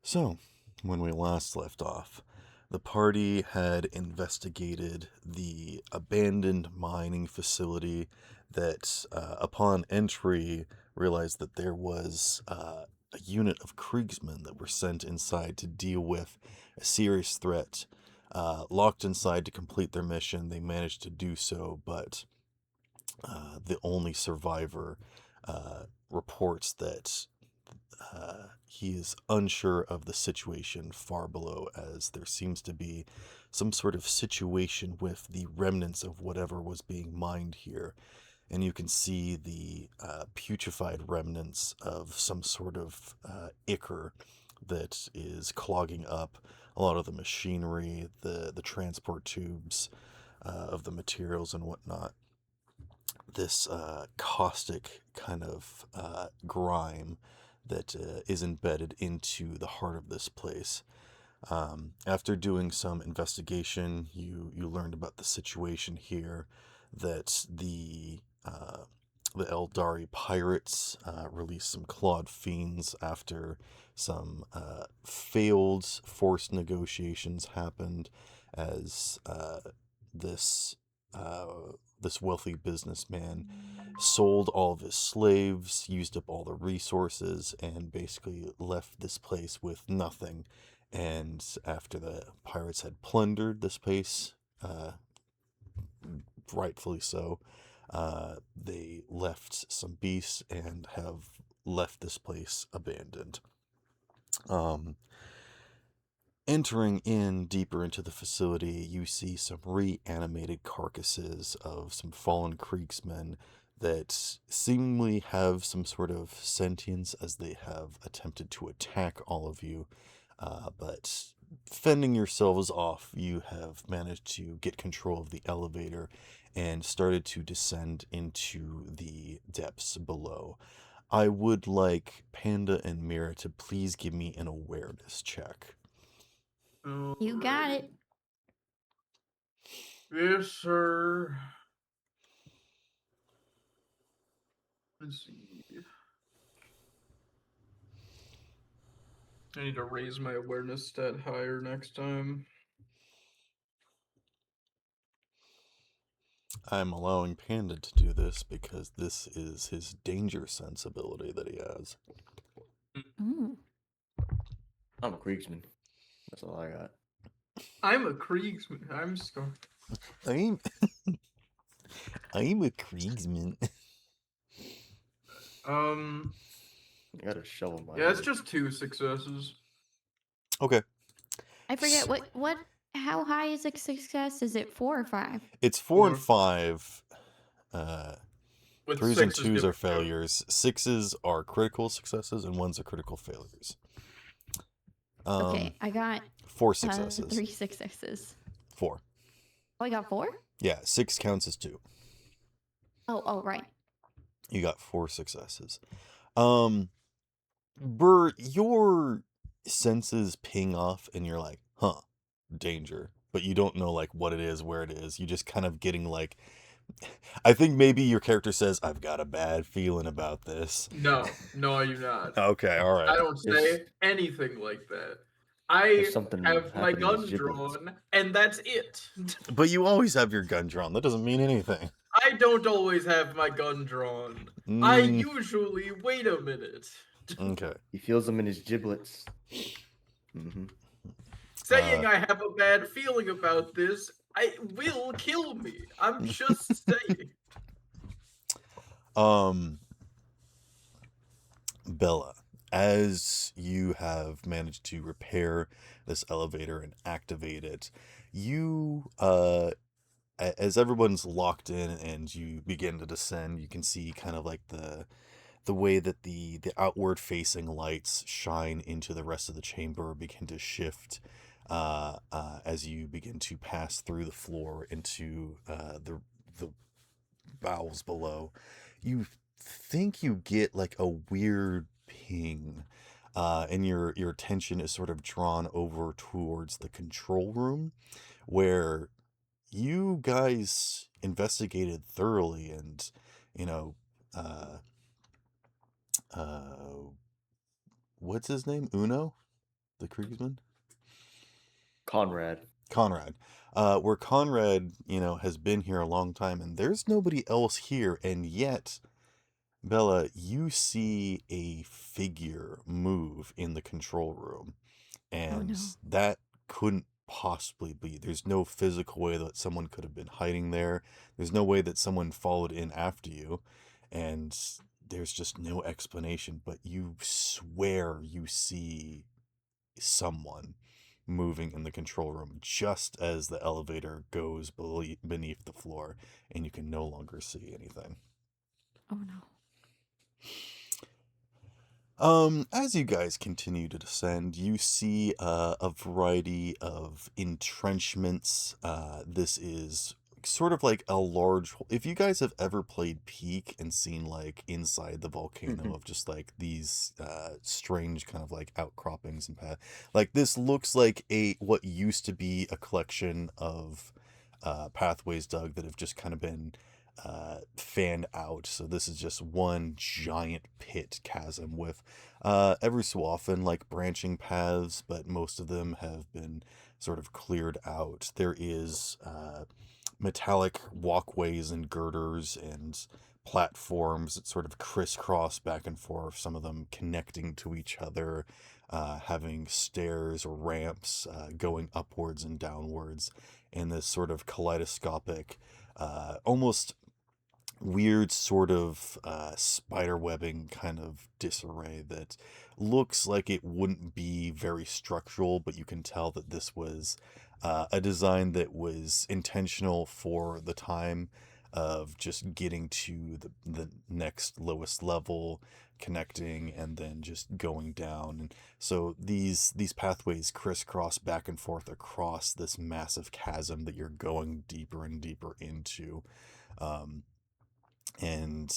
So, when we last left off, the party had investigated the abandoned mining facility that, upon entry, realized that there was a unit of Kriegsmen that were sent inside to deal with a serious threat. Locked inside to complete their mission, they managed to do so, but the only survivor reports that he is unsure of the situation far below, as there seems to be some sort of situation with the remnants of whatever was being mined here. And you can see the putrefied remnants of some sort of ichor that is clogging up a lot of the machinery, the transport tubes of the materials and whatnot. This caustic kind of grime that is embedded into the heart of this place. After doing some investigation, you learned about the situation here, that the Eldari pirates released some clawed fiends after some failed forced negotiations happened, as this this wealthy businessman sold all of his slaves, used up all the resources, and basically left this place with nothing. And after the pirates had plundered this place, rightfully so, they left some beasts and have left this place abandoned. Um, Entering in deeper into the facility, you see some reanimated carcasses of some fallen Kriegsmen that seemingly have some sort of sentience, as they have attempted to attack all of you. But fending yourselves off, you have managed to get control of the elevator and started to descend into the depths below. I would like Panda and Mira to please give me an awareness check. You got it. Yes, sir. Let's see. I need to raise my awareness stat higher next time. I'm allowing Panda to do this because this is his danger sense ability that he has. Mm. I'm a Kriegsman. That's all I got. I'm a Kriegsman. I'm sorry. I'm I'm a Kriegsman. I got a shovel in my Yeah, it's head. just 2 successes. Okay. I forget what. How high is a success? Is it 4 or 5? It's 4 and 4. 5. With 3s and 6 is 2s are different. failures. 6s are critical successes, and 1s are critical failures. Okay, I got 4 successes. 3 successes. 4. Oh, I got 4? Yeah, 6 counts as 2. Oh, right. You got 4 successes. Burr, your senses ping off and you're like, huh, danger. But you don't know like what it is, where it is. You just kind of getting like, I think maybe your character says, I've got a bad feeling about this. No, I do not. Okay, all right. I don't say anything like that. I There's something have my happening with gun giblets. drawn, and that's it. But you always have your gun drawn. That doesn't mean anything. I don't always have my gun drawn. I Mm, usually wait a minute. okay. He feels them in his giblets. Saying I have a bad feeling about this, I will kill me. I'm just saying. Bella, as you have managed to repair this elevator and activate it, you as everyone's locked in and you begin to descend, you can see kind of like the way that the outward facing lights shine into the rest of the chamber begin to shift as you begin to pass through the floor into the bowels below. You think you get like a weird ping, and your attention is sort of drawn over towards the control room, where you guys investigated thoroughly, and you know, uh, what's his name? Uno? the Kriegsman? Conrad. Conrad. Where Conrad, has been here a long time, and there's nobody else here, and yet, Bella, you see a figure move in the control room, Oh and no. that couldn't possibly be. There's no physical way that someone could have been hiding there. There's no way that someone followed in after you, and there's just no explanation, but you swear you see someone moving in the control room just as the elevator goes beneath the floor, and you can no longer see anything. Oh no. As you guys continue to descend, you see a variety of entrenchments. This is sort of like a large. If you guys have ever played Peak and seen like inside the volcano of just like these strange kind of like outcroppings and path, like this looks like what used to be a collection of pathways dug that have just kind of been fanned out. So this is just one giant pit chasm with every so often like branching paths, but most of them have been sort of cleared out. There is metallic walkways and girders and platforms that sort of crisscross back and forth, some of them connecting to each other, having stairs or ramps going upwards and downwards in this sort of kaleidoscopic, almost weird sort of spider webbing kind of disarray that looks like it wouldn't be very structural, but you can tell that this was a design that was intentional for the time of just getting to the next lowest level, connecting, and then just going down. And so these pathways crisscross back and forth across this massive chasm that you're going deeper and deeper into. And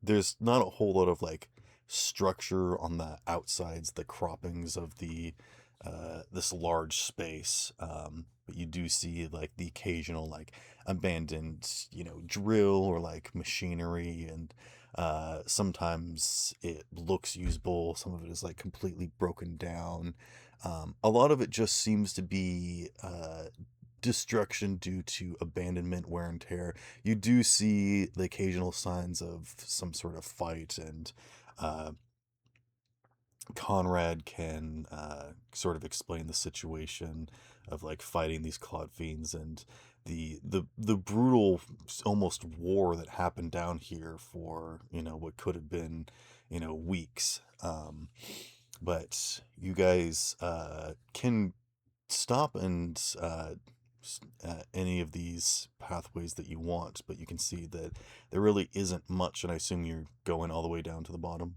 there's not a whole lot of like structure on the outsides, the croppings of the this large space, but you do see like the occasional like abandoned drill or like machinery, and sometimes it looks usable, some of it is like completely broken down. A lot of it just seems to be destruction due to abandonment, wear and tear. You do see the occasional signs of some sort of fight, and uh, Conrad can sort of explain the situation of like fighting these Claude fiends and the brutal almost war that happened down here for what could have been weeks. But you guys can stop and any of these pathways that you want, but you can see that there really isn't much, and I assume you're going all the way down to the bottom.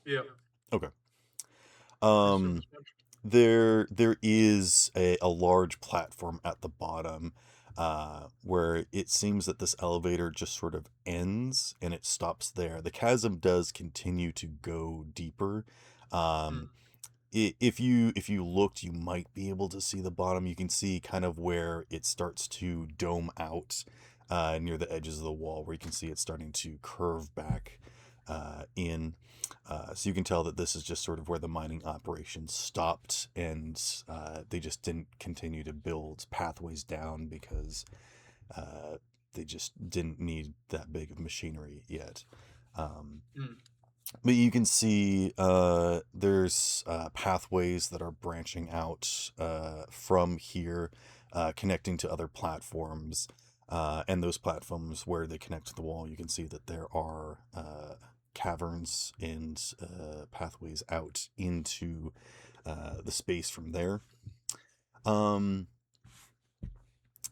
Yeah. Okay. I assume Um, as much. there is a large platform at the bottom, where it seems that this elevator just sort of ends and it stops there. The chasm does continue to go deeper. Um, if you looked, you might be able to see the bottom. You can see kind of where it starts to dome out near the edges of the wall, where you can see it starting to curve back in. So you can tell that this is just sort of where the mining operations stopped, and they just didn't continue to build pathways down because they just didn't need that big of machinery yet. Um, Mm. but you can see there's pathways that are branching out from here, connecting to other platforms. And those platforms, where they connect to the wall, you can see that there are caverns and pathways out into the space from there.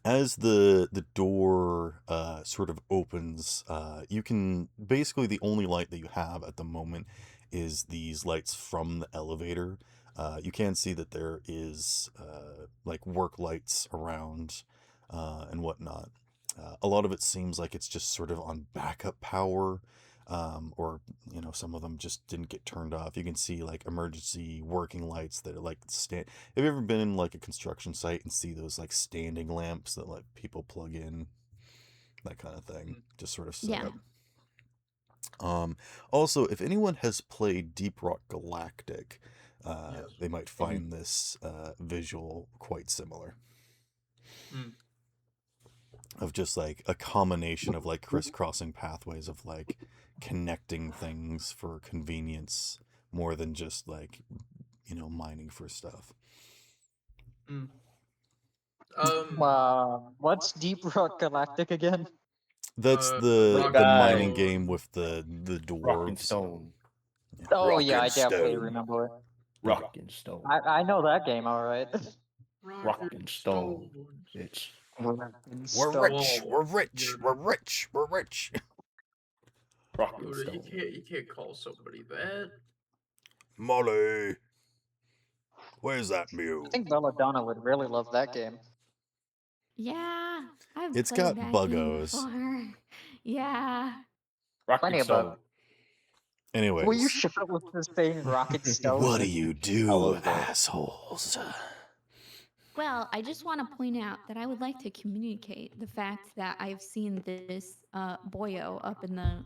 As the door sort of opens, you can basically, the only light that you have at the moment is these lights from the elevator. You can see that there is like work lights around and whatnot. A lot of it seems like it's just sort of on backup power, or some of them just didn't get turned off. You can see like emergency working lights that are like stand. Have you ever been in like a construction site and see those like standing lamps that like people plug in, that kind of thing, just sort of set Yeah. up? Also, if anyone has played Deep Rock Galactic, Yes. they might find this visual quite similar. Mm. Of just like a combination of like crisscrossing pathways of like connecting things for convenience more than just like, you know, mining for stuff. Mm. What's Deep Rock Galactic again? That's Rock the and mining Stone. game with the Rock and dwarves. Stone. Oh Rock yeah, I and definitely Stone. remember it. Rock and Stone. I know that game, all right. Rock and Stone. Bitch. We're rich. We're rich. We're rich. We're rich. Rock and Dude, Stone. you can't call somebody that. Molly, where's that mule? I think Belladonna would really love that game. Yeah, I've It's played got that buggos. game before. Yeah. Rock Plenty and of bugs. Stone. Anyways, Will you shut up with this saying Rocket Stone? what do you I do, love that. assholes? Well, I just want to point out that I would like to communicate the fact that I've seen this boyo up in the.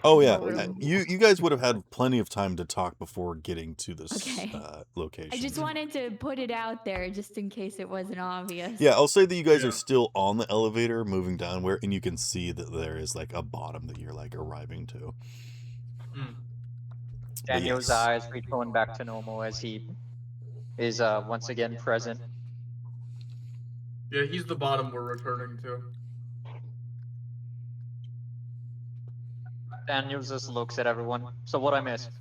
Oh yeah, lower room. you guys would have had plenty of time to talk before getting to this Okay. location. I just wanted to put it out there just in case it wasn't obvious. Yeah, I'll say that you guys Yeah. are still on the elevator moving downward, and you can see that there is like a bottom that you're like arriving to. Mm. But Daniel's yes. eyes return back to normal as he is once again present. Yeah, he's the bottom we're returning to. Daniel just looks at everyone. So what I missed?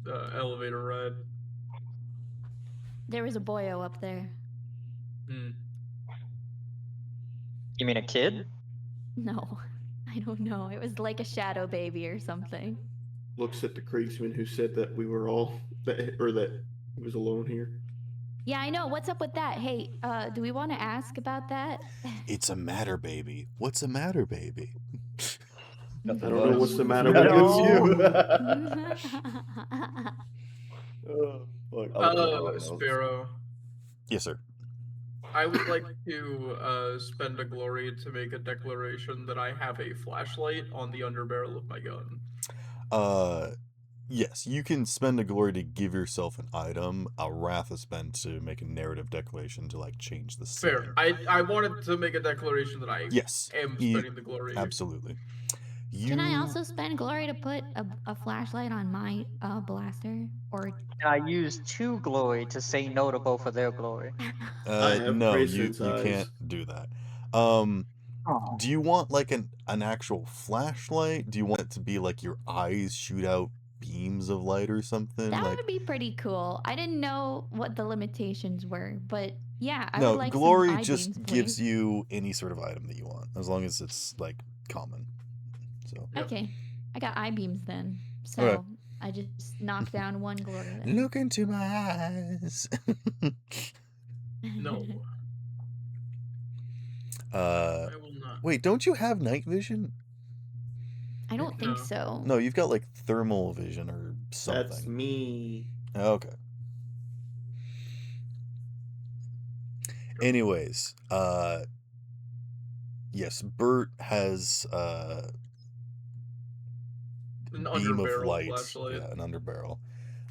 The elevator ride. There was a boyo up there. Mm. You mean a kid? No, I don't know. It was like a shadow baby or something. Looks at the Kriegsman who said that we were all that he was alone here. Yeah, I know. What's up with that? Hey, do we want to ask about that? It's a matter, baby. What's a matter, baby? I don't know what's the matter with you. Sparrow. Yes, sir. I would like to spend a glory to make a declaration that I have a flashlight on the underbarrel of my gun. Yes, you can spend a glory to give yourself an item. A wrath is spent to make a narrative declaration to like change the scene. Fair. I wanted to make a declaration that I Yes, am spending the glory. absolutely. Can I also spend glory to put a flashlight on my blaster? Or And I used 2 glory to say no to both of their glory. I have no, you bracelets eyes. can't do that. Oh. Do you want like an actual flashlight? Do you want it to be like your eyes shoot out beams of light or something? that Like would be pretty cool. I didn't know what the limitations were, but yeah, I no, would like glory some eye just beams, gives please. you any sort of item that you want, as long as it's like common. So Yep. Okay, I got eye beams then. So Okay. I just knocked down 1 glory. Then. look into my eyes. No, uh, I will not. wait, don't you have night vision? I don't think No. so. No, you've got like thermal vision or something. That's me. Okay. Anyways, yes, Bert has An beam of underbarrel light, flashlight. yeah, an underbarrel.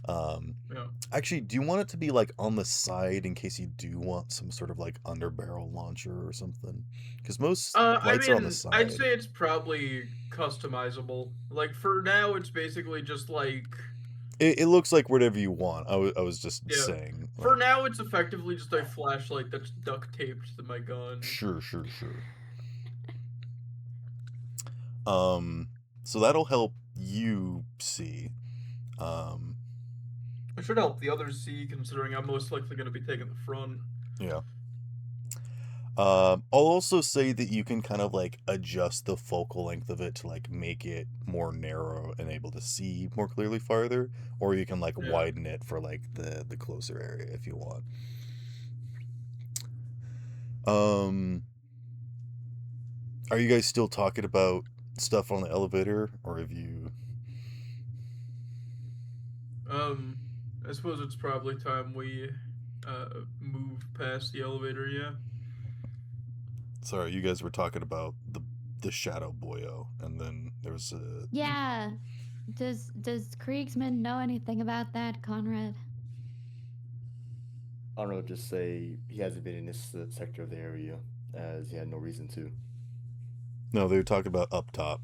Yeah. Actually, do you want it to be like on the side in case you do want some sort of like underbarrel launcher or something? Because most lights are on the side. I'd say it's probably customizable. Like for now, it's basically just like. It looks like whatever you want. I was just Yeah. saying. For like, now, it's effectively just a flashlight that's duct taped to my gun. Sure. So that'll help you see. It should help the others see, considering I'm most likely going to be taking the front. Yeah. I'll also say that you can kind of like adjust the focal length of it to like make it more narrow and able to see more clearly farther, or you can like Yeah. widen it for like the closer area if you want. Are you guys still talking about stuff on the elevator, or have you? I suppose it's probably time we move past the elevator. Yeah. Sorry, you guys were talking about the Shadow Boyo, and then there was a... Yeah. Does Kriegsman know anything about that, Conrad? I don't know, just say he hasn't been in this sector of the area, as he had no reason to. No, they were talking about up top.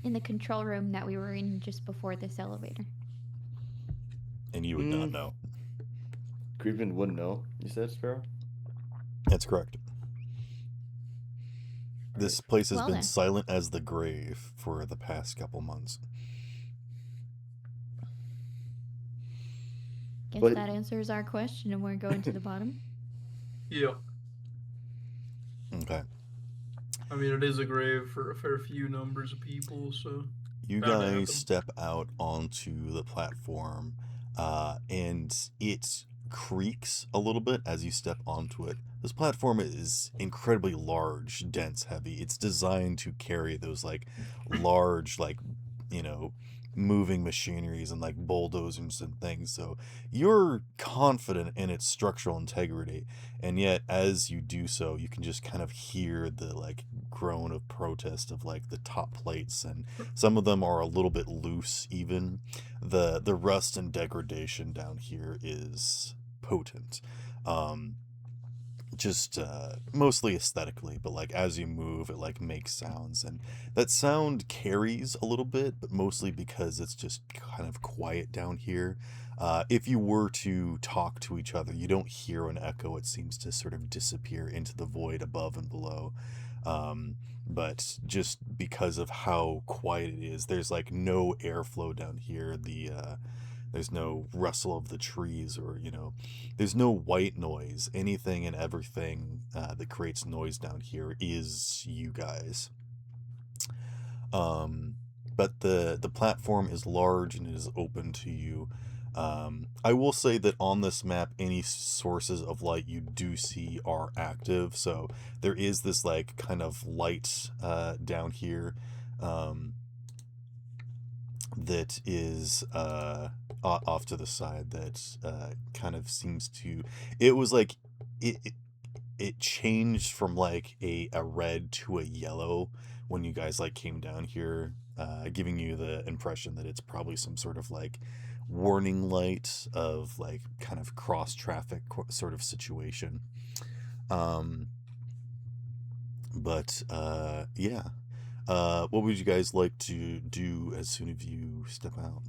In the control room that we were in just before this elevator. And you would not know. Kriegman wouldn't know, you said, Sparrow? That's correct. This place has Well been then. silent as the grave for the past couple months. Guess But- that answers our question and we're going to the bottom. Yeah. Okay. I mean, it is a grave for a fair few numbers of people, so. You Bound to happen. guys step out onto the platform, and it creaks a little bit as you step onto it. This platform is incredibly large, dense, heavy. It's designed to carry those, like, large, like, you know, moving machineries and, like, bulldozers and things. So you're confident in its structural integrity, and yet as you do so, you can just kind of hear the, like, groan of protest of, like, the top plates, and some of them are a little bit loose even. The rust and degradation down here is potent. Just mostly aesthetically, but like as you move it like makes sounds, and that sound carries a little bit, but mostly because it's just kind of quiet down here. If you were to talk to each other, you don't hear an echo. It seems to sort of disappear into the void above and below. But just because of how quiet it is, there's like no airflow down here. There's no rustle of the trees, or, you know, there's no white noise. Anything and everything that creates noise down here is you guys. But the platform is large and it is open to you. I will say that on this map, any sources of light you do see are active. So there is this like kind of light down here that is off to the side that kind of seems to... It was like it changed from like a red to a yellow when you guys like came down here, giving you the impression that it's probably some sort of like warning light of like kind of cross traffic sort of situation. But yeah. What would you guys like to do as soon as you step out?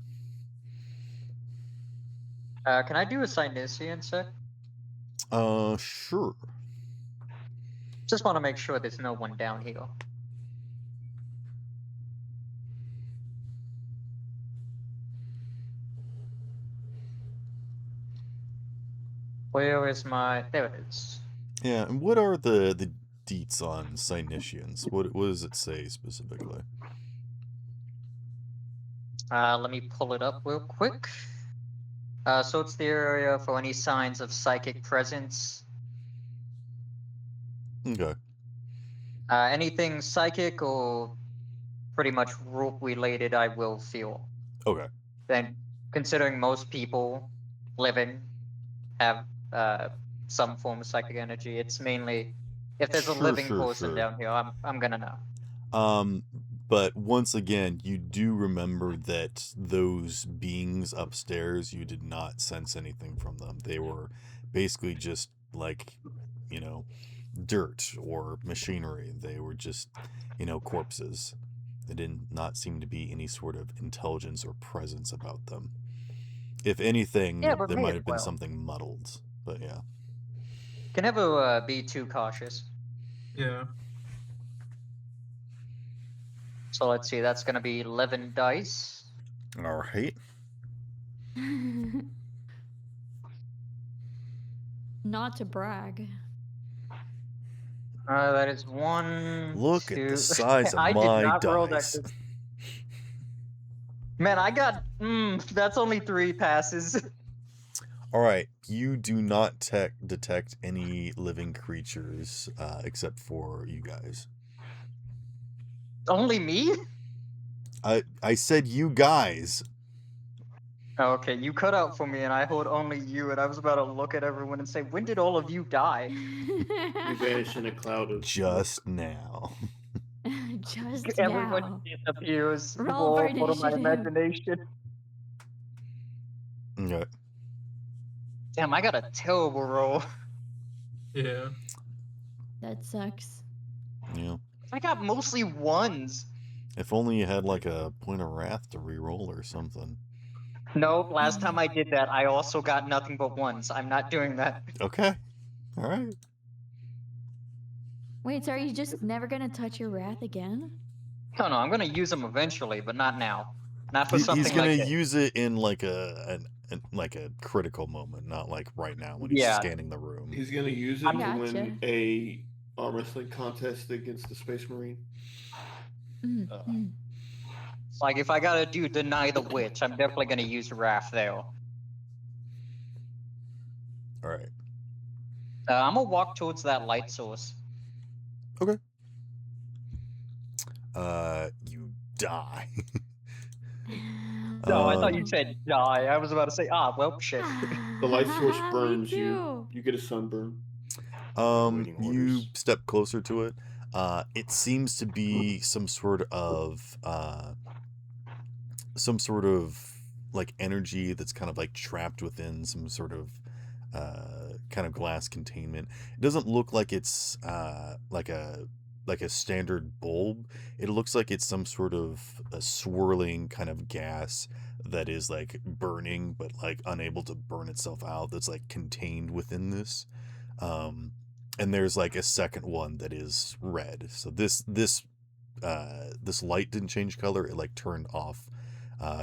Can I do a Cynesian check? Sure. Just want to make sure there's no one down here. Where is my... There it is. Yeah, and what are the deets on Cynesians? What does it say specifically? Let me pull it up real quick. So it's the area for any signs of psychic presence. Okay. Anything psychic or pretty much rope related, I will feel. Okay. Then, considering most people living have some form of psychic energy, it's mainly if there's a Sure, living sure, person sure. down here, I'm gonna know. But once again, you do remember that those beings upstairs, you did not sense anything from them. They were basically just like, you know, dirt or machinery. They were just, you know, corpses. There did not seem to be any sort of intelligence or presence about them. If anything, Yeah, but there may might as have been well. something muddled. But yeah. Can never be too cautious. Yeah. So let's see, that's gonna be 11 dice. All right. Not to brag. That is 1, Look at 2... the size of I did my not roll that dice. good. Man, I got... that's only 3 passes. All right, you do not detect any living creatures except for you guys. Only me? I said you guys. Okay, you cut out for me, and I heard only you, and I was about to look at everyone and say, "When did all of you die?" You vanish in a cloud of Just now. Just Everyone now. disappears. Roll for Roll for my initiative. imagination. Okay. Damn, I got a terrible roll. Yeah. That sucks. Yeah. I got mostly ones. If only you had like a point of wrath to reroll or something. No, last time I did that, I also got nothing but ones. I'm not doing that. Okay. All right. Wait, so are you just never gonna touch your wrath again? No, I'm gonna use them eventually, but not now. Not for He's something gonna like this. use it in like like a critical moment, not like right now when he's Yeah. scanning the room. He's gonna use it I to gotcha. win a arm wrestling contest against the Space Marine. Mm, mm. Like, if I gotta do Deny the Witch, I'm definitely gonna use Wrath there. All right. I'm gonna walk towards that light source. You die. No, I thought you Oh. said die. I was about to say, well, shit. The light source Me burns you. too. You get a sunburn. Waiting You orders. step closer to it. It seems to be some sort of like energy that's kind of like trapped within some sort of kind of glass containment. It doesn't look like it's like a standard bulb. It looks like it's some sort of a swirling kind of gas that is like burning but like unable to burn itself out, that's like contained within this. And there's like a second one that is red. So this light didn't change color, it like turned off.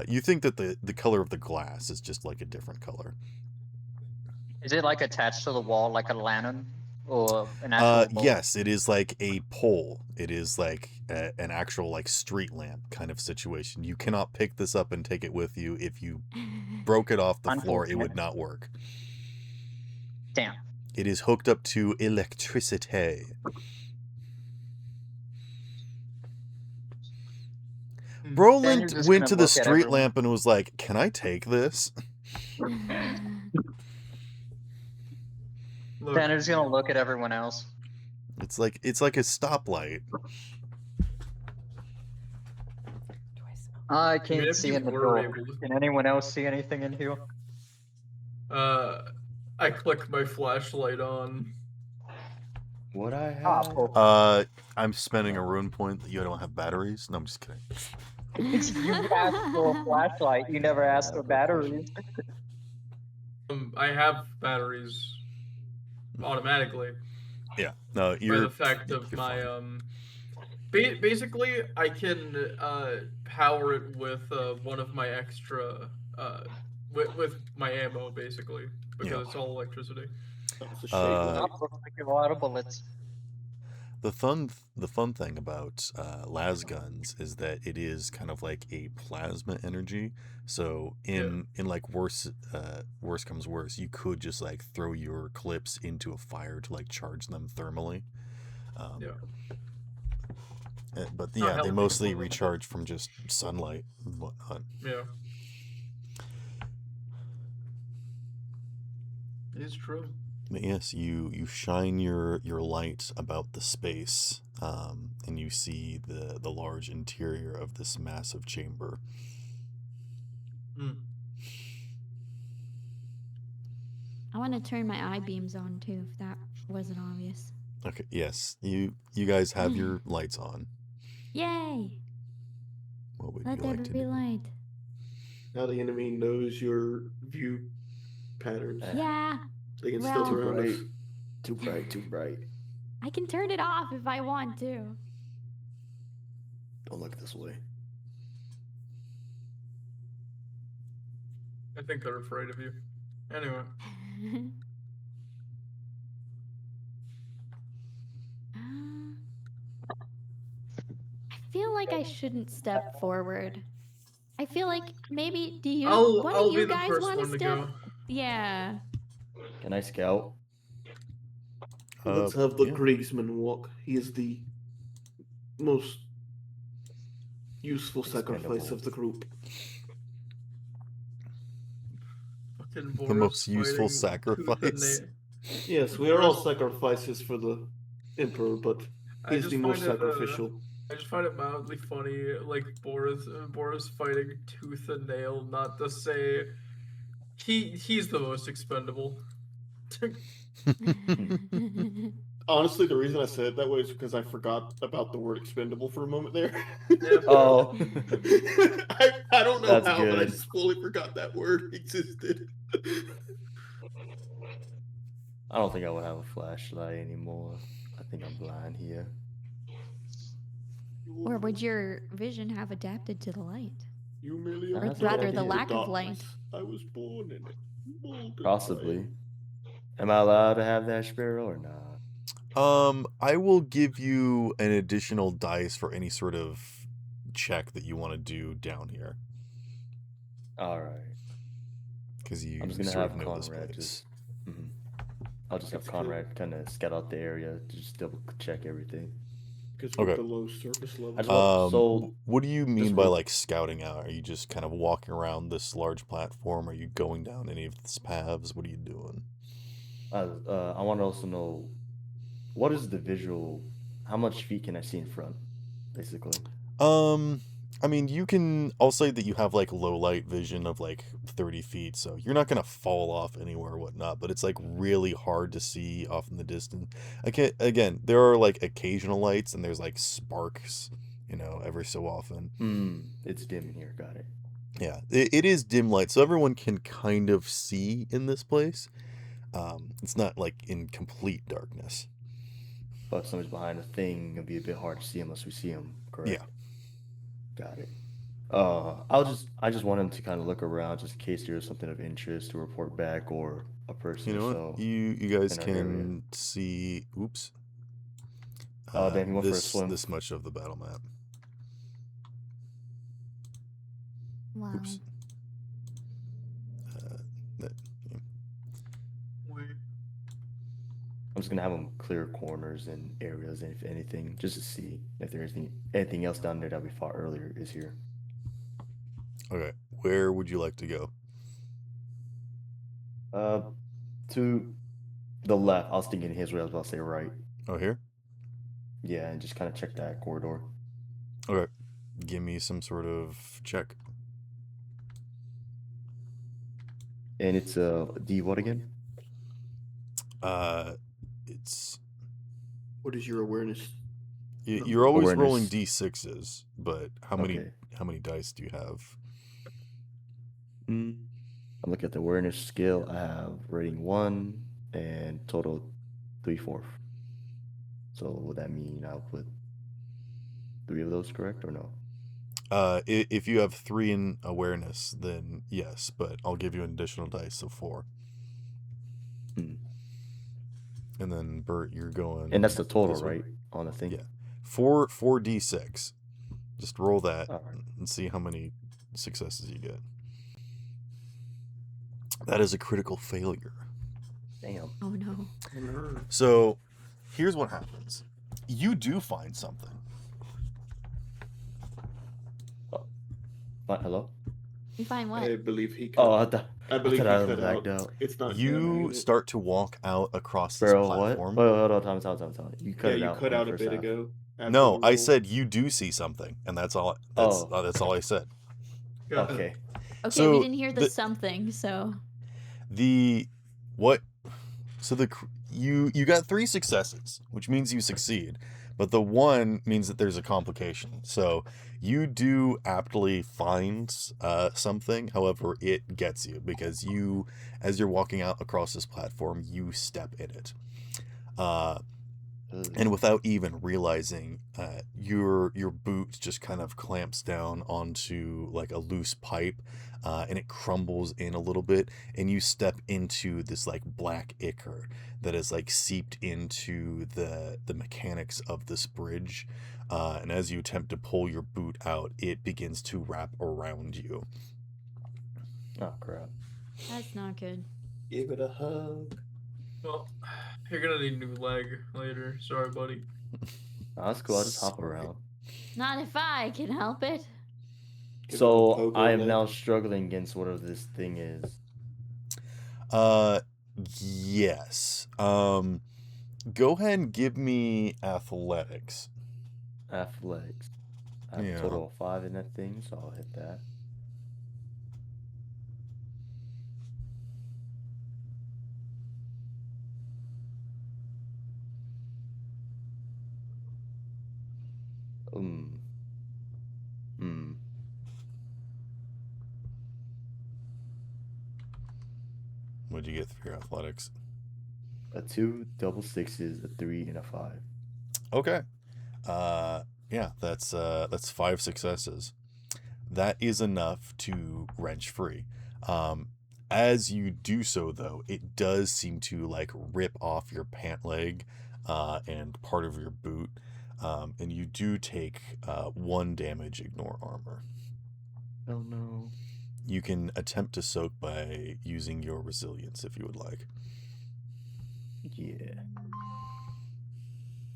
You think that the color of the glass is just like a different color. Is it like attached to the wall like a lantern? Or an actual bulb? Yes, it is like a pole. It is like an actual like street lamp kind of situation. You cannot pick this up and take it with you. If you broke it off the floor, it would not work. Damn. It is hooked up to electricity. Then you're Roland just went gonna to the look at street everyone. lamp and was like, "Can I take this?" Look, Tanner's gonna look at everyone else. It's like a stoplight. I I mean, can't if see you in the were door. able to- Can anyone else see anything in here? I click my flashlight on. What I have? Oh, I'm spending a rune point that you don't have batteries. No, I'm just kidding. you asked for a flashlight. You never asked for batteries. I have batteries automatically Yeah. No, by you're the fact of you're my fine. basically I can power it with one of my extra with my ammo basically because Yeah. it's all electricity. It's a shade Uh, light. Looks like a lot of bullets. The fun thing about las guns is that it is kind of like a plasma energy. So in like worse comes worse, you could just like throw your clips into a fire to like charge them thermally. Yeah. But Not yeah, they healthy, mostly but- recharge from just sunlight and whatnot. Yeah. It's true. But yes, you shine your light about the space, and you see the large interior of this massive chamber. Mm. I want to turn my eye beams on too, if that wasn't obvious. Okay, yes, you guys have your lights on. Yay! What would Let you there like to be do? light. Now the enemy knows your view patterns. Yeah, They can well- stealth around us. Too bright, too bright. I can turn it off if I want to. Don't look this way. I think they're afraid of you. Anyway. I feel like I shouldn't step forward. I feel like maybe do you? I'll one of be you the guys first want one to to step? go. Yeah. Can I scout? Let's have the yeah. Griegsman walk. He is the most useful sacrifice Expendable. of the group. and The Boros most useful fighting tooth and sacrifice. nail. Yes, we are all sacrifices for the Emperor, but I he's just the most find it, sacrificial. I just find it mildly funny, like Boris fighting tooth and nail, not to say he's the most expendable. Honestly, the reason I said it that way is because I forgot about the word expendable for a moment there. Yeah. Oh, I don't know That's how, but I good. just fully forgot that word existed. I don't think I would have a flashlight anymore. I think I'm blind here. Or would your vision have adapted to the light? You merely Or opened rather, up the the lack of light. darkness. I was born in it. molded by Possibly. it. Am I allowed to have that Sparrow or not? I will give you an additional dice for any sort of check that you want to do down here, All right. because you I'm just gonna sort have of know this Conrad place. just. Mhm. I'll just have That's cool. Conrad kind of scout out the area to just double check everything. Because Okay. with the low surface level. I just want- so- What do you mean just by real- like scouting out? Are you just kind of walking around this large platform? Are you going down any of these paths? What are you doing? I want to also know what is the visual. How much feet can I see in front, basically? I mean, I'll say that you have like low light vision of like 30 feet, so you're not gonna fall off anywhere or whatnot, but it's like really hard to see off in the distance. Okay, again, there are like occasional lights and there's like sparks, every so often. It's dim in here. Got it. Yeah, it is dim light, so everyone can kind of see in this place. It's not like in complete darkness. But if somebody's behind a thing, it'll be a bit hard to see unless we see him. Correct. Yeah. Got it. I just want him to kind of look around just in case there's something of interest to report back or a person You know or what? so. You guys in our area. can see. Oops. Oh, damn, he went for a this swim. this much of the battle map. Wow. Oops. That, yeah. Wait. I'm just gonna have him clear corners and areas, if anything, just to see if there's anything else down there that we fought earlier is here. Okay, where would you like to go? To the left. I was thinking his way. I was about to say right. Oh, here? Yeah, and just kind of check that corridor. Okay. Give me some sort of check. And it's D what again? It's What is your awareness? you're always rolling Awareness. D6s, but how Okay. many dice do you have? I'm looking at the awareness skill. I have rating 1 and total 3/4. So would that mean I'll put 3 of those correct or no? If you have 3 in awareness, then yes, but I'll give you an additional dice, so 4. Hmm. And then Bert, you're going. And that's the total, this way. right? On the thing. Yeah. 4d6. Just roll that All right. and see how many successes you get. That is a critical failure. Damn. Oh no. So, here's what happens. You do find something. What? Hello? You find what? I believe he cut. Oh, I believe he I cut lagged out. out. It's not. You happening, is it? start to walk out across this Sparrow, what? platform. Wait, hold on, time. You cut Yeah, it you out. cut on out the a first bit half. ago. after No, you I rolled. said you do see something, and that's all. That's all I said. Yeah. Okay. Okay, so we didn't hear the the- something, so You got 3 successes, which means you succeed, but the 1 means that there's a complication. So you do aptly find something. However, it gets you because as you're walking out across this platform, you step in it. And without even realizing, your boot just kind of clamps down onto like a loose pipe, and it crumbles in a little bit, and you step into this like black ichor that is like seeped into the mechanics of this bridge. And as you attempt to pull your boot out, it begins to wrap around you. Oh crap. that's not good. Give it a hug. Well, you're gonna need a new leg later. Sorry, buddy. Oh, that's cool. I'll just hop Sorry. around. Not if I can help it. Give it a So pogo I am leg. now struggling against whatever this thing is. Uh, yes. Go ahead and give me athletics. Athletics. I have Yeah. a total of 5 in that thing, so I'll hit that. Hmm. What'd you get for your athletics? A 2, double 6s, a 3, and a 5. Okay. Yeah, that's 5 successes. That is enough to wrench free. As you do so, though, it does seem to like rip off your pant leg, and part of your boot, and you do take 1 damage. Ignore armor. Oh no. You can attempt to soak by using your resilience if you would like. Yeah.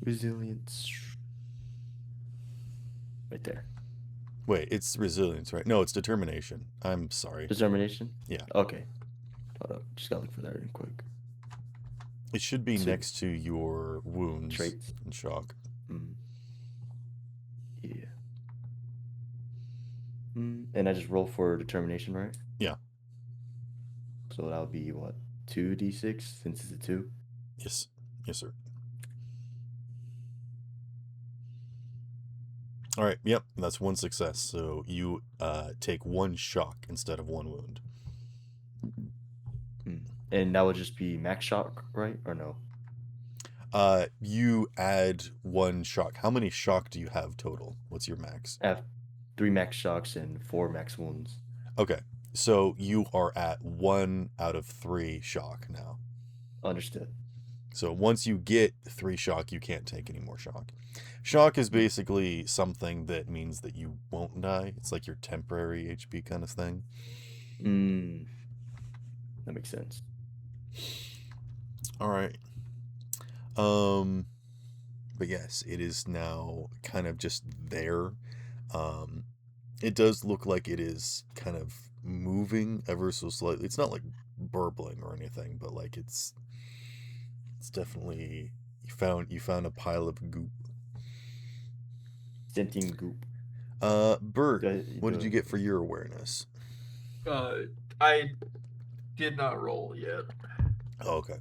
Resilience. Right there. Wait, it's resilience, right? No, it's determination. I'm sorry. Determination? Yeah. Okay. Hold up. Just gotta look for that real quick. It should be 2. next to your wounds Traits. and shock. Yeah. And I just roll for determination, right? Yeah. So that would be what? 2d6 since it's a 2? Yes. Yes, sir. All right. Yep. That's 1 success. So you take 1 shock instead of 1 wound. And that would just be max shock, right? Or no? You add 1 shock. How many shock do you have total? What's your max? I have 3 max shocks and 4 max wounds. Okay. So you are at 1 out of 3 shock now. Understood. So once you get 3 shock, you can't take any more shock. Shock is basically something that means that you won't die. It's like your temporary HP kind of thing. That makes sense. All right. But yes, it is now kind of just there. It does look like it is kind of moving ever so slightly. It's not like burbling or anything, but like it's definitely you found a pile of goop. Sentient goop. Bert, The- what did the- you get for your awareness? I did not roll yet. Oh, okay.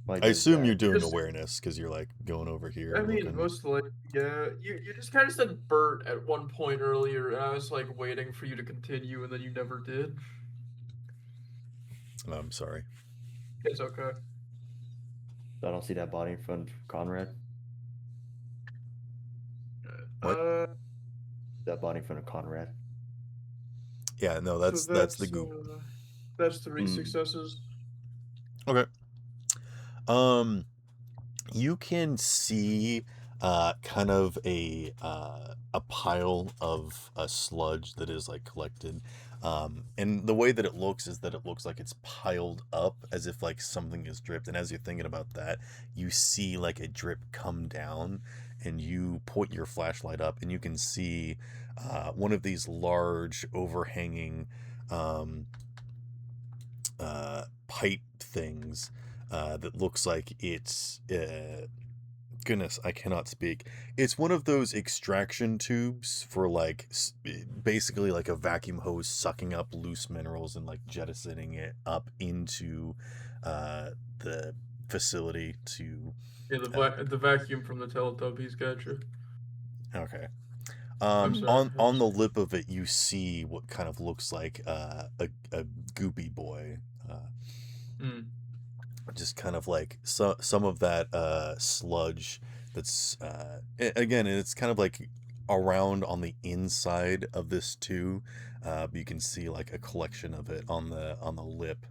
Why I does assume that? you're doing Just- awareness because you're like going over here. I mean, looking. mostly, yeah. You just kind of said Bert at one point earlier, and I was like waiting for you to continue, and then you never did. I'm sorry. It's okay. I don't see that body in front of Conrad. What? That body in front of Conrad. Yeah, no, that's the goop. That's 3 Hmm. successes. Okay. You can see kind of a pile of sludge that is like collected. And the way that it looks is that it looks like it's piled up as if like something is dripped. And as you're thinking about that, you see like a drip come down, and you point your flashlight up, and you can see one of these large overhanging pipe things that looks like it's goodness, I cannot speak. It's one of those extraction tubes for like basically like a vacuum hose sucking up loose minerals and like jettisoning it up into the facility to. Yeah, the vacuum from the Teletubbies, gotcha. Okay. I'm sorry, on I'm the lip of it, you see what kind of looks like a goopy boy. Just kind of like some of that sludge that's again, it's kind of like around on the inside of this too, but you can see like a collection of it on the lip.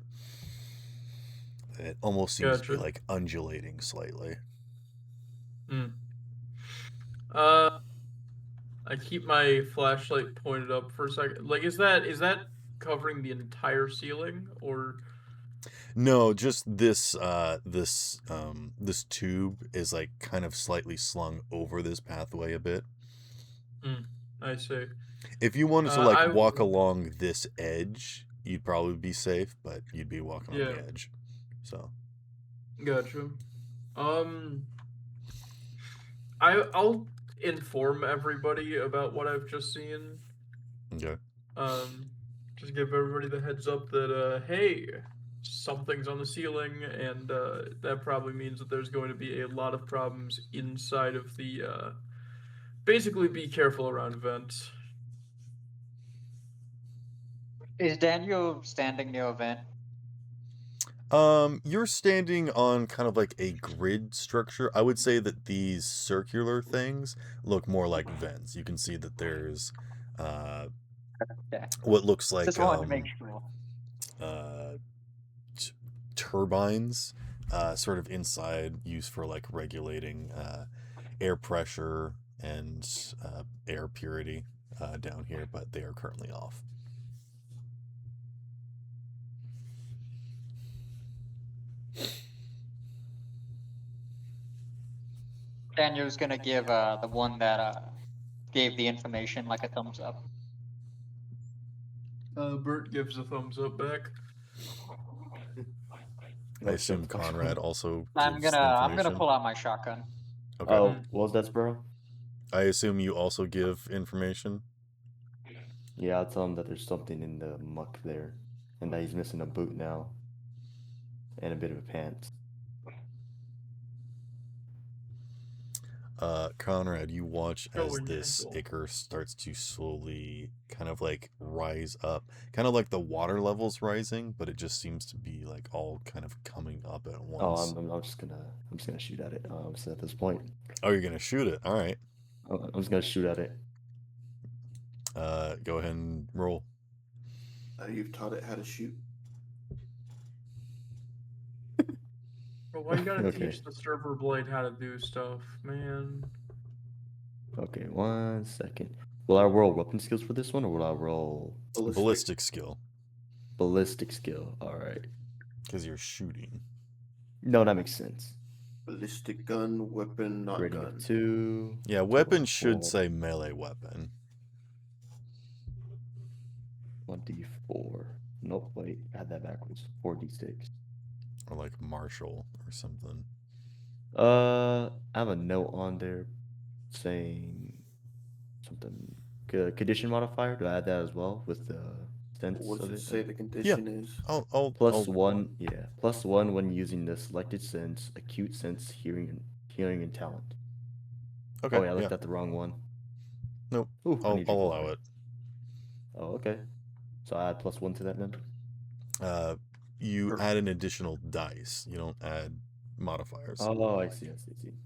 It almost seems to be Gotcha. like undulating slightly. I keep my flashlight pointed up for a second. Like, is that covering the entire ceiling, or? No, just this this tube is like kind of slightly slung over this pathway a bit. I see. If you wanted to I like walk along this edge, you'd probably be safe, but you'd be walking on Yeah. the edge. So Gotcha. I'll inform everybody about what I've just seen. okay. Just give everybody the heads up that hey, something's on the ceiling, and that probably means that there's going to be a lot of problems inside of the. Basically, be careful around vents. Is Daniel standing near a vent? You're standing on kind of like a grid structure. I would say that these circular things look more like vents. You can see that there's Yeah. what looks like Just wanted to make sure. turbines sort of inside, used for like regulating air pressure and air purity down here, but they are currently off. Daniel's gonna give the one that gave the information like a thumbs up. Bert gives a thumbs up back. I assume Conrad also I'm gives the gonna information. pull out my shotgun. Okay. Oh, what was that, Sparrow? I assume you also give information. Yeah, I'll tell him that there's something in the muck there, and that he's missing a boot now, and a bit of a pants. Conrad, you watch as Going this gentle. ichor starts to slowly kind of like rise up, kind of like the water levels rising, but it just seems to be like all kind of coming up at Oh, once. I'm just gonna shoot at it. So at this point, Oh, you're gonna shoot it. All right. I'm just gonna shoot at it. Go ahead and roll. You've taught it how to shoot. But why you gotta Okay. teach the server blade how to do stuff, man? Okay, 1 second. Will I roll weapon skills for this one, or will I roll Ballistic skill, ballistic skill? All right. because you're shooting. No, that makes sense. Ballistic gun, weapon, not Rating gun. of 2. Yeah, total weapon of should 4, say melee weapon. 1d4. Nope, wait, I had that backwards. 4d6. Or like martial or something. I have a note on there saying something. Condition modifier. Do I add that as well with the sense What of does it it? say the condition is? I'll +1, yeah. +1 when using the selected sense, acute sense, hearing and talent. Okay. Oh, yeah, I yeah. looked at the wrong one. Nope. Ooh, I I'll need your allow phone. it. Oh, okay. So I add +1 to that then? You Perfect. add an additional dice. You don't add modifiers. Oh, I see.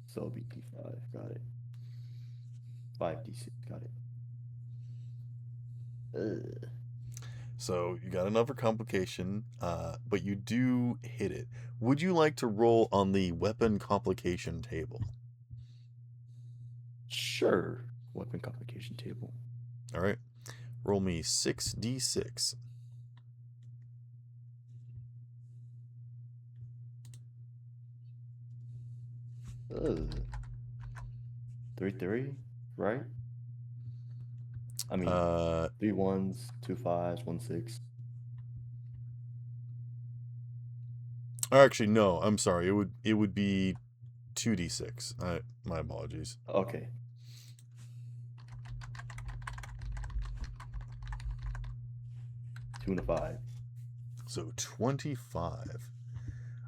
So it'll be D5. Got it. 5d6. Got it. Ugh. So you got another complication, but you do hit it. Would you like to roll on the weapon complication table? Sure. Weapon complication table. All right. Roll me 6d6. Ugh. 3, right? I mean, 3 1s, 2 5s, 1 6. Actually, no. I'm sorry. It would be 2d6. My apologies. Okay. Two and a 5. So 25.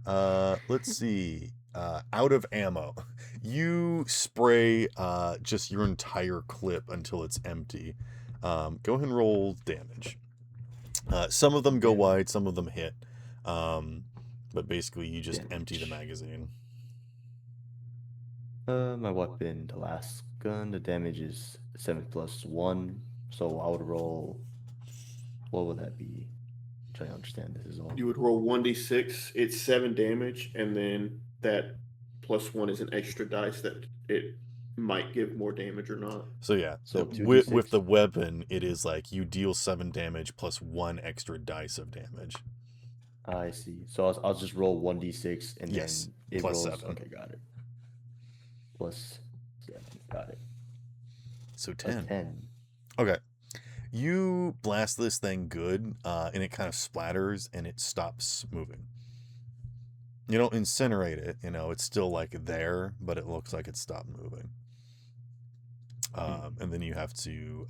Let's see. Out of ammo. You spray just your entire clip until it's empty. Go ahead and roll damage. Some of them go wide, some of them hit. But basically you just empty the magazine. My weapon, the last gun, the damage is 7 + 1. So I would roll. What would that be? Trying to understand this is all. You would roll 1d6. It's 7 damage, and then that +1 is an extra dice that it might give more damage or not. So yeah, So with 2d6. the weapon, it is like you deal 7 damage plus 1 extra dice of damage. I see. So I'll just roll 1d6 and Yes, then it plus rolls. 7. Okay, got it. +7. Got it. So That's 10. 10. Okay. You blast this thing good, and it kind of splatters and it stops moving. You don't incinerate it, it's still like there, but it looks like it stopped moving. And then you have to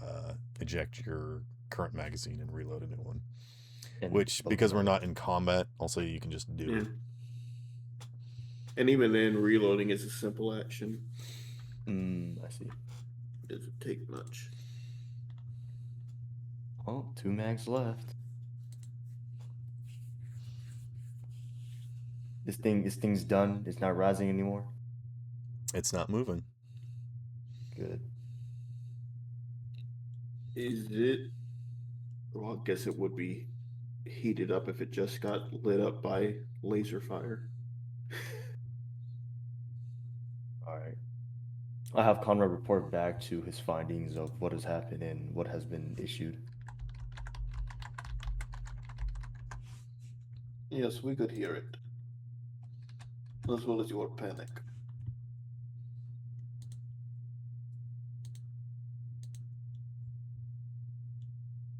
eject your current magazine and reload a new one. And Which, because we're not in combat, also you can just do. Yeah. And even then, reloading is a simple action. I see. It doesn't take much. Well, 2 mags left. This thing's done. It's not rising anymore. It's not moving. Good. Is it? Well, I guess it would be heated up if it just got lit up by laser fire. All right. I'll have Conrad report back to his findings of what has happened and what has been issued. Yes, we could hear it. As well as your panic.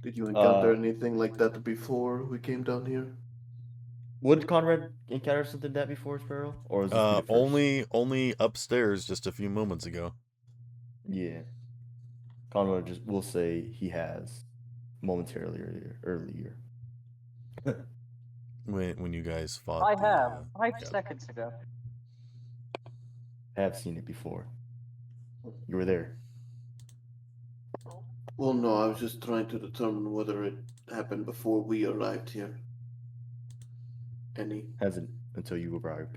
Did you encounter anything like that before we came down here? Would Conrad encounter something that before, Sparrow? Or is this be the first? Only upstairs just a few moments ago. Yeah. Conrad just will say he has momentarily earlier. When you guys fought. I the, have 5 yeah. seconds ago. I have seen it before. You were there. Well, no, I was just trying to determine whether it happened before we arrived here. Hasn't until you arrived.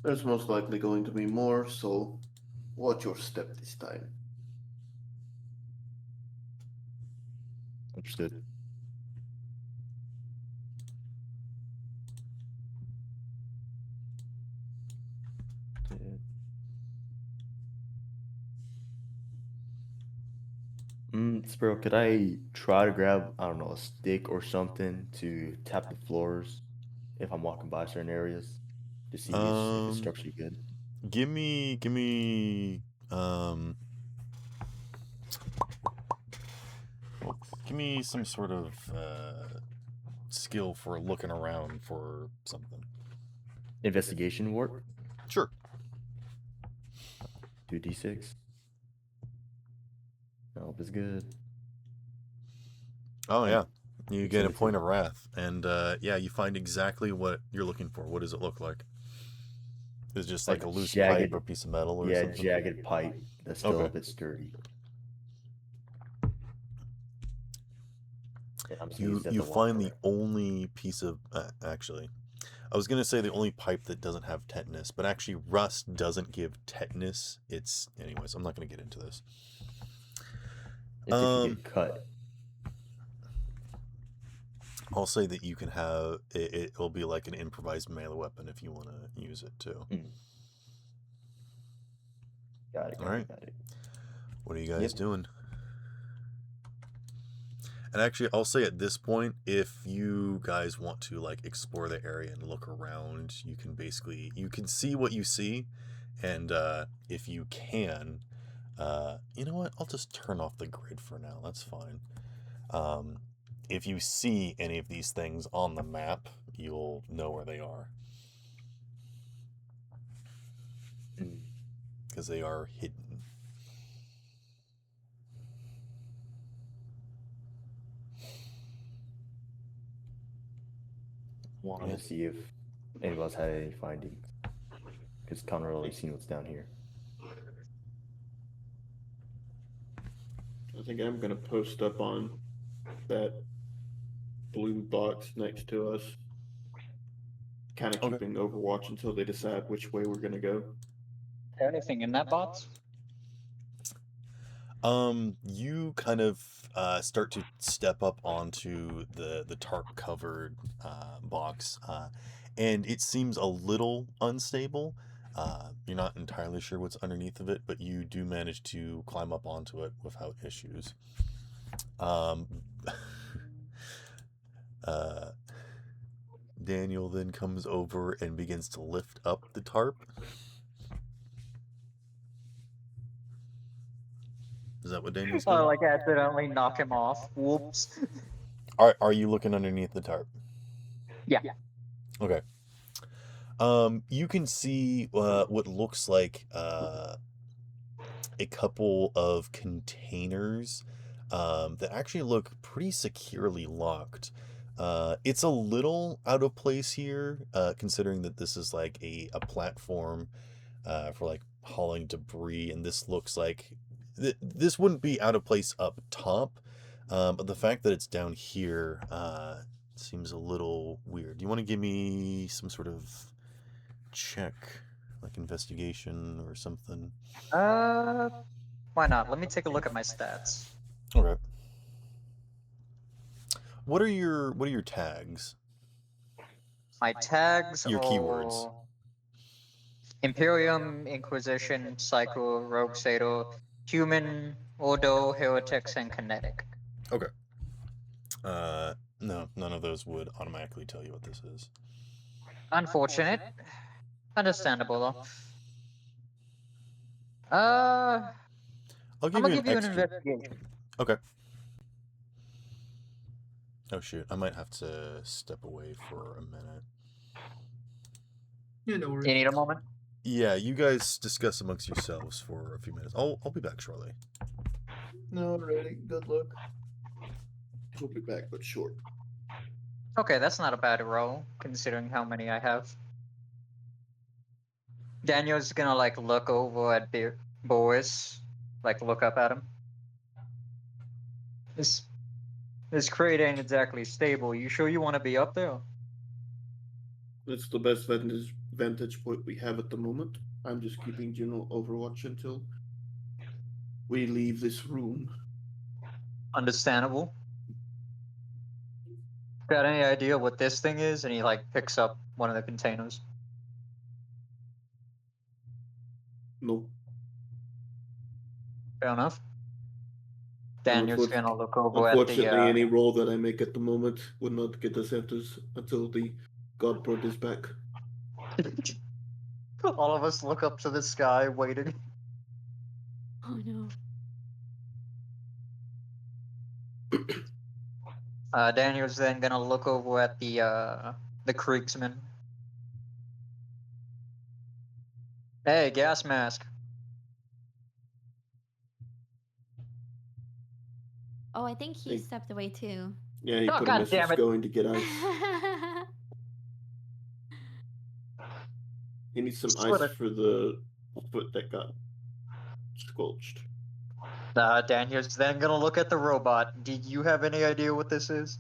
There's most likely going to be more, so watch your step this time. Understood. Sparrow, could I try to grab, I don't know, a stick or something to tap the floors if I'm walking by certain areas to see if it's structurally good? Give me some sort of skill for looking around for something. Investigation work? Sure. 2d6. I hope it's good. Oh yeah, you It's get a amazing. point of wrath, and yeah, you find exactly what you're looking for. What does it look like? Is it just like a loose jagged- pipe or piece of metal or Yeah, something? jagged pipe that's still a Okay. bit sturdy. Yeah, I'm just gonna You use that you to walk find the around. only piece of actually, I was gonna say the only pipe that doesn't have tetanus, but actually rust doesn't give tetanus. It's anyways. I'm not gonna get into this. It's if you get cut. I'll say that you can have it. It'll be like an improvised melee weapon if you want to use it too. Got it. All right. Got it. What are you guys Yep. doing? And actually, I'll say at this point, if you guys want to like explore the area and look around, you can see what you see, and if you can, you know what? I'll just turn off the grid for now. That's fine. If you see any of these things on the map, you'll know where they are because they are hidden. Want to see if anyone else had any findings. Because Conrad only seen what's down here. I think I'm gonna post up on that blue box next to us, kind of Okay. keeping Overwatch until they decide which way we're gonna go. Is there anything in that box? You kind of start to step up onto the tarp covered box, and it seems a little unstable. You're not entirely sure what's underneath of it, but you do manage to climb up onto it without issues. Daniel then comes over and begins to lift up the tarp. Is that what Daniel's Oh, saying? like accidentally knock him off. Whoops. Are you looking underneath the tarp? Yeah. Okay. You can see what looks like a couple of containers that actually look pretty securely locked. It's a little out of place here, considering that this is like a platform for like hauling debris, and this looks like this wouldn't be out of place up top, but the fact that it's down here seems a little weird. Do you want to give me some sort of check, like investigation or something? Why not? Let me take a look at my stats. Okay. What are your tags? My tags Your keywords. are Imperium, Inquisition, Psycho, Rogue Sato, Human, Ordo, Heretics, and Kinetic. Okay. No, none of those would automatically tell you what this is. Unfortunate. Understandable though. I'll I'm give gonna you give you an extra. investigation. Okay. Oh shoot, I might have to step away for a minute. Yeah, no You worries. need a moment? Yeah, you guys discuss amongst yourselves for a few minutes. I'll be back shortly. Alrighty, good luck. We'll be back, but short. Okay, that's not a bad roll, considering how many I have. Daniel's gonna like look over at Boris, like look up at him. This crate ain't exactly stable. You sure you want to be up there? It's the best vantage point we have at the moment. I'm just keeping general overwatch until we leave this room. Understandable. Got any idea what this thing is? And he like picks up one of the containers. No. Fair enough. Daniel's gonna look over at Unfortunately, the. any roll that I make at the moment would not get us enters until the Godbird is back. All of us look up to the sky, waiting. Oh no. Daniel's then gonna look over at the Kriegsman. Hey, gas mask. Oh, I think he Hey. stepped away too. Yeah, he Oh, put a God message damn it. going to get ice. He needs some Sweater. ice for the foot that got squelched. Daniel's then gonna look at the robot. Do you have any idea what this is?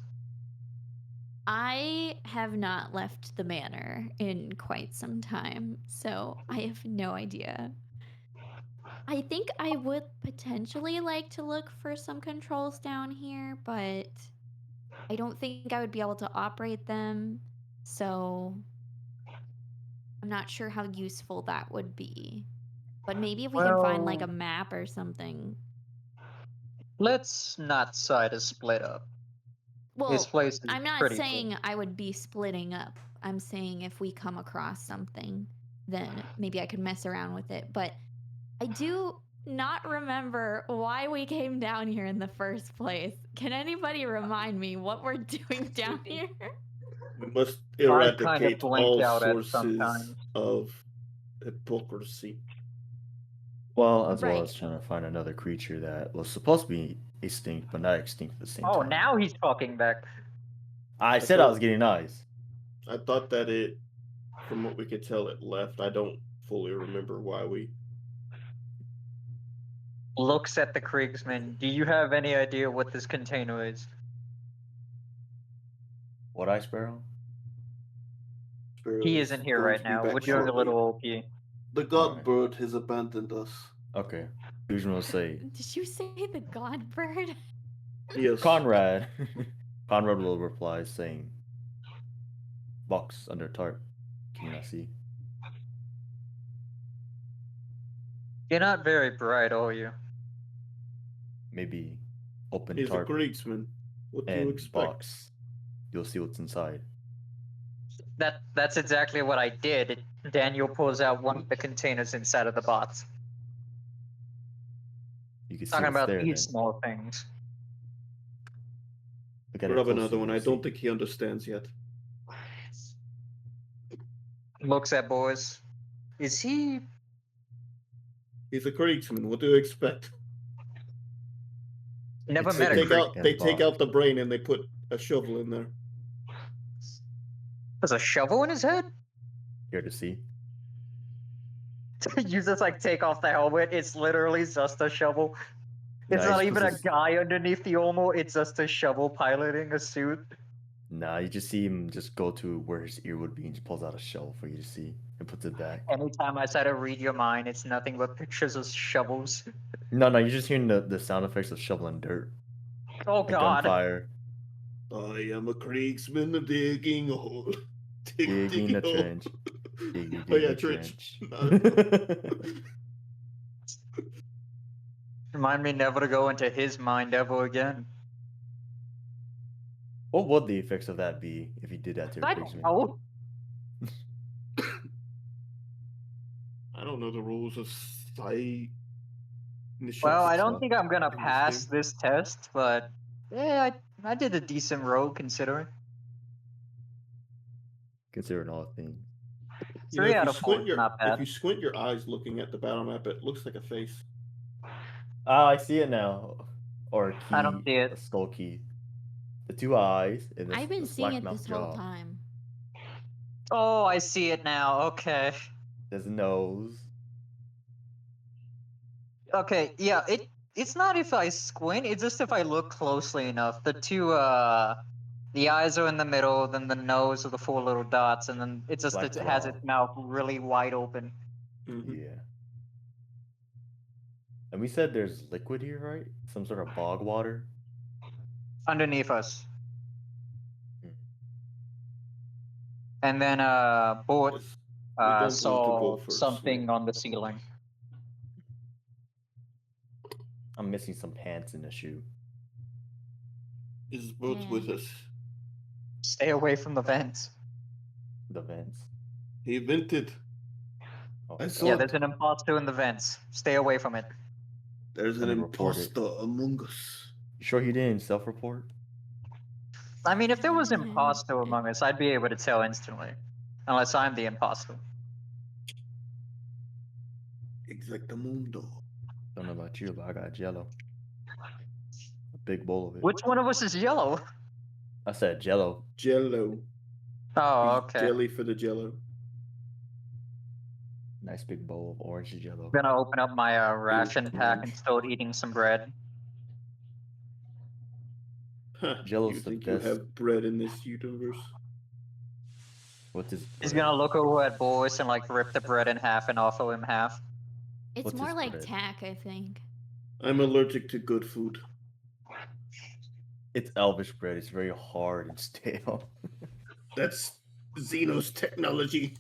I have not left the manor in quite some time, so I have no idea. I think I would potentially like to look for some controls down here, but I don't think I would be able to operate them, so I'm not sure how useful that would be. But maybe if we can find like a Well- map or something. Let's not try to split up. Well, This place is I'm not pretty saying cool. I would be splitting up. I'm saying if we come across something, then maybe I could mess around with it. But I do not remember why we came down here in the first place. Can anybody remind me what we're doing down here? We must I kinda eradicate blink all out at sources sometimes. of hypocrisy. Well, as well Right. as trying to find another creature that was supposed to be extinct, but not extinct at the same Oh, time. now he's talking back. I said I was getting eyes. I thought that it, from what we could tell, it left. I don't fully remember why we. Looks at the Kriegsman. Do you have any idea what this container is? What Ice Sparrow? He isn't here right now. We're doing a little OP. The Godbird has abandoned us. Okay. Fusion will say, Did you say the god bird? Yes. Conrad. Conrad will reply saying, box under tarp. Can you not see? You're not very bright, are you? Maybe open He's a tarp Kriegsman. What do you and expect? box. You'll see what's inside. That's exactly what I did. Daniel pulls out one of the containers inside of the box. You can see Talking it's about there. these Then. small things. Look at it Rub closely, another one. you'll I don't see. think he understands yet. Looks at boys. Is he? He's a Kriegsman. What do you expect? Never It's met They a like take creep. out and they take box. out the brain and they put a shovel in there. There's a shovel in his head. Here to see. You just like take off the helmet. It's literally just a shovel. It's Nah, not he even puts a his- guy underneath the armor. It's just a shovel piloting a suit. Nah, you just see him just go to where his ear would be and just pulls out a shovel for you to see and puts it back. Anytime I try to read your mind, it's nothing but pictures of shovels. No, you're just hearing the sound effects of shoveling dirt. Oh And god. gunfire. I am a Kriegsman digging a hole. Digging a hole. trench. Diggy, Oh yeah, diggy, trench. Remind me never to go into his mind ever again. What would the effects of that be if you did that to a I don't Krigsman? know. I don't know the rules of psi. Well, I don't so- think I'm gonna in this pass game. this test, but yeah, I did a decent roll considering. Considering all things. You know, 3 if out you of 4 squint is your not if bad. you squint your eyes looking at the battle map, it looks like a face. Oh, I see it now. Or a key. I don't see it. A skull key. The 2 eyes and I've been the seeing slack it mouth this jaw. whole time. Oh, I see it now. Okay. There's a nose. Okay, yeah, it's not if I squint, it's just if I look closely enough. The eyes are in the middle, then the nose are the 4 little dots, and then it just Black it has jaw. its mouth really wide open. Mhm. Yeah. And we said there's liquid here, right? Some sort of bog water. Underneath us. Hmm. And then Bort Yes. We don't want to saw go for a something swim. on the ceiling. I'm missing some pants in the shoe. Is Bert with us? Stay away from the vents. The vents. He vented. Oh, I God. saw Yeah, it. there's an imposter in the vents. Stay away from it. There's Let an me report it. imposter among us. You sure he didn't self-report? I mean, if there was imposter among us, I'd be able to tell instantly. Unless I'm the imposter. Exactamundo. Don't know about you, but I got Jello. A big bowl of it. Which one of us is yellow? I said Jello. Jello. Oh, He's okay. Jelly for the Jello. Nice big bowl of orange Jello. I'm gonna open up my ration pack and orange. start eating some bread. Huh, Jello's you the think best. you have bread in this universe? What's his? He's bread? gonna look over at Boris and like rip the bread in half and offer him half. It's What's more his like bread? tack, I think. I'm allergic to good food. It's Elvish bread. It's very hard and stale. That's Xenos technology.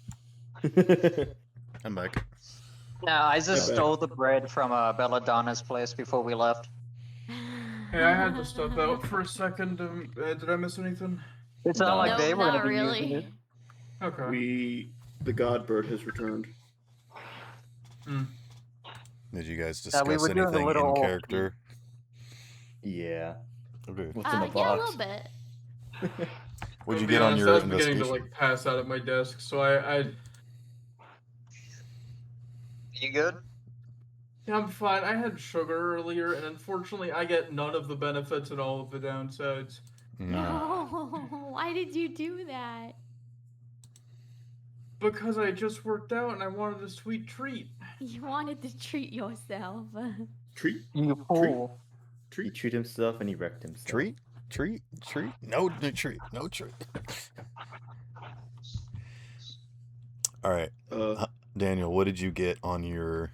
I'm back. No, I just Yeah, stole the bread from Belladonna's place before we left. Hey, I had to step out for a second. Did I miss anything? It's not No. like No, they were not gonna be using really. it. Okay. The God Bird has returned. Did you guys Yeah, we discuss were doing a anything little- in character? Yeah. Okay. What's in the Yeah, a box? little bit. What'd you To be get on honest, your I was beginning to investigation? like pass out at my desk, so I You good? yeah, I'm fine. I had sugar earlier, and unfortunately, I get none of the benefits and all of the downsides. Mm. No, why did you do that? Because I just worked out and I wanted a sweet treat. You wanted to treat yourself. Treat? You fool. He treated himself and he wrecked himself. Treat? No treat. No treat. All right, Daniel, what did you get on your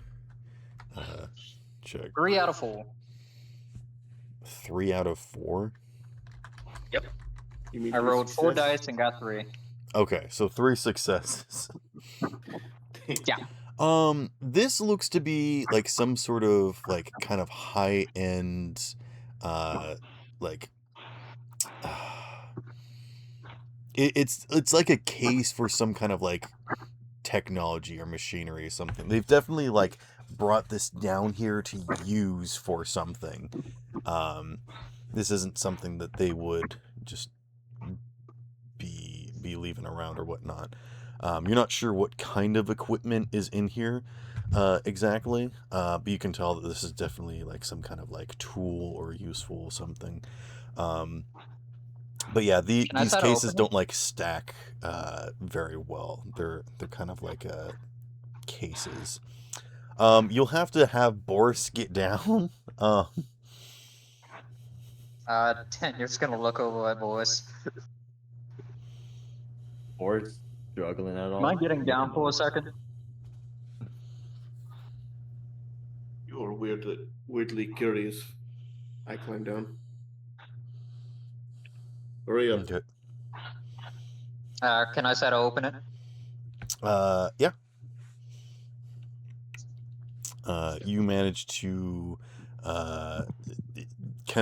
check? 3 out of 4. 3 out of 4? You mean I for rolled 4 success? dice and got 3. Okay, so 3 successes. Yeah. This looks to be like some sort of like kind of high end, like it's like a case for some kind of like technology or machinery or something. They've definitely like brought this down here to use for something. This isn't something that they would just be leaving around or whatnot. You're not sure what kind of equipment is in here exactly, but you can tell that this is definitely like some kind of like tool or useful something. But yeah, Can I these try to cases open it? don't like stack very well. They're kind of like cases. You'll have to have Boris get down. You're just gonna look over at Boris. Or it's struggling at all. Mind getting down for a second? You're weirdly curious. I climb down. Hurry up. Okay. Can I try to open it? Yeah. You manage to kind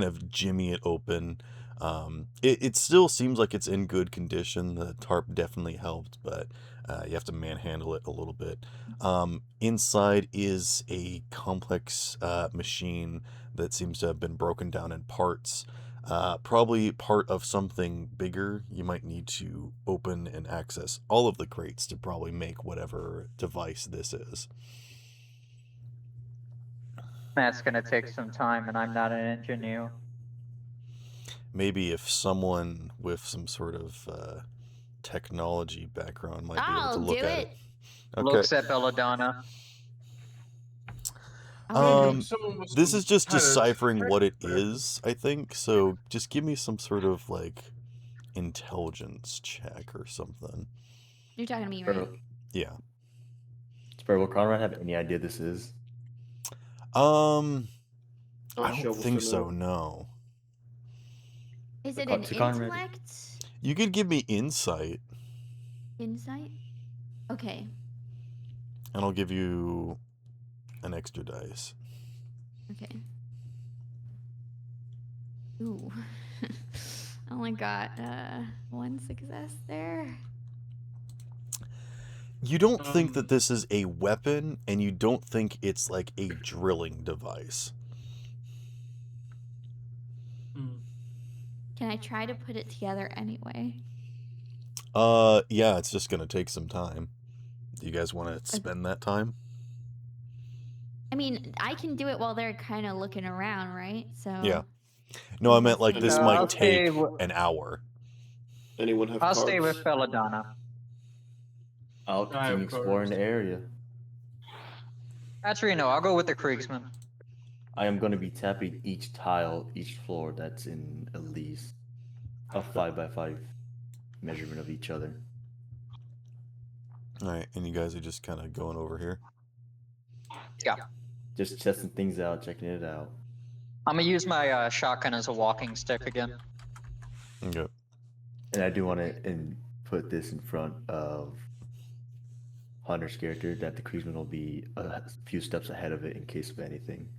of jimmy it open. It still seems like it's in good condition. The tarp definitely helped, but you have to manhandle it a little bit. Inside is a complex machine that seems to have been broken down in parts. Probably part of something bigger. You might need to open and access all of the crates to probably make whatever device this is. That's gonna take some time, and I'm not an engineer. Maybe if someone with some sort of technology background might be able to I'll look do at it. Okay. Looks at Belladonna. Someone with This some is just kind of deciphering what it tech is, I think. So just give me some sort of like intelligence check or something. You're talking to me, right? Yeah. Sparrow, will Conrad have any idea this is? I don't Shovels think to so. know. No. Is it Con- an to Conrad. intellect? You could give me insight, Insight? Okay. and I'll give you an extra dice. Okay. Ooh. I only got one success there. You don't think that Um, this is a weapon, and you don't think it's like a drilling device. hmm. Can I try to put it together anyway? Yeah, it's just gonna take some time. Do you guys want to spend that time? I mean, I can do it while they're kind of looking around, right? So Yeah. No, I meant like this No, might I'll stay take wi- an hour. Anyone have I'll cards? stay with Belladonna. I'll I have continue exploring the cards. area. Actually, no, I'll go with the Kriegsman. I am going to be tapping each tile, each floor that's in at least a 5x5 measurement of each other. All right, and you guys are just kind of going over here. Yeah. Just testing things out, checking it out. I'm gonna use my shotgun as a walking stick again. Okay. And I do want to put this in front of Hunter's character that the Kriegsman will be a few steps ahead of it in case of anything.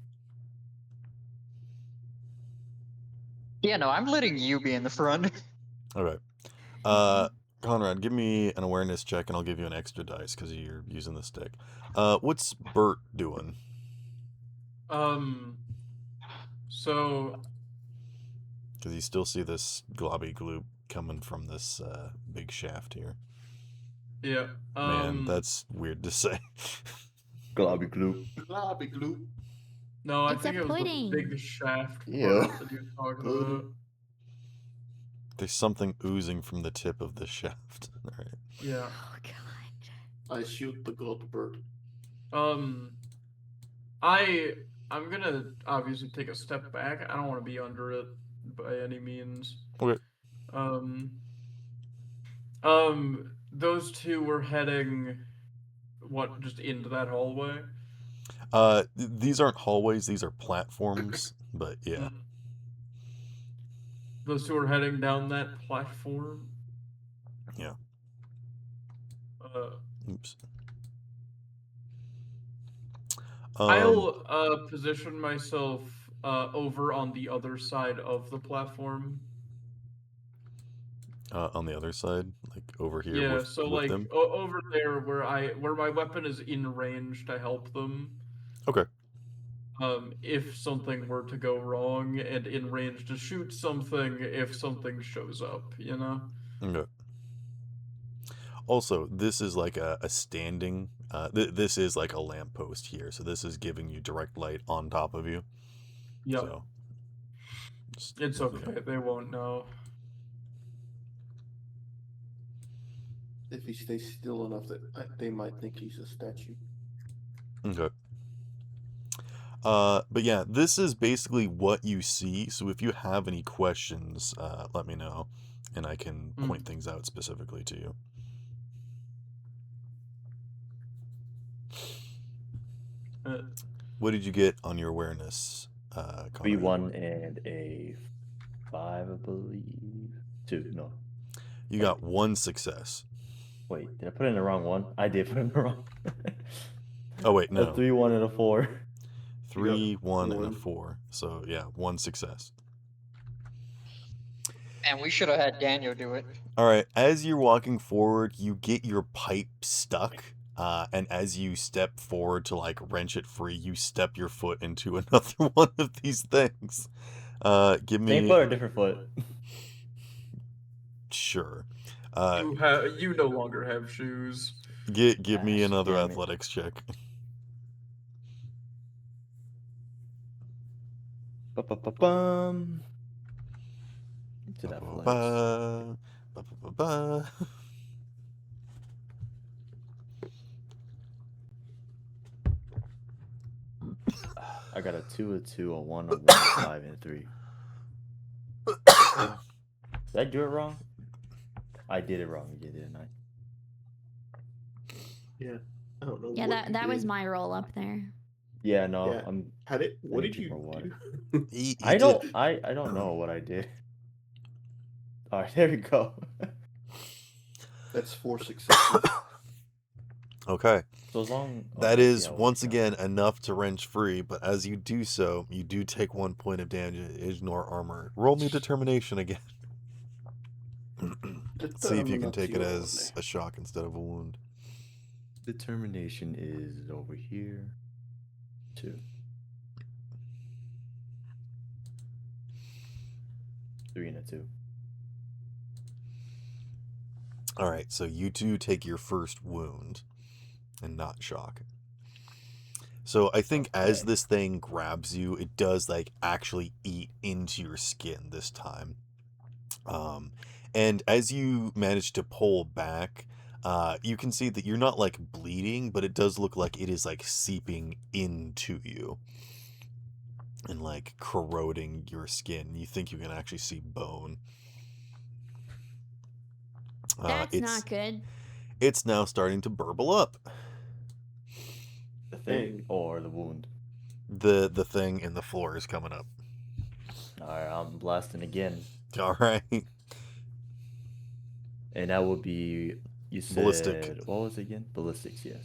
Yeah, no, I'm letting you be in the front. All right. Conrad, give me an awareness check, and I'll give you an extra dice because you're using the stick. What's Bert doing? So Because you still see this globby gloop coming from this big shaft here. yeah. Man, that's weird to say. Globby gloop. Globby gloop. No, I It's think a it was pudding. the big shaft Ew. part that he was talking about. There's something oozing from the tip of the shaft. All right. Yeah. Oh god. I shoot the gold bird. I'm gonna obviously take a step back. I don't want to be under it by any means. Okay. Those two were heading just into that hallway. These aren't hallways; these are platforms. But yeah. Mm. Those two are heading down that platform. Yeah. Oops. I'll position myself over on the other side of the platform. On the other side, like over here. Yeah, with, so with like them. over there where my weapon is in range to help them. Okay. If something were to go wrong, and in range to shoot something if something shows up, you know? Okay. Also, this is like a standing. This is like a lamppost here, so this is giving you direct light on top of you. Yep. So just It's note that. okay, they won't know. If he stays still enough that they might think he's a statue. Okay. But yeah, this is basically what you see. So if you have any questions, let me know, and I can point things out specifically to you. What did you get on your awareness, Conrad? 3-1 and a 5, I believe. 2, no. You got 1 success. Wait, did I put in the wrong one? I did put in the wrong. Oh wait, A no. 3-1 and a 4. 3, 1, and a one. 4. So yeah, 1 success. And we should have had Daniel do it. All right. As you're walking forward, you get your pipe stuck, and as you step forward to like wrench it free, you step your foot into another one of these things. Give me. Same foot or different foot? Sure. You no longer have shoes. Give me Gosh, another damn it. athletics check. Ba-ba-ba-bum. To that flex. Ba-ba-ba, ba-ba-ba-ba. I got a 2, a 2, a 1, a 1, a 5, and a 3. Did I do it wrong? I did it wrong again, didn't I? Yeah. I don't know. Yeah, what you that was did. my roll up there. Yeah, no, Yeah. I'm. What need did to you drink more water. do? He I did- don't. I don't know what I did. All right, there we go. That's 4 successes. Okay. So as long That okay, is yeah, once yeah. again enough to wrench free, but as you do so, you do take 1 point of damage. Ignore armor. Roll me determination again. See if you can take it as a shock instead of a wound. Determination is over here. 2. 3 and a 2. All right, so you two take your first wound and not shock. So I think as Okay. this thing grabs you, it does like actually eat into your skin this time. And as you manage to pull back, you can see that you're not like bleeding, but it does look like it is like seeping into you and like corroding your skin. You think you can actually see bone. That's not good. It's now starting to burble up. The thing or the wound. The thing in the floor is coming up. All right, I'm blasting again, All right. and that would be you said Ballistic. what was it again? Ballistics, yes.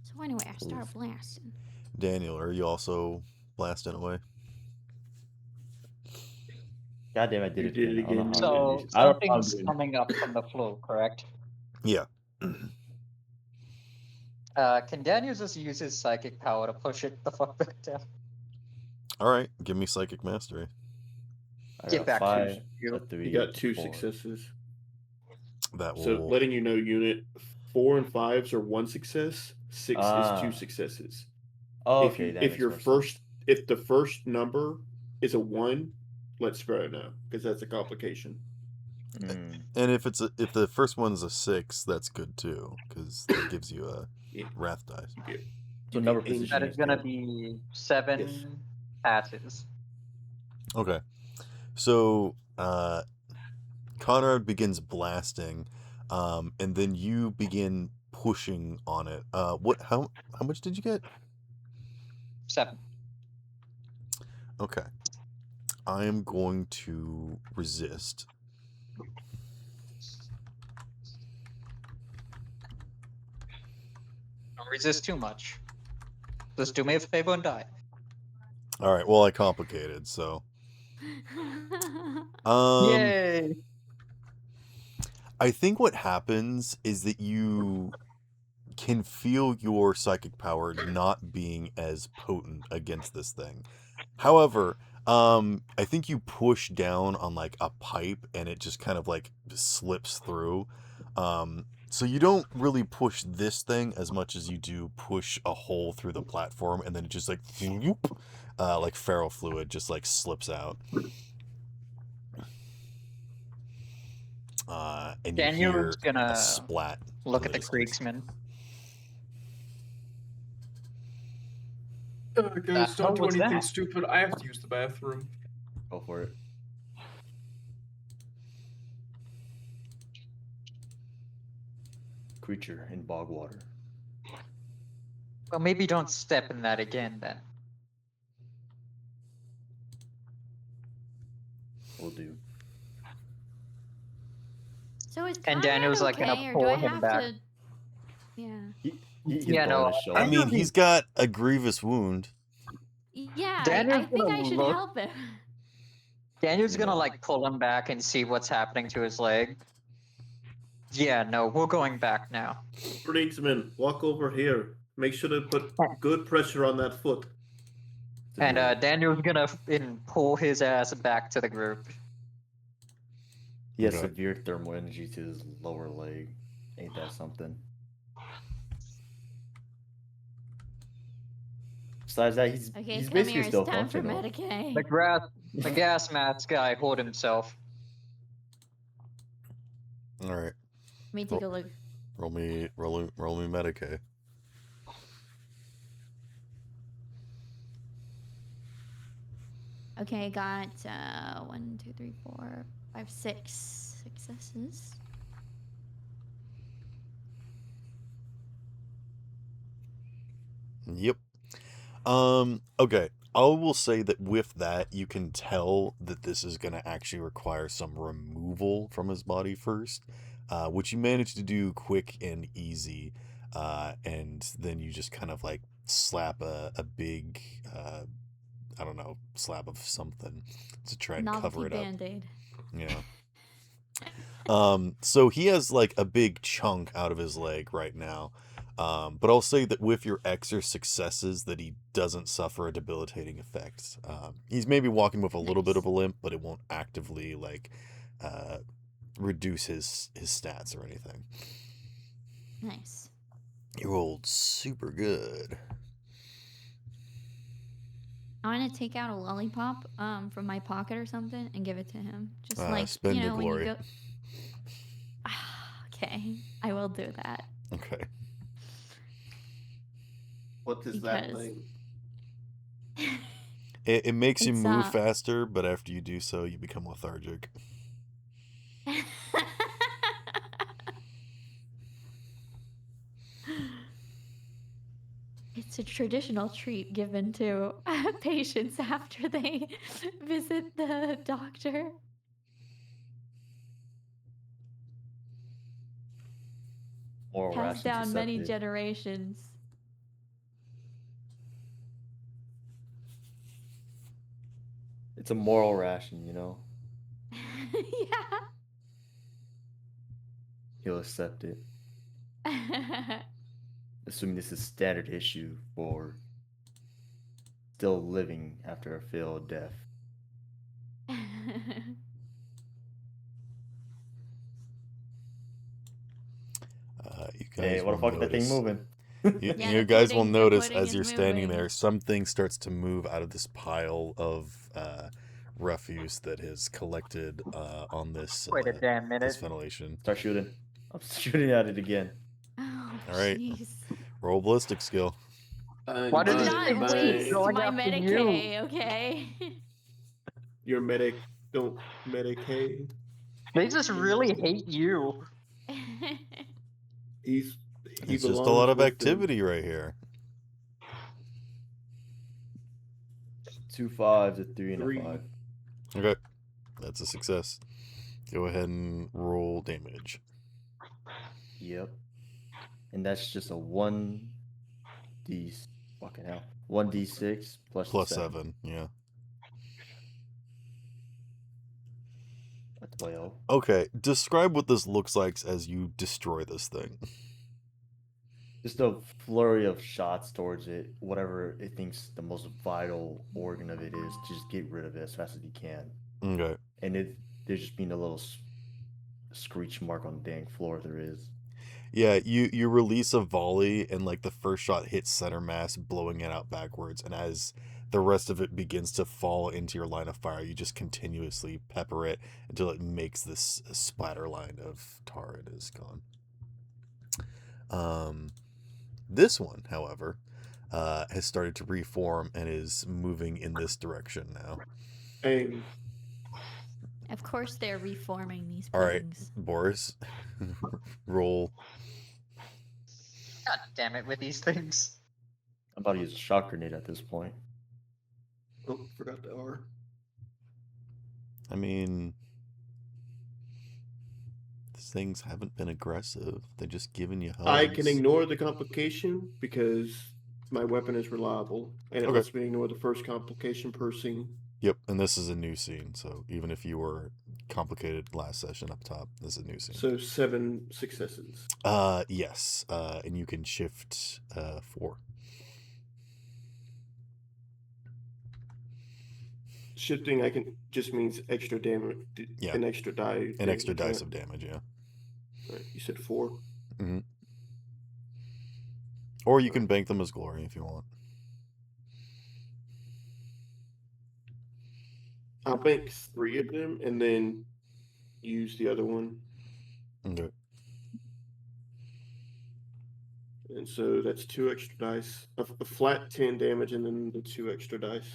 So anyway, I start blasting. Daniel, are you also blasting away? God damn, I did You it did it again. I don't know again. how I'm So doing this. I don't know how I'm something's doing it. coming up from the floor, correct? Yeah. Can Daniel just use his psychic power to push it the fuck back down? All right. Give me psychic mastery. I Get got back to 5, you. a 3, You got 2 4. successes. That will. So letting you know, unit 4 and 5s are 1 success. 6 is 2 Ah. successes. Oh, if okay. you, that if makes your more sense. first, if the first number is a 1, let Sparrow know because that's a complication. Mm. And if the first one's a 6, that's good too, because that gives you a Yeah. wrath dice. So number Aim- position That is is gonna good. be 7 Yes. passes. Okay. So Conrad begins blasting, and then you begin pushing on it. How much did you get? 7. Okay. I am going to resist. Don't resist too much. Just do me a favor and die. All right. Well, I complicated, so Yay! I think what happens is that you can feel your psychic power not being as potent against this thing. However, I think you push down on like a pipe and it just kind of like slips through. So you don't really push this thing as much as you do push a hole through the platform, and then it just like like feral fluid just like slips out. And you hear Daniel's a gonna splat. look in at the distance. Kriegsman. Guys, hell don't do was anything that? stupid. I have to use the bathroom. Go for it. Creature in bog water. Well, maybe don't step in that again then. Will do. So is And Conrad Daniel's, like, gonna okay, or pull do I him have back. to? Yeah. He's Yeah, no, blowing his shoulder. I mean, Daniel- he's got a grievous wound. Yeah, I Daniel's think gonna I should look- help him. Daniel's gonna Yeah. like pull him back and see what's happening to his leg. Yeah, no, we're going back now. Kriegsman, walk over here. Make sure to put good pressure on that foot. And Daniel's gonna pull his ass back to the group. He has Okay. severe thermal energy to his lower leg. Ain't that something? Besides that, he's Okay, he's come basically here. It's still time for functional. Medicaid. The gas mask guy hold himself. All right, Let me take a look. roll me Medicaid. Okay, got 1, 2, 3, 4, 5, 6 successes. Yep. Okay. I will say that with that, you can tell that this is going to actually require some removal from his body first, which you manage to do quick and easy. And then you just kind of like slap a big, I don't know, slab of something to try and cover Novelty it up. band-aid. Yeah. So he has like a big chunk out of his leg right now. But I'll say that with your extra successes that he doesn't suffer a debilitating effect. He's maybe walking with a little bit Nice. of a limp, but it won't actively like reduce his stats or anything. Nice. You rolled super good. I want to take out a lollipop from my pocket or something and give it to him. Just like, spend you your know, when glory. you go. Okay, I will do that. Okay. What is that Because- thing? It makes you It's, move faster, but after you do so, you become lethargic. It's a traditional treat given to patients after they visit the doctor. Moral Passed rations down many accepted. generations. It's a moral ration, you know. Yeah. He'll accept it, assuming this is standard issue for still living after a failed death. You guys Hey, what the will fuck? That thing notice- moving. You, Yeah, you the guys will pudding- the notice pudding as is you're standing moving. there, something starts to move out of this pile of refuse that has collected on this Wait a damn this minute. ventilation. Start shooting. I'm shooting at it again. Oh, All right. jeez. Roll ballistic skill. Why Do did it not take waste place? Going my after you. Medicaid, okay? Your medic don't medicate. They just really hate you. He It's just a belongs lot of with them. activity right here. 2 5s, a 3 and Three. a 5. Okay, that's a success. Go ahead and roll damage. Yep. And that's just a 1d. Fucking hell. 1d6 plus Plus 7. 7, yeah. A 12. Okay, describe what this looks like as you destroy this thing. Just a flurry of shots towards it, whatever it thinks the most vital organ of it is, just get rid of it as fast as you can. Okay. And there's just being a little screech mark on the dang floor if there is. Yeah, you release a volley and like the first shot hits center mass, blowing it out backwards, and as the rest of it begins to fall into your line of fire, you just continuously pepper it until it makes this splatter line of tar and is gone. This one, however, has started to reform and is moving in this direction now. Aim. Of course, they're reforming these All right, things. Boris, roll. God damn it with these things. I'm about to use a shock grenade at this point. Oh, forgot the R. I mean, these things haven't been aggressive. They're just giving you hugs. I can ignore the complication because my weapon is reliable, and it Okay. lets me ignore the first complication per scene. Yep, and this is a new scene, so even if you were complicated last session up top, this is a new scene. So 7 successes. Yes, and you can shift 4. Shifting, I can just means extra damage. Yeah. An extra die. An extra damage, dice right? of damage, yeah. Right, you said 4. Or you can bank them as glory if you want. I'll bank 3 of them and then use the other one. Okay. And so that's 2 extra dice. A flat 10 damage and then the 2 extra dice.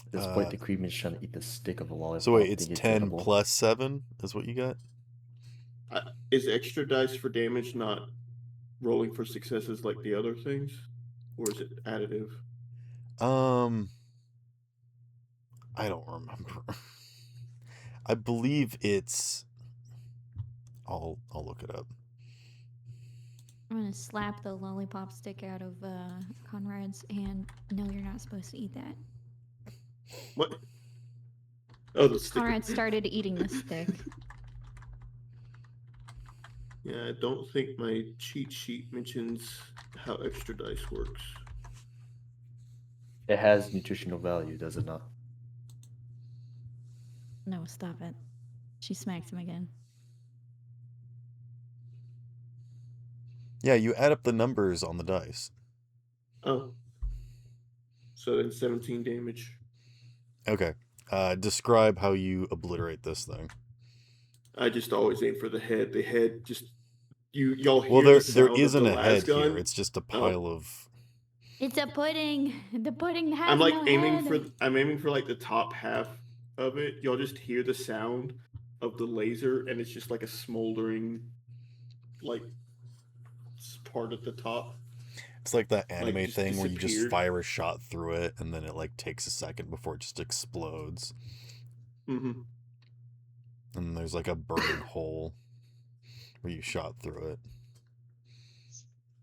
At this point, the Creedman's trying to eat the stick of a lollipop. So wait, it's think 10 edible. plus 7 is what you got? Is extra dice for damage not rolling for successes like the other things? Or is it additive? I don't remember. I believe it's... I'll look it up. I'm gonna slap the lollipop stick out of Conrad's hand. No, you're not supposed to eat that. What? Oh, the stick. Conrad started eating the stick. Yeah, I don't think my cheat sheet mentions how extra dice works. It has nutritional value, does it not? No, stop it. She smacked him again. Yeah, you add up the numbers on the dice. Oh. So then 17 damage. Okay. Describe how you obliterate this thing. I just always aim for the head. The head just y'all hear Well, the there sound of isn't the a head lasgun? here. It's just a pile of... It's a pudding. The pudding has I'm like no aiming head. I'm aiming for like the top half of it. Y'all just hear the sound of the laser and it's just like a smoldering like part at the top. It's like that anime just thing where you just disappeared. fire a shot through it and then it like takes a second before it just explodes. Mm-hmm. And there's like a burning hole where you shot through it.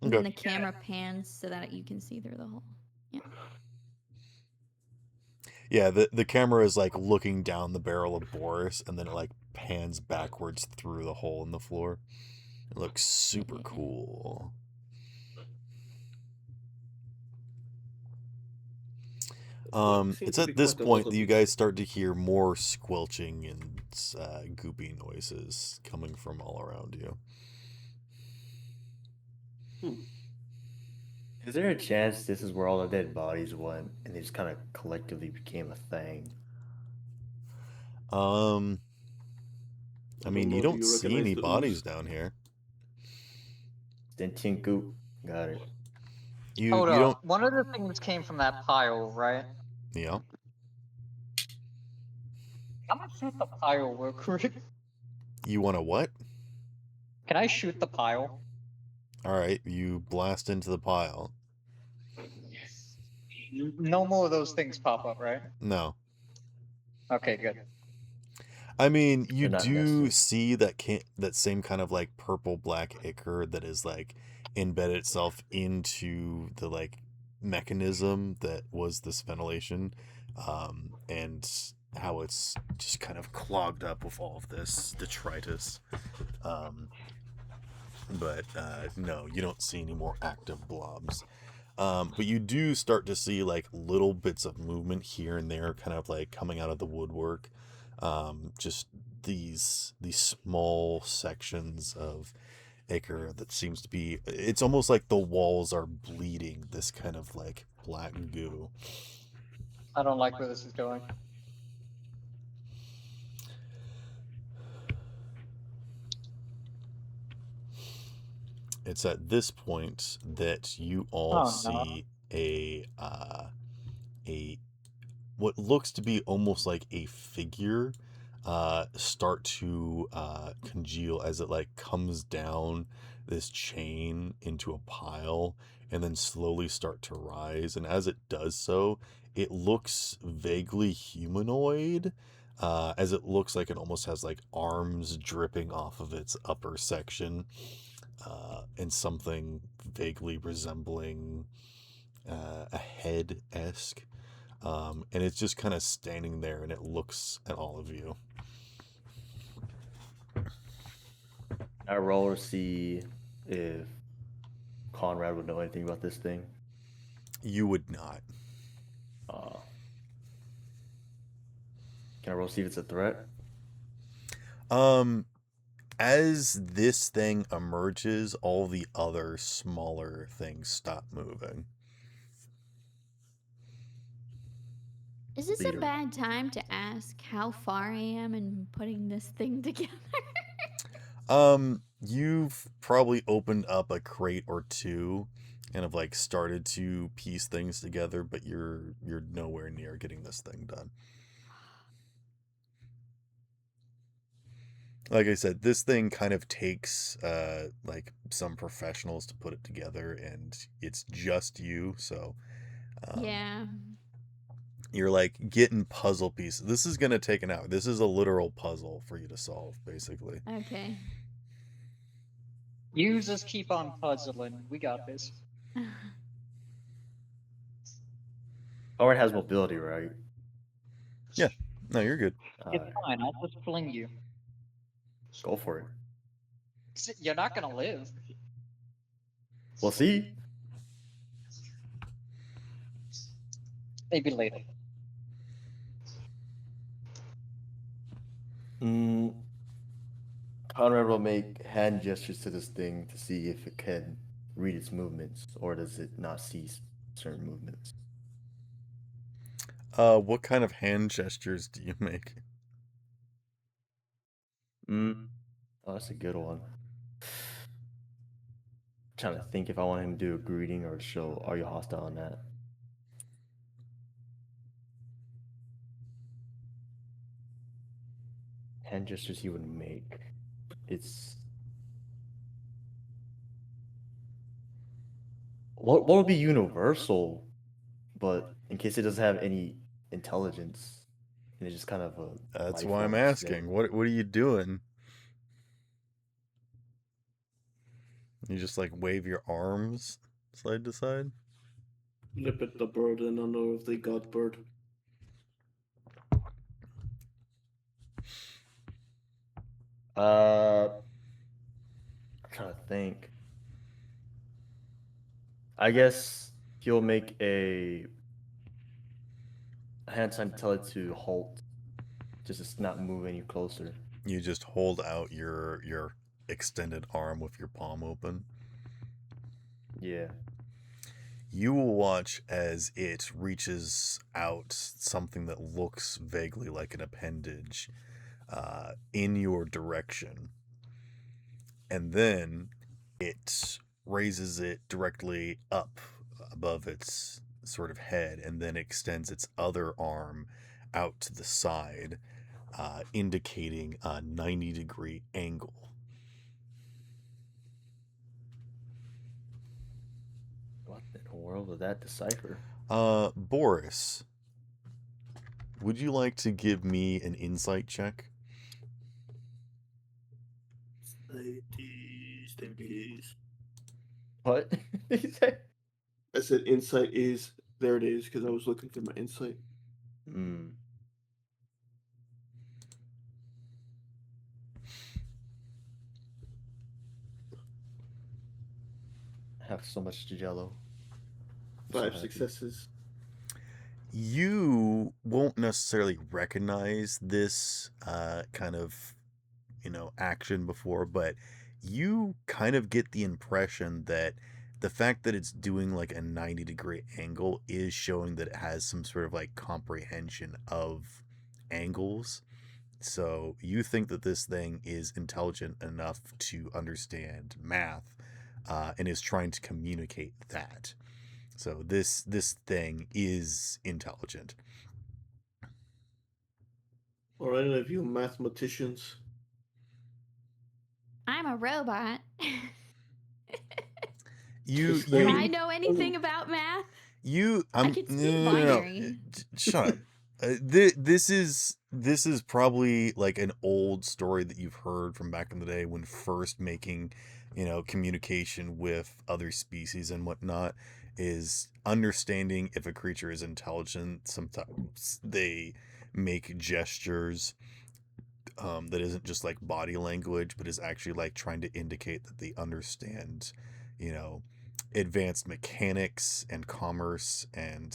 And then Okay. the camera pans so that you can see through the hole. Yeah, the camera is like looking down the barrel of Boris and then it like pans backwards through the hole in the floor. It looks super cool. Seems It's to be at this quite a point lot that you of- guys start to hear more squelching and goopy noises coming from all around you. Is there a chance this is where all the dead bodies went and they just kind of collectively became a thing? I mean, you know, don't do you see recognize any the bodies ooze? down here. Sentient goop. Got it. You Hold you up. don't. One of the things came from that pile, right? Yeah. I'm gonna shoot the pile real quick. You want to what? Can I shoot the pile? All right. You blast into the pile. No more of those things pop up, right? No. Okay, good. I mean, you They're not do nested. see that same kind of like purple black ichor that is like embedded itself into the like mechanism that was this ventilation, and how it's just kind of clogged up with all of this detritus. But no, you don't see any more active blobs. But you do start to see like little bits of movement here and there, kind of like coming out of the woodwork. Just these small sections of ichor that seems to be. It's almost like the walls are bleeding this kind of like black goo. I don't like where this is going. It's at this point that you all Oh, no. see a what looks to be almost like a figure start to congeal as it like comes down this chain into a pile and then slowly start to rise. And as it does so, it looks vaguely humanoid, as it looks like it almost has like arms dripping off of its upper section, and something vaguely resembling a head-esque. And it's just kind of standing there and it looks at all of you. I roll to see if Conrad would know anything about this thing. You would not. Can I roll to see if it's a threat? As this thing emerges, all the other smaller things stop moving. Is this Leader. a bad time to ask how far I am in putting this thing together? You've probably opened up a crate or two and have like started to piece things together, but you're nowhere near getting this thing done. Like I said, this thing kind of takes like some professionals to put it together, and it's just you, so Yeah. you're like getting puzzle pieces. This is gonna take an hour. This is a literal puzzle for you to solve, basically. Okay. You just keep on puzzling. We got this. Conrad has mobility, right? Yeah. No, you're good. It's fine. I'll just fling you. Go for it. You're not gonna live. We'll see. Maybe later. Conrad will make hand gestures to this thing to see if it can read its movements, or does it not see certain movements? What kind of hand gestures do you make? Oh, that's a good one. Trying to think if I want him to do a greeting or show are you hostile on that. Hand gestures he would make. It's what would be universal, but in case it doesn't have any intelligence, and it's just kind of a. That's life why I'm form asking. thing. What are you doing? You just like wave your arms side to side? Nip at the bird and under of the god bird. I'm trying to think. I guess he'll make a hand sign to tell it to halt, just to not move any closer. You just hold out your extended arm with your palm open. Yeah. You will watch as it reaches out something that looks vaguely like an appendage in your direction. And then it raises it directly up above its sort of head and then extends its other arm out to the side, indicating a 90-degree angle. What in the world would that decipher? Boris, would you like to give me an insight check? What did he say? I said insight is there. It is because I was looking for my insight. have so much Jello. I'm so 5 happy. successes. You won't necessarily recognize this kind of, action before, but you kind of get the impression that the fact that it's doing like a 90-degree angle is showing that it has some sort of like comprehension of angles. So you think that this thing is intelligent enough to understand math, and is trying to communicate that. So this thing is intelligent. Are any of you mathematicians? I'm a robot. You Do I you know anything about math? you I I'm could no, speak no, no, no. binary. Shut up. This is probably like an old story that you've heard from back in the day when first making, communication with other species and whatnot, is understanding if a creature is intelligent. Sometimes they make gestures that isn't just like body language, but is actually like trying to indicate that they understand, advanced mechanics and commerce and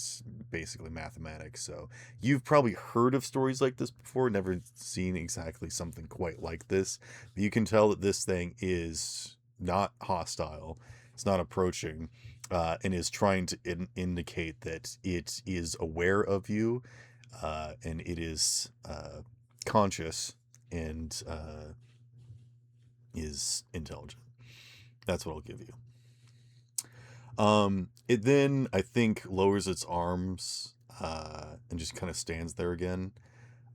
basically mathematics. So you've probably heard of stories like this before, never seen exactly something quite like this, but you can tell that this thing is not hostile. It's not approaching, and is trying to indicate that it is aware of you, and it is conscious and is intelligent. That's what I'll give you. It then, I think, lowers its arms and just kind of stands there again,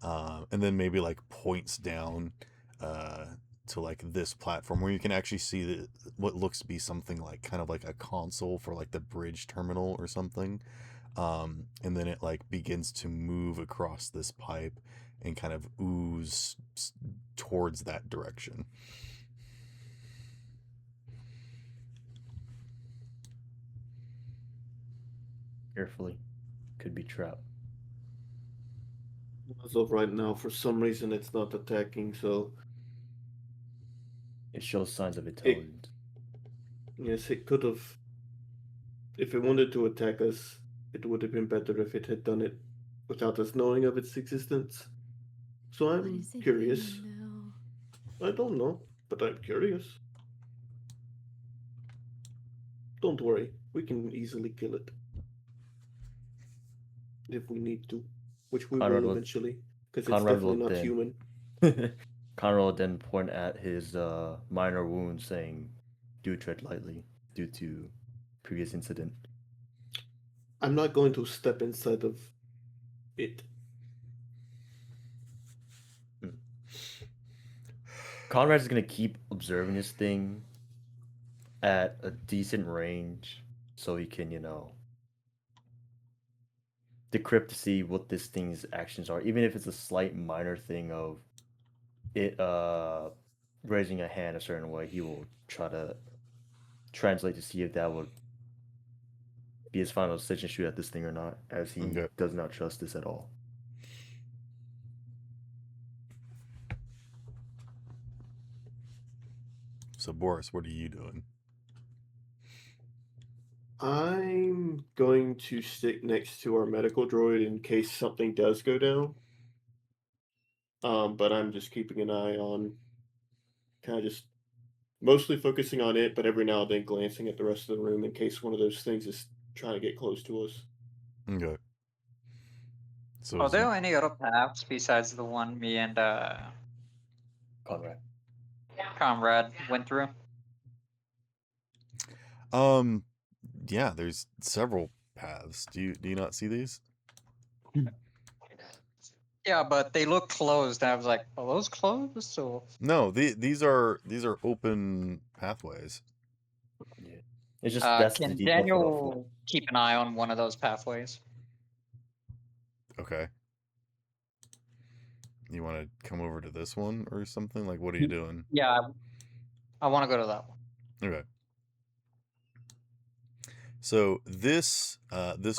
and then maybe like points down to like this platform where you can actually see what looks to be something like kind of like a console for like the bridge terminal or something. And then it like begins to move across this pipe and kind of ooze towards that direction. Carefully. Could be trapped. As of right now, for some reason, it's not attacking, so It shows signs of intelligence. yes, it could have. If it wanted to attack us, it would have been better if it had done it without us knowing of its existence. So What I'm does it curious. mean, though? I don't know, but I'm curious. Don't worry, we can easily kill it. If we need to, which we Conrad will will- eventually, because it's Conrad definitely will not then- human. Conrad will then point at his minor wound, saying, "Do tread lightly, due to previous incident." I'm not going to step inside of it. Conrad is gonna keep observing this thing at a decent range, so he can, decrypt to see what this thing's actions are, even if it's a slight minor thing of it raising a hand a certain way. He will try to translate to see if that would be his final decision, shoot at this thing or not, as he Okay. does not trust this at all. So Boris, what are you doing? I'm going to stick next to our medical droid in case something does go down. But I'm just keeping an eye on, kind of just mostly focusing on it, but every now and then glancing at the rest of the room in case one of those things is trying to get close to us. Okay. So Are is- there any other paths besides the one me and Conrad. Comrade went through? yeah, there's several paths. Do you not see these? Yeah, but they look closed. And I was like, are those closed? Or No, these are open pathways. Yeah. It's just that's the can default for the floor. Daniel keep an eye on one of those pathways? Okay. You want to come over to this one or something? Like, what are you doing? Yeah, I want to go to that one. Okay. So this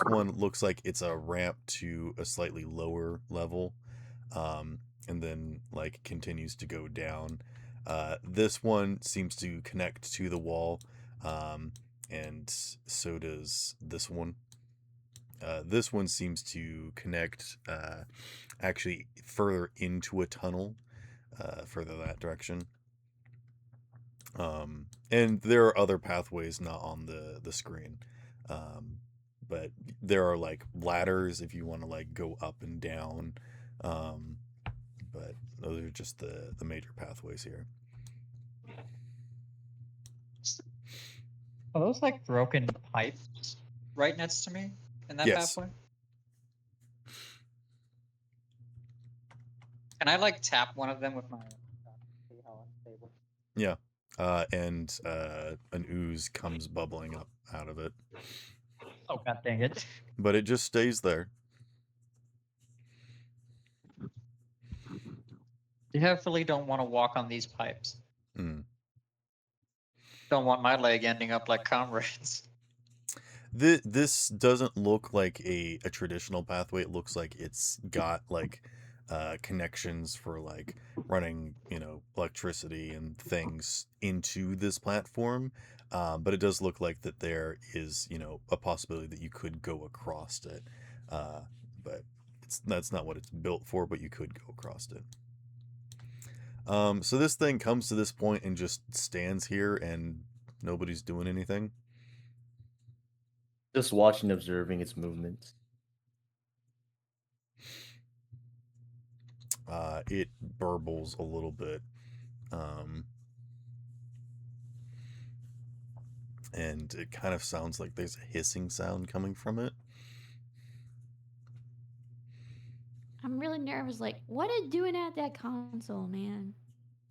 one looks like it's a ramp to a slightly lower level, and then like continues to go down. This one seems to connect to the wall, and so does this one. This one seems to connect actually further into a tunnel, further that direction. And there are other pathways not on the screen. But there are like ladders if you want to like go up and down. But those are just the major pathways here. Are those like broken pipes right next to me in that Yes. pathway? Can I like tap one of them with my? See how unstable. Yeah. And an ooze comes bubbling up out of it. Oh god dang it! But it just stays there. Definitely don't want to walk on these pipes. Mm. Don't want my leg ending up like comrades. This doesn't look like a traditional pathway. It looks like it's got like connections for like running, electricity and things into this platform. But it does look like that there is, a possibility that you could go across it. But that's not what it's built for, but you could go across it. So this thing comes to this point and just stands here and nobody's doing anything. Just watching, observing its movements. It burbles a little bit. And it kind of sounds like there's a hissing sound coming from it. I'm really nervous. Like, what it doing at that console, man?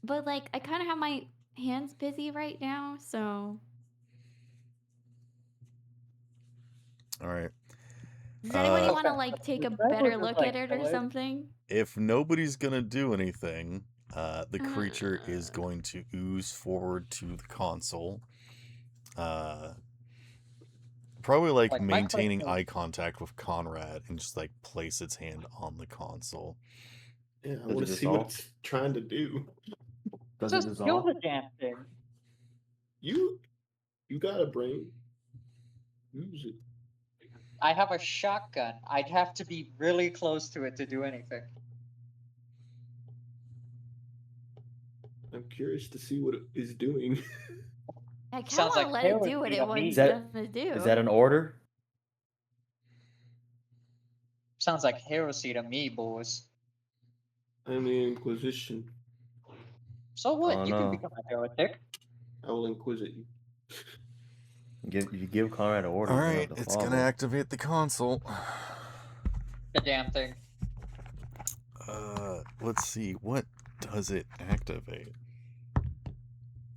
But like, I kind of have my hands busy right now, so. All right. Does anybody Uh, want to like take a Does that better look look like at it or blood? something? If nobody's gonna do anything, the creature is going to ooze forward to the console. Probably like Like, my maintaining question- eye contact with Conrad and just like place its hand on the console. Yeah, I Does it want to see what dissolve? it's trying to do. Does it Just kill dissolve? the damn thing. You got a brain. Use it. I have a shotgun. I'd have to be really close to it to do anything. I'm curious to see what it is doing. I kind of Sounds want to like let it heroin do what to it me. wants Is that- to do. Is that an order? Sounds like heresy to me, boys. I'm the Inquisition. So what? Oh, You no. can become a heretic. I will inquisit you. You give Conrad an order. All you have right, to it's follow. gonna activate the console. The damn thing. Let's see. What does it activate?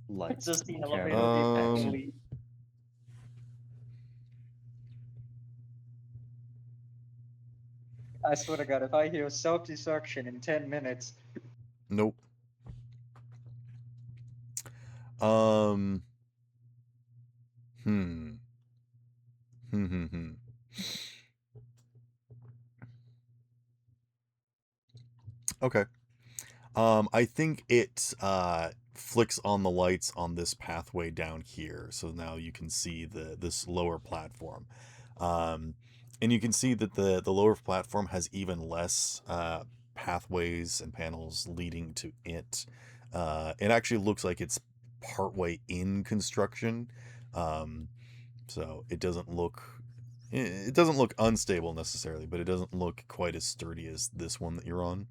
Lights. It's just the and elevator. camera. Actually. I swear to God, if I hear self-destruction in 10 minutes, Nope. Hmm. Okay. I think it flicks on the lights on this pathway down here, so now you can see this lower platform. And you can see that the lower platform has even less pathways and panels leading to it. It actually looks like it's partway in construction. So it doesn't look unstable necessarily, but it doesn't look quite as sturdy as this one that you're on.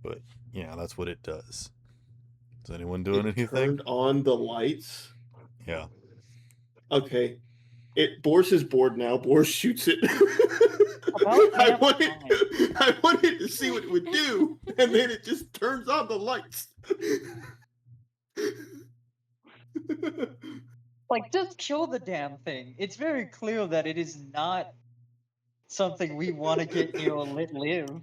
But yeah, that's what it does. Is anyone doing It anything? turned on the lights. Yeah. Okay. Boris is bored now. Boris shoots it. About I damn wanted to see what it would do, and then it just turns on the lights. like, just kill the damn thing. It's very clear that it is not something we want to get near or live.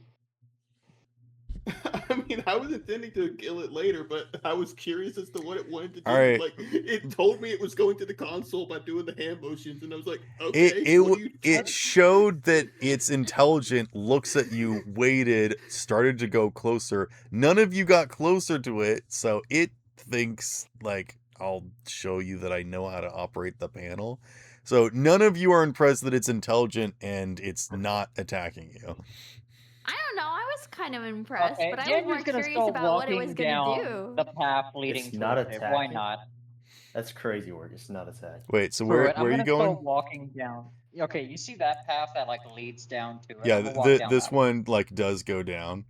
I mean, I was intending to kill it later, but I was curious as to what it wanted to do. All right. Like, it told me it was going to the console by doing the hand motions, and I was like, okay. It showed that it's intelligent, looks at you, waited, started to go closer. None of you got closer to it, so it thinks like I'll show you that I know how to operate the panel. So none of you are impressed that it's intelligent and it's not attacking you. I don't know. I was kind of impressed, Okay, but I was Daniel's more gonna curious start about what it was walking gonna down do. the path leading It's not towards it. Why attacking? not? That's crazy work. It's not attacking. Wait, so Screw where it. I'm are you gonna going? start walking down. Okay, you see that path that like leads down to it? Yeah, I'm gonna walk down this that. one like does go down.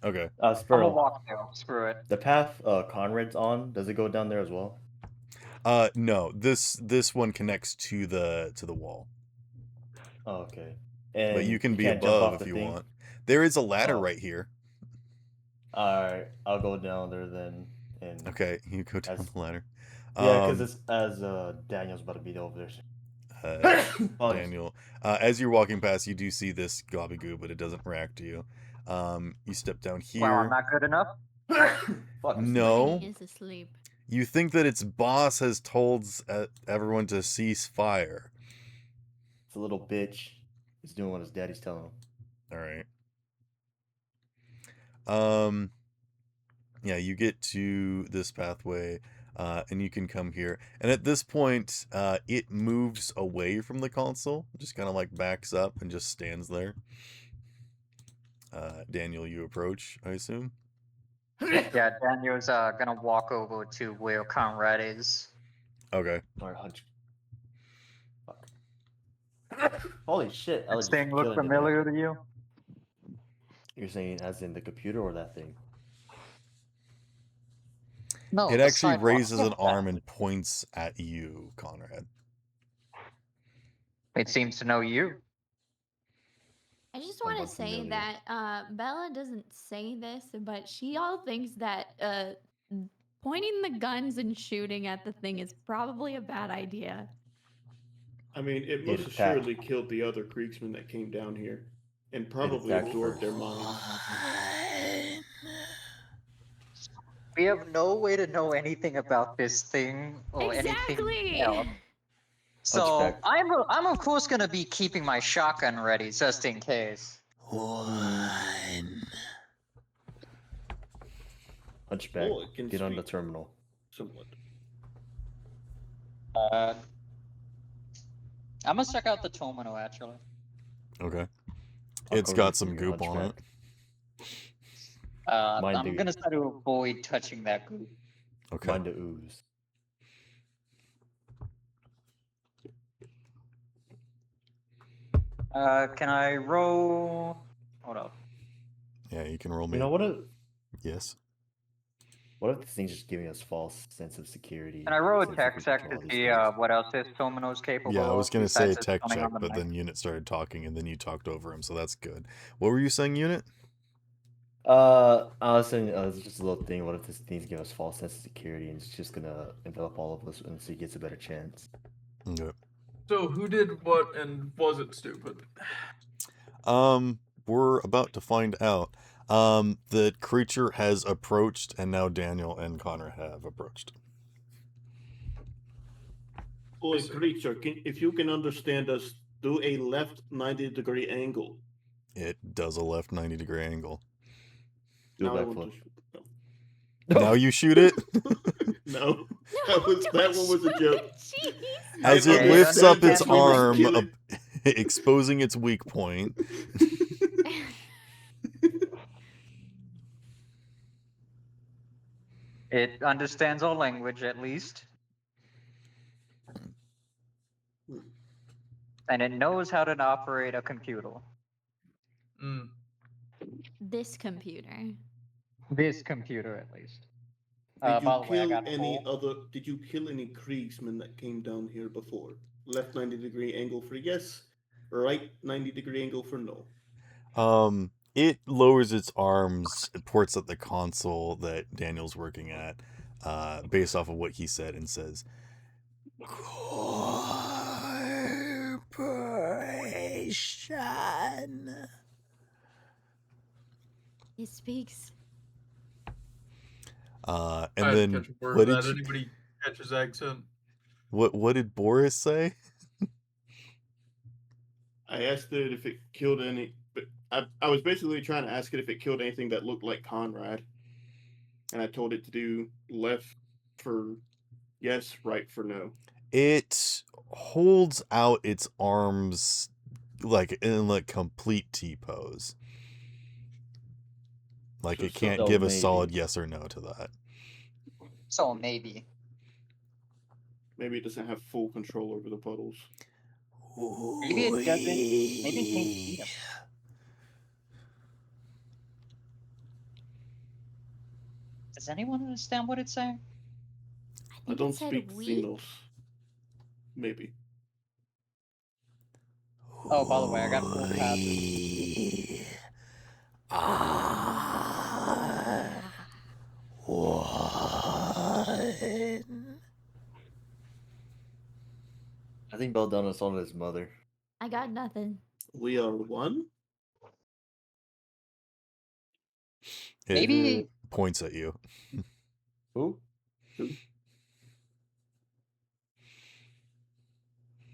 Okay. I'm gonna Sperl, walk there. Screw it. the path Conrad's on, does it go down there as well? No, this one connects to the wall. Oh, okay. But And you can be can't jump above off if the you thing? want. There is a ladder Oh. right here. Alright, I'll go down there then. And Okay, you go down As- the ladder. yeah, because it's as Daniel's about to be over there. Apologies. Daniel, as you're walking past, you do see this gobby-goo, but it doesn't react to you. You step down here. Well, I'm not good enough. Fuck this No. He is asleep. You think that its boss has told everyone to cease fire. It's a little bitch. He's doing what his daddy's telling him. All right. Yeah, you get to this pathway, and you can come here. And at this point, it moves away from the console, just kind of like backs up and just stands there. Daniel, you approach, I assume. Yeah, Daniel's gonna walk over to where Conrad is. Okay. Alright, hunch. Fuck. Holy shit! I This just thing look killed it. familiar to you? You're saying as in the computer or that thing? No. It the actually sidewalk. raises an Yeah. arm and points at you, Conrad. It seems to know you. I just want to Somewhat say familiar. that Bella doesn't say this, but she all thinks that pointing the guns and shooting at the thing is probably a bad idea. I mean, it It most attacked. assuredly killed the other Kriegsmen that came down here, and probably attacked absorbed their first. minds. We have no way to know anything about this thing or anything Exactly. else. So Hunchback. I'm of course gonna be keeping my shotgun ready just in case. Hunchback. Oh, it can Get on the speak. terminal. Somewhat. I'm gonna check out the terminal actually. Okay. I'll It's go got with some you, goop on it. Hunchback. Mine I'm do. gonna try to avoid touching that group. Okay. Mind the ooze. Can I roll? Hold up. Yeah, you can roll me. You know what? Yes. What if this thing's just giving us false sense of security? Can I roll a since we tech can check control to these see things? what else this terminal is capable Yeah, I was of gonna say besides just tech running check, on the but mic? then Unit started talking, and then you talked over him, so that's good. What were you saying, Unit? I was saying, it's just a little thing. What if this thing's giving us false sense of security and it's just gonna envelop all of us until he gets a better chance? Okay. So who did what, and was it stupid? We're about to find out. The creature has approached, and now Daniel and Connor have approached. Oi, creature, if you can understand us, do a left 90-degree angle. It does a left 90-degree angle. Do a Now I want backflip. to no. Now you shoot it. No, No, that one was a joke. Jeez. As I it Okay, lifts up its understand. arm, Kill it. exposing its weak point. It understands our language at least. And it knows how to operate a computer. Mm. This computer. This computer at least. Did By you the way, I kill got any four. other? Did you kill any Kriegsmen that came down here before? Left 90-degree angle for yes, right 90-degree angle for no. It lowers its arms, it ports at the console that Daniel's working at, based off of what he said, and says, "Corporation." He speaks. And I then didn't catch a word what of did that. you, Anybody catch his accent? what did Boris say? I asked it if it killed any, but I was basically trying to ask it if it killed anything that looked like Conrad. and I told it to do left for yes, right for no. It holds out its arms like in like complete T pose. Like So it can't so give a maybe. solid yes or no to that. So maybe. Maybe it doesn't have full control over the puddles. Maybe it doesn't. Maybe it can't see them. Does anyone understand what it's saying? I I think don't it said speak we. Xenos. Maybe. Oh, by the way, I got full passes. We are one. I think Beldanos on his mother. I got nothing. We are one? It Maybe points at you. Who?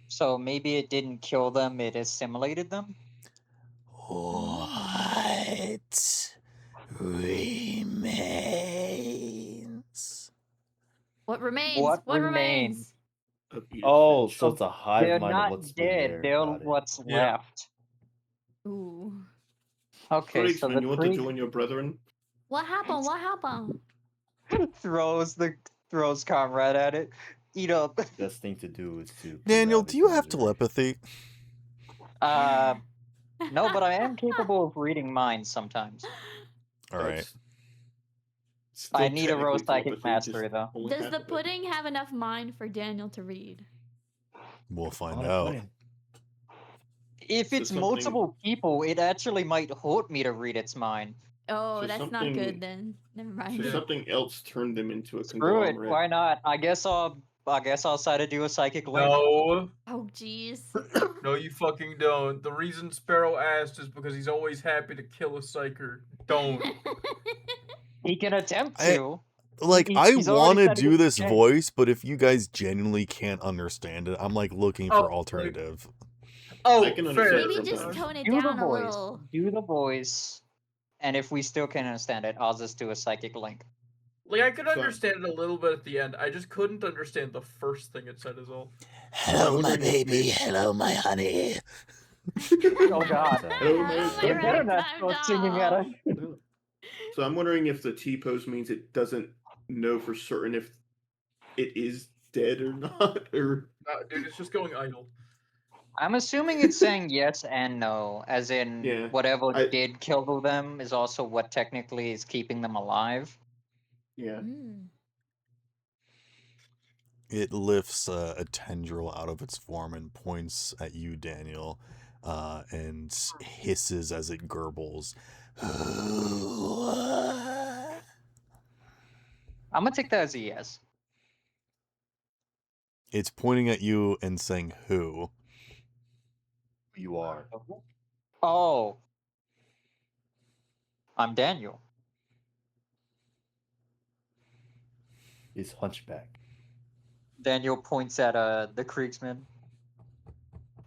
so. Maybe it didn't kill them. It assimilated them. What remains? What remains? What What remains? remains? Of Edith Oh, Finch. so it's a hive They're mind of not what's been dead. there. They're Got it. what's Yeah. left. Ooh. Okay, so Kriegsman, the you want to Krieg join your brethren? What happened? What happened? throws Comrade at it. Eat up. Best thing to do is to. put Daniel, out do you its have misery. telepathy? No, but I am capable of reading minds sometimes. All right. That's I still need a rose technically psychic telepathy, just mastery though. only Does half the of it. pudding have enough mind for Daniel to read? We'll find Oh, out. pudding. If So it's something- multiple people, it actually might hurt me to read its mind. Oh, So that's not something- good then. Never So mind. Yeah. something else turned them into a Screw it. conglomerate. Why not? I guess I'll try to do a psychic link. No, Oh, jeez. no, you fucking don't. The reason Sparrow asked is because he's always happy to kill a psyker. Don't. He can attempt I- to. Like, He- I he's already want to said he do was this okay. voice, but if you guys genuinely can't understand it, I'm like looking Oh, for like- alternative. Oh, I can fair. understand Maybe sometimes. just tone it Do the down a voice. little. Do the voice. And if we still can't understand it, I'll just do a psychic link. Like, I could So- understand it a little bit at the end. I just couldn't understand the first thing it said is all. Hello, my baby. Hello, my honey. Oh god. Hello, my Mary. You better not ragtime start singing at doll. us. So I'm wondering if the T pose means it doesn't know for certain if it is dead or not, or Dude, it's just going idle. I'm assuming it's saying yes and no, as in Yeah, whatever I- did kill them is also what technically is keeping them alive. yeah. Mm. It lifts a tendril out of its form and points at you, Daniel, and hisses as it gurbles. I'm gonna take that as a yes. It's pointing at you and saying who. You are. Oh. I'm Daniel. Is Hunchback. Daniel points at the Kriegsman.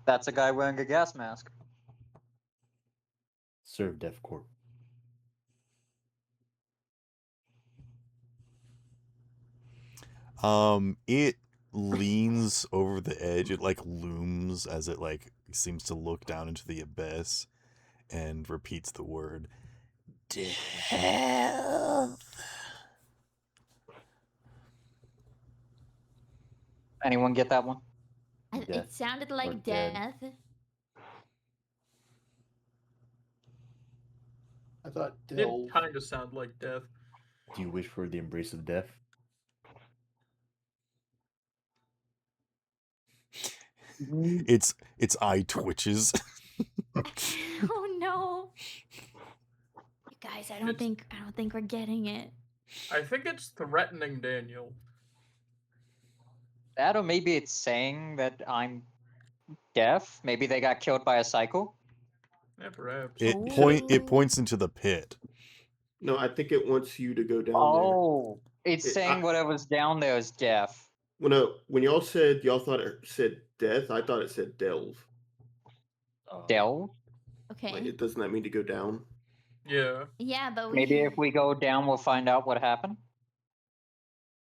That's a guy wearing a gas mask. Serve Death Corp. It leans over the edge. It like looms as it like seems to look down into the abyss and repeats the word death. Anyone get that one? It Death sounded or like dead. death. I thought It kind of sounded like death. Do you wish for the embrace of death? Its eye twitches. Oh no. You guys, I don't It's- think we're getting it. I think it's threatening Daniel. That or maybe it's saying that I'm deaf. Maybe they got killed by a cycle. Yeah, perhaps. It Ooh. points into the pit. No, I think it wants you to go down there. Oh, it's It- saying I- whatever's down there is deaf. Well, no, when y'all said y'all thought it said death, I thought it said delve. Delve? Okay. Like, doesn't that mean to go down? Yeah. Yeah, but Maybe if we go down, we'll find out what happened.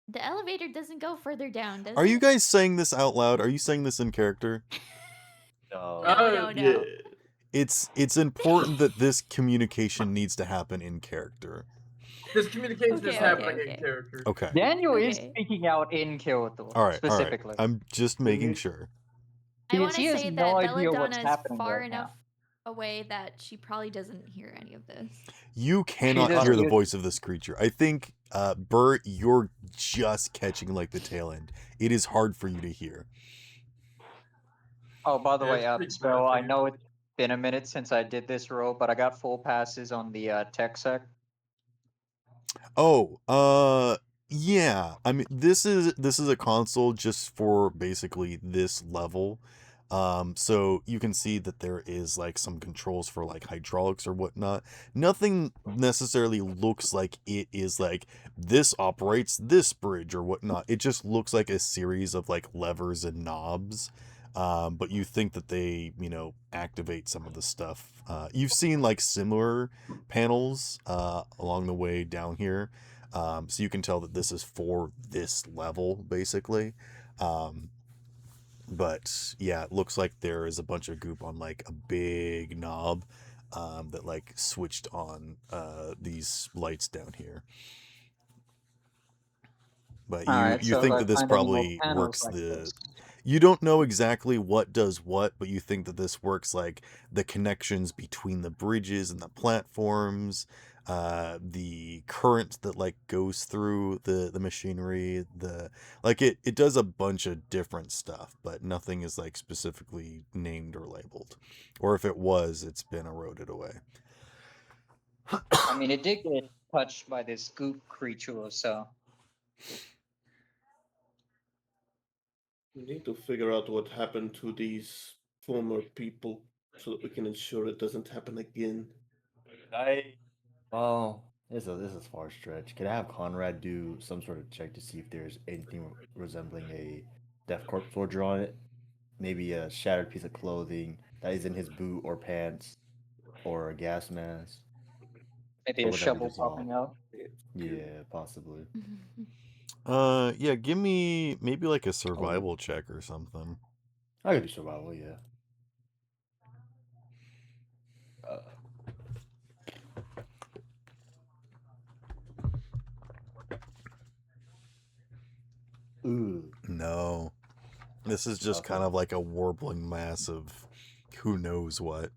the elevator doesn't go further down, does Are you it? guys saying this out loud? Are you saying this in character? No. No. Yeah. It's important that this communication needs to happen in character. This communication is Okay, happening okay. in character. Okay. Daniel is Okay. speaking out in Kyoto, All right. specifically. I'm just making sure. I He- want to he has say no that idea what's Belladonna is happening far right now. enough away that she probably doesn't hear any of this. You cannot doesn't hear the use- voice of this creature. I think, Bert, you're just catching like the tail end. It is hard for you to hear. Oh, by the Yeah, way, it's pretty Spell, bad for I you. know it's been a minute since I did this roll, but I got full passes on the tech sec. Oh, yeah. I mean, this is a console just for basically this level. So you can see that there is like some controls for like hydraulics or whatnot. Nothing necessarily looks like it is like this operates this bridge or whatnot. It just looks like a series of like levers and knobs. But you think that they, activate some of the stuff. You've seen like similar panels along the way down here. So you can tell that this is for this level, basically. But yeah, it looks like there is a bunch of goop on like a big knob that like switched on these lights down here. But Alright, you so think if I that this find any more probably panels works like the... this. You don't know exactly what does what, but you think that this works like the connections between the bridges and the platforms, the current that like goes through the machinery, it does a bunch of different stuff, but nothing is like specifically named or labeled. Or if it was, it's been eroded away. I mean, it did get touched by this goop creature, so. We need to figure out what happened to these former people so that we can ensure it doesn't happen again. Well, this is a far stretch. Could I have Conrad do some sort of check to see if there's anything resembling a Death Corp soldier on it? Maybe a shattered piece of clothing that is in his boot or pants, or a gas mask. Maybe Or a would that be shovel just all? popping out. Yeah, possibly. Yeah, give me maybe like a survival check or something. I could do survival, yeah. Ooh. No. This is just kind of like a warbling mass of who knows what.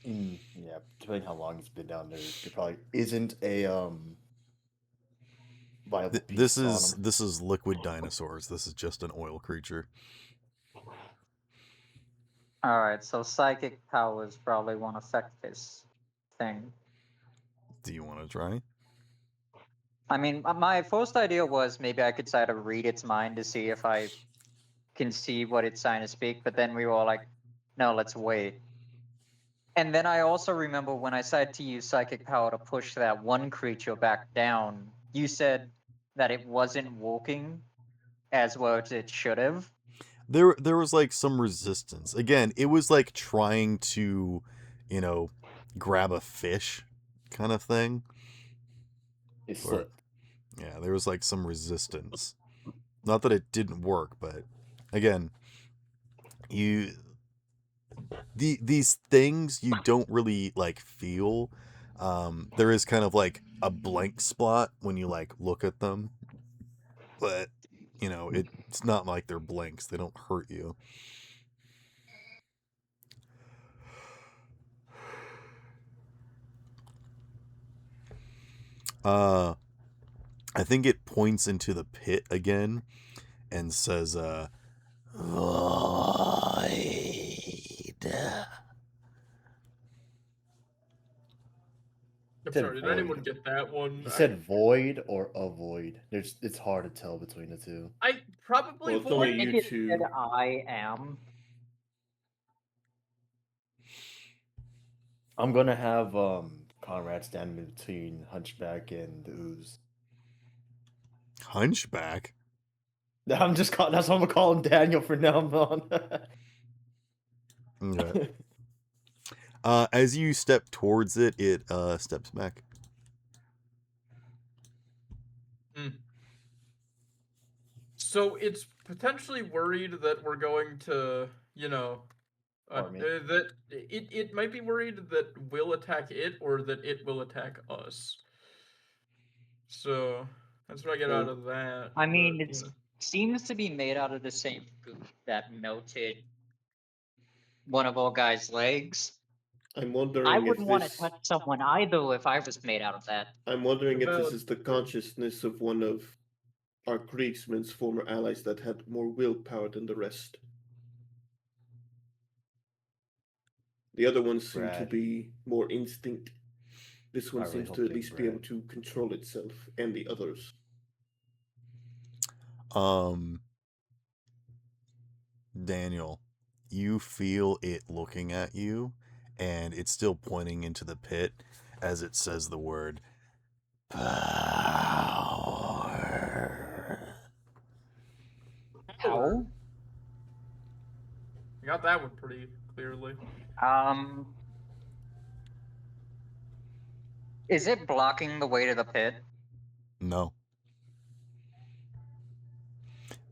Yeah, depending how long it's been down there, there probably isn't a viable piece on him. This is liquid dinosaurs. This is just an oil creature. Alright, so psychic powers probably won't affect this thing. Do you want to try? I mean, my first idea was maybe I could try to read its mind to see if I can see what it's trying to speak, but then we were all like, no, let's wait. And then I also remember when I decided to use psychic power to push that one creature back down, you said that it wasn't working as well as it should have. There was like some resistance. Again, it was like trying to, grab a fish kind of thing. It Or- slipped. Yeah, there was like some resistance. Not that it didn't work, but again, these things you don't really like feel. There is kind of like a blank spot when you like look at them, but it's not like they're blanks. They don't hurt you. I think it points into the pit again and says, void. I'm Said sorry, did void. anyone get that one? He said void or avoid. It's hard to tell between the two. I probably Well, it's void. only I think you it two. said I am. I'm gonna have Conrad stand between Hunchback and the Ooze. Hunchback? That's what I'm gonna call him, Daniel, from now on. Okay. As you step towards it, it steps back. So it's potentially worried that we're going to, Army. that it might be worried that we'll attack it or that it will attack us. So that's what I get out Well, of that. I mean, but, it seems to be made out of the same goop that melted one of our guys' legs. I'm wondering I if wouldn't want to this. touch someone either if I was made out of that. I'm wondering if this Valid is the point. consciousness of one of our Kriegsman's former allies that had more willpower than the rest. The other ones seem to Brad. be more instinct. This one I really seems hope to at they least be able Brad. to control itself and the others. Daniel, you feel it looking at you, and it's still pointing into the pit as it says the word power. Ow. I got that one pretty clearly. Is it blocking the way to the pit? No.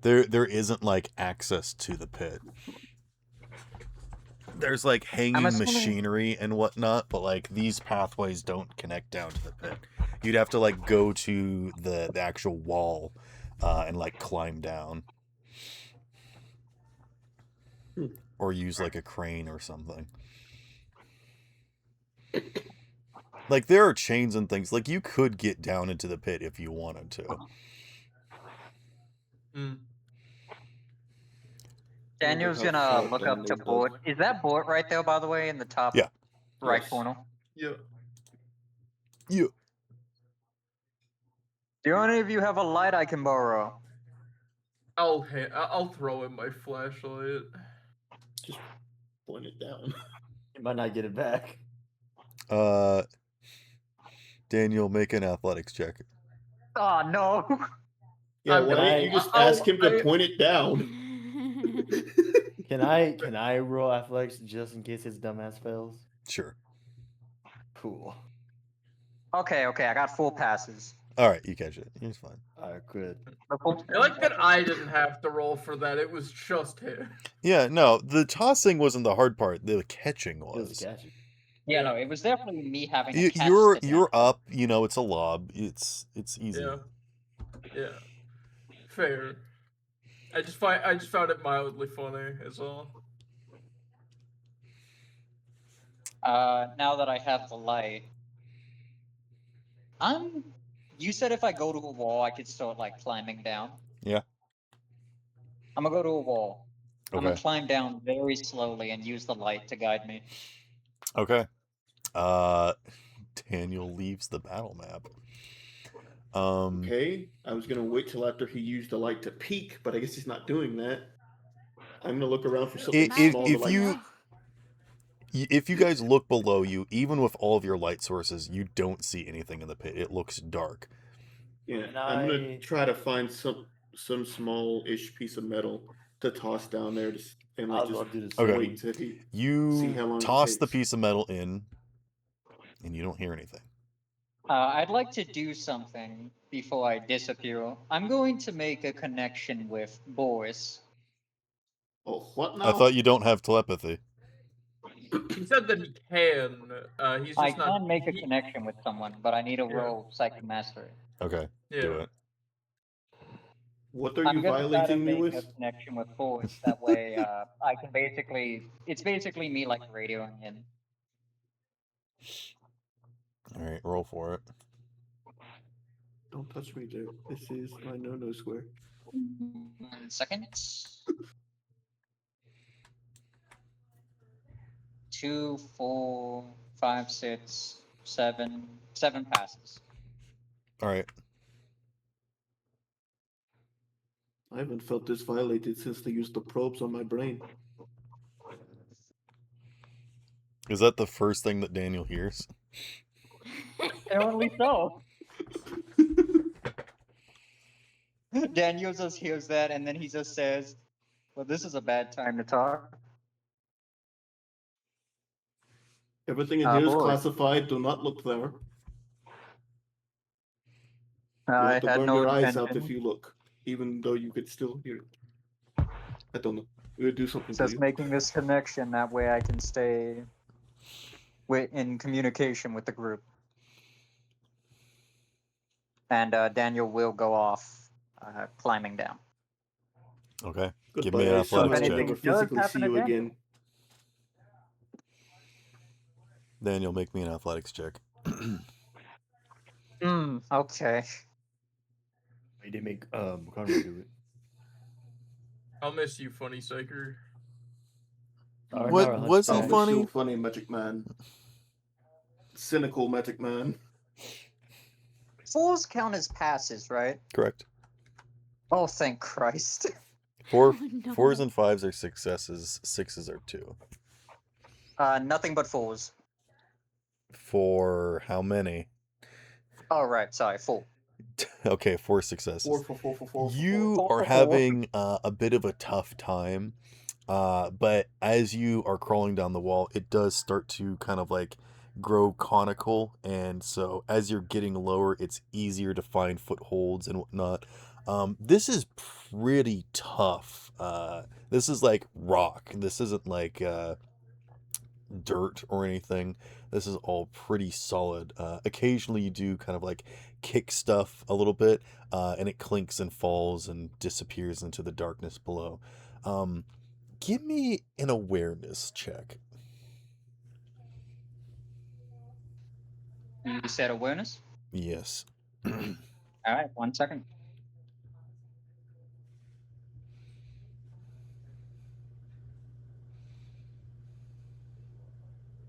There isn't like access to the pit. There's like hanging assuming- machinery and whatnot, but like these pathways don't connect down to the pit. You'd have to like go to the actual wall and like climb down. Or use like a crane or something. Like there are chains and things. Like you could get down into the pit if you wanted to. Daniel's Wonder how gonna far look down up to they dug. Bort. Is that Bort right there, by the way, in the top Yeah. right Yes. corner? Yeah. You. Do any of you have a light I can borrow? I'll throw him my flashlight. Just point it down. You might not get it back. Daniel, make an athletics check. Oh no. Yeah, I'm why gonna- don't you just I'll- ask him to I- point it down? Can I roll athletics just in case his dumbass fails? Sure. Cool. Okay, I got 4 passes. All right, you catch it. It's fine. Alright, good. I like that I didn't have to roll for that. It was just him. Yeah, no, the tossing wasn't the hard part. The catching It was was. catchy. Yeah, no, it was definitely me having to You, catch you're the you're damn up. You know, it's a lob. It's easy. Yeah. Fair. I just found it mildly funny is all. Now that I have the light, you said if I go to a wall, I could start like climbing down. Yeah. I'm gonna go to a wall. I'm gonna Okay. climb down very slowly and use the light to guide me. Okay. Daniel leaves the battle map. Okay, I was gonna wait till after he used the light to peek, but I guess he's not doing that. I'm gonna look around for something If- small if to like. you- If you guys look below you, even with all of your light sources, you don't see anything in the pit. It looks dark. Yeah, And I'm gonna I- try to find some small-ish piece of metal to toss down there, and like I'll just do the Okay. wait till he. You See how long it toss the takes. piece of metal in, and you don't hear anything. I'd like to do something before I disappear. I'm going to make a connection with Boris. Oh, what now? I thought you don't have telepathy. He said that he can. He's just I not. can make a he- connection with someone, but I need to Yeah. roll Psychic Mastery. Okay, Yeah. do it. What are I'm you gonna try to violating me make with? a connection with Boris. That way, I can it's basically me like radioing him. All right, roll for it. Don't touch me, dude. This is my no-no square. 1 second. 2, 4, 5, 6, 7. 7 passes. All right. I haven't felt this violated since they used the probes on my brain. Is that the first thing that Daniel hears? Apparently so. Daniel just hears that and then he just says, "Well, this is a bad time to talk." Everything in here is boy. classified. Do not look there. You'll I have to had burn no your eyes out intention. if you look, even though you could still hear it. I don't know. We'll do something to Just you. making this connection, that way I can stay in communication with the group. And Daniel will go off climbing down. Okay. Give Goodbye. me an I assume athletics I will anything check. never does physically happen see you again- again. Daniel, make me an athletics check. Okay. I did make Conrad do it. I'll miss you, funny psyker. What was he Oh, funny? so funny, Magic Man. Cynical Magic Man. Fools count as passes, right? Correct. Oh, thank Christ. Four, Oh, no. 4s and 5s are successes. 6s are 2. Nothing but fools. For how many? Oh, right. Sorry, fool. Okay, 4 successes. Four. You Four are for four. having a bit of a tough time, but as you are crawling down the wall, it does start to kind of like grow conical, and so as you're getting lower, it's easier to find footholds and whatnot. This is pretty tough. This is like rock. This isn't like dirt or anything. This is all pretty solid. Occasionally you do kind of like kick stuff a little bit, and it clinks and falls and disappears into the darkness below. Give me an awareness check. You said awareness? Yes. All right, 1 second.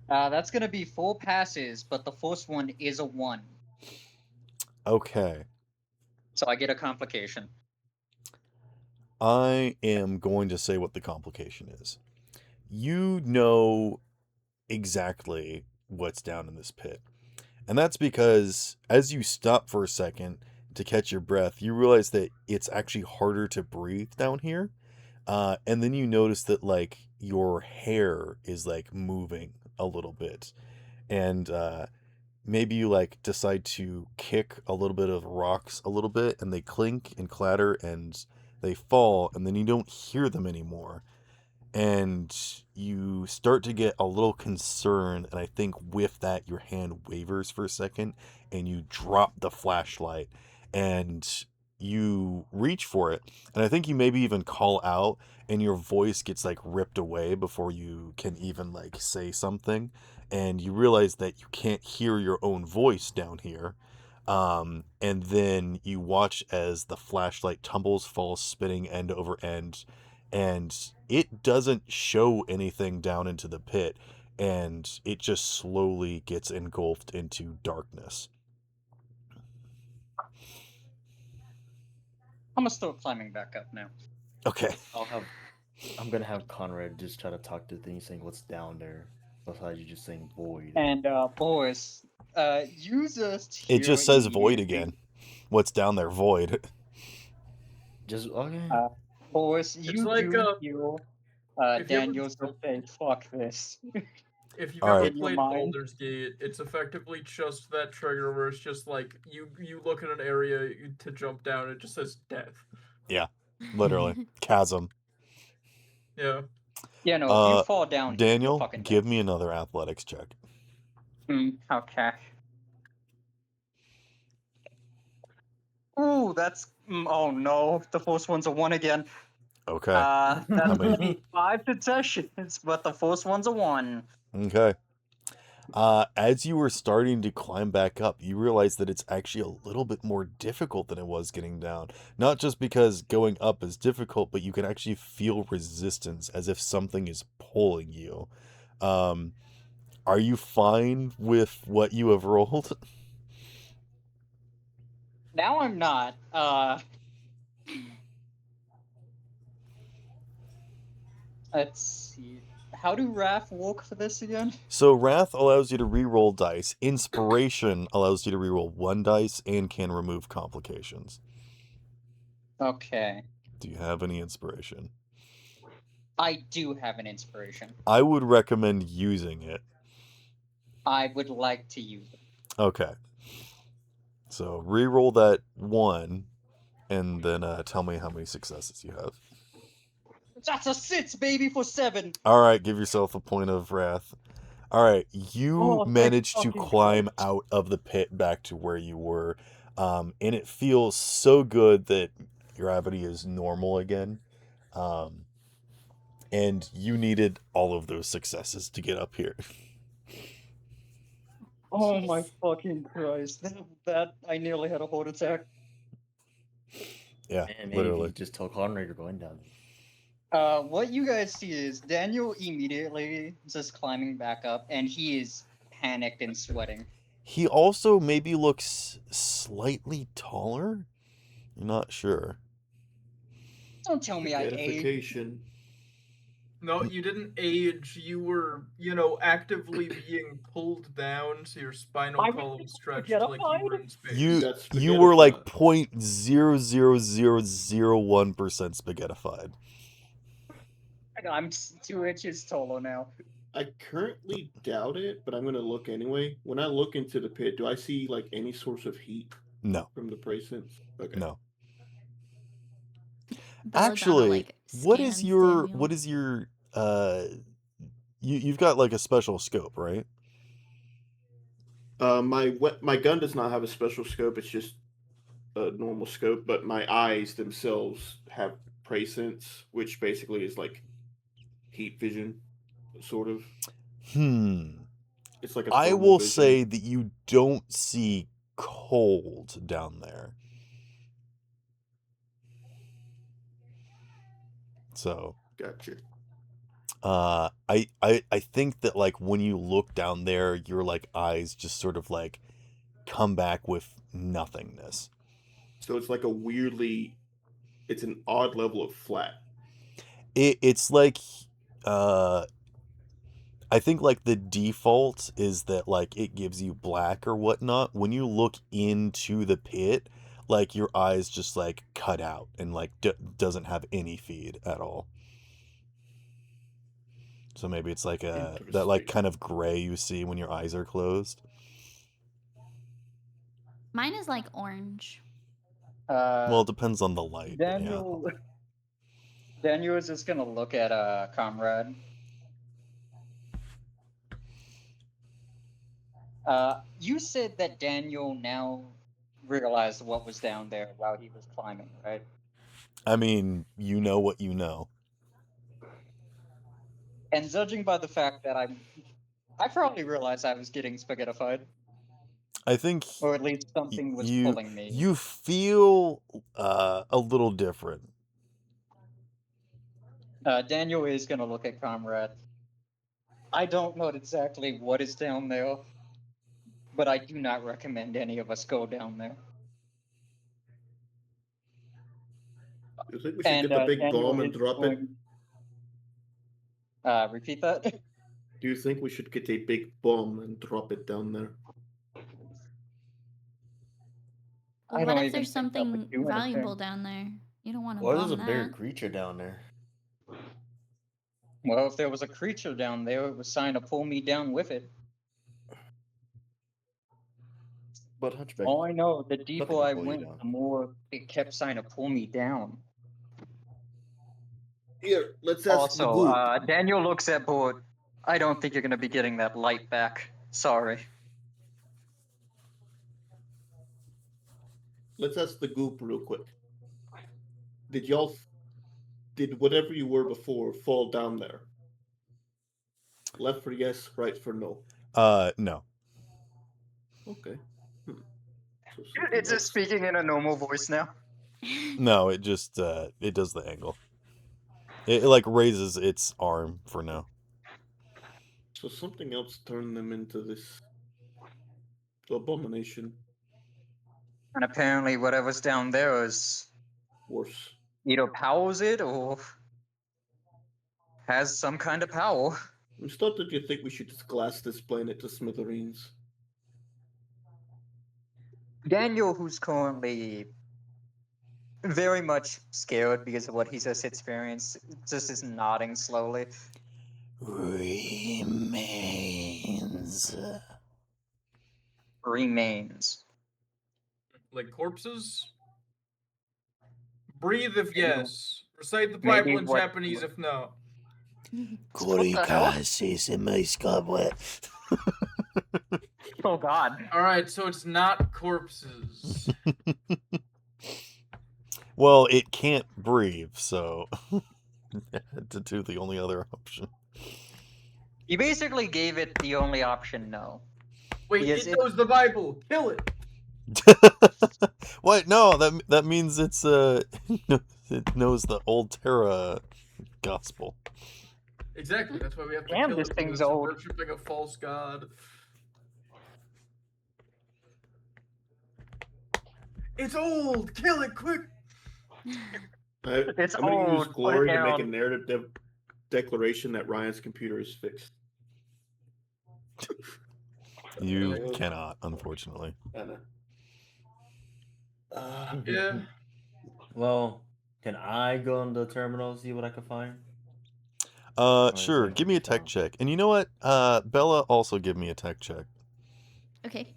That's going to be 4 passes, but the first one is a 1. Okay. So I get a complication. I am going to say what the complication is. You know exactly what's down in this pit. And that's because as you stop for a second to catch your breath, you realize that it's actually harder to breathe down here. And then you notice that like your hair is like moving a little bit. And maybe you like decide to kick a little bit of rocks a little bit, and they clink and clatter and they fall, and then you don't hear them anymore. And you start to get a little concerned, and I think with that your hand wavers for a second, and you drop the flashlight, and you reach for it, and I think you maybe even call out, and your voice gets like ripped away before you can even like say something, and you realize that you can't hear your own voice down here. And then you watch as the flashlight tumbles, falls spinning end over end, and it doesn't show anything down into the pit, and it just slowly gets engulfed into darkness. I'm going to start climbing back up now. Okay. I'm gonna have Conrad just try to talk to things, saying what's down there. Besides you just saying void. And boys, use us. It just says void again. What's down there? Void. Just okay. Boys, you like, do you. if you ever- Daniel's will say, fuck this. If you've All ever right. In your played mind. Baldur's Gate, it's effectively just that trigger where it's just like you look at an area to jump down, it just says death. Literally. Chasm. Yeah. Yeah, no, if you fall down, you're Daniel, fucking give dead. me another athletics check. Okay. Ooh, that's oh no, the first one's a 1 again. Okay. That's many? gonna be 5 successions, but the first one's a 1. Okay. As you were starting to climb back up, you realize that it's actually a little bit more difficult than it was getting down. Not just because going up is difficult, but you can actually feel resistance as if something is pulling you. Are you fine with what you have rolled? Now I'm not. Let's see. How do Wrath work for this again? So Wrath allows you to reroll dice. Inspiration allows you to reroll 1 dice and can remove complications. Okay. Do you have any inspiration? I do have an inspiration. I would recommend using it. I would like to use it. Okay. So re-roll that 1, and then tell me how many successes you have. That's a 6, baby, for 7. All right, give yourself a point of wrath. All right, you Oh, thank managed to fucking climb Christ. out of the pit back to where you were, and it feels so good that gravity is normal again. And you needed all of those successes to get up here. Oh my Jeez. fucking Christ. That I nearly had a heart attack. Yeah, And maybe literally. just tell Conrad you're going down. What you guys see is Daniel immediately just climbing back up, and he is panicked and sweating. He also maybe looks slightly taller. You're not sure. Don't tell me I aged. Gratification. No, you didn't age. You were, actively being pulled down, so your spinal I column was stretched spaghettified? like you were in space. You That's you were like spaghettified. 0.00001% spaghettified. I'm 2 inches taller now. I currently doubt it, but I'm gonna look anyway. When I look into the pit, do I see like any source of heat No, from the bracelets? Okay. no. Belladonna, Actually, like, what is scans your Daniel. you've got like a special scope, right? My gun does not have a special scope. It's just a normal scope, but my eyes themselves have presence, which basically is like heat vision, sort of. It's like a I thermal will vision. say that you don't see cold down there. So, Gotcha. I think that like when you look down there, your like eyes just sort of like come back with nothingness. So it's like it's an odd level of flat. It's like I think like the default is that like it gives you black or whatnot. When you look into the pit, like your eyes just like cut out and like doesn't have any feed at all. So maybe it's like that like Interesting. kind of gray you see when your eyes are closed. Mine is like orange. Well, it depends on the light. but yeah. Daniel is just gonna look at Comrade. You said that Daniel now realized what was down there while he was climbing, right? I mean, you know what you know. And judging by the fact that I probably realized I was getting spaghettified, I think or at least something was pulling me. you feel a little different. Daniel is gonna look at Comrade. I don't know exactly what is down there, but I do not recommend any of us go down there. You think we should get the big Daniel bomb and is drop it? Repeat that? Do you think we should get a big bomb and drop it down there? I What don't if even there's think that would something do valuable anything. down there? You don't want to What if there's a bomb bigger that. creature down there? Well, if there was a creature down there, it was trying to pull me down with it. But Hunchback, All I know, the nothing deeper can I pull you went, down. the more it kept trying to pull me down. Here, let's ask the Also, goop. Daniel looks at Board. I don't think you're gonna be getting that light back. Sorry. Let's ask the goop real quick. Did whatever you were before fall down there? Left for yes, right for no. No. Okay. So It's something just else. speaking in a normal voice now. No, it just it does the angle. It like raises its arm for no. So something else turned them into this abomination. And apparently, whatever's down there is Worse. either powers it or has some kind of power. I'm starting to think we should just glass this planet to smithereens. Daniel, who's currently very much scared because of what he's just experienced, just is nodding slowly. Remains. remains. Like corpses? Breathe if Maybe- yes. Recite the maybe Bible in what- Japanese if no. What the hell? Oh God. Alright, so it's not corpses. Well, it can't breathe, so to do the only other option. You basically gave it the only option no. Wait, Yes, it it- knows the Bible. Kill it. What? No, that means it's it knows the old Terra gospel. Exactly. That's why we have to Damn, kill this it. thing's Because it's old. worshipping a false god. It's old. Kill it quick. It's I'm going to use old, put it glory to make a down. narrative declaration that Ryan's computer is fixed. You Yeah. cannot, unfortunately. I know. Yeah. Well, can I go on the terminal see what I can find? Sure. think Give me a it's tech fine. check. And you know what? Bella, also give me a tech check. Okay.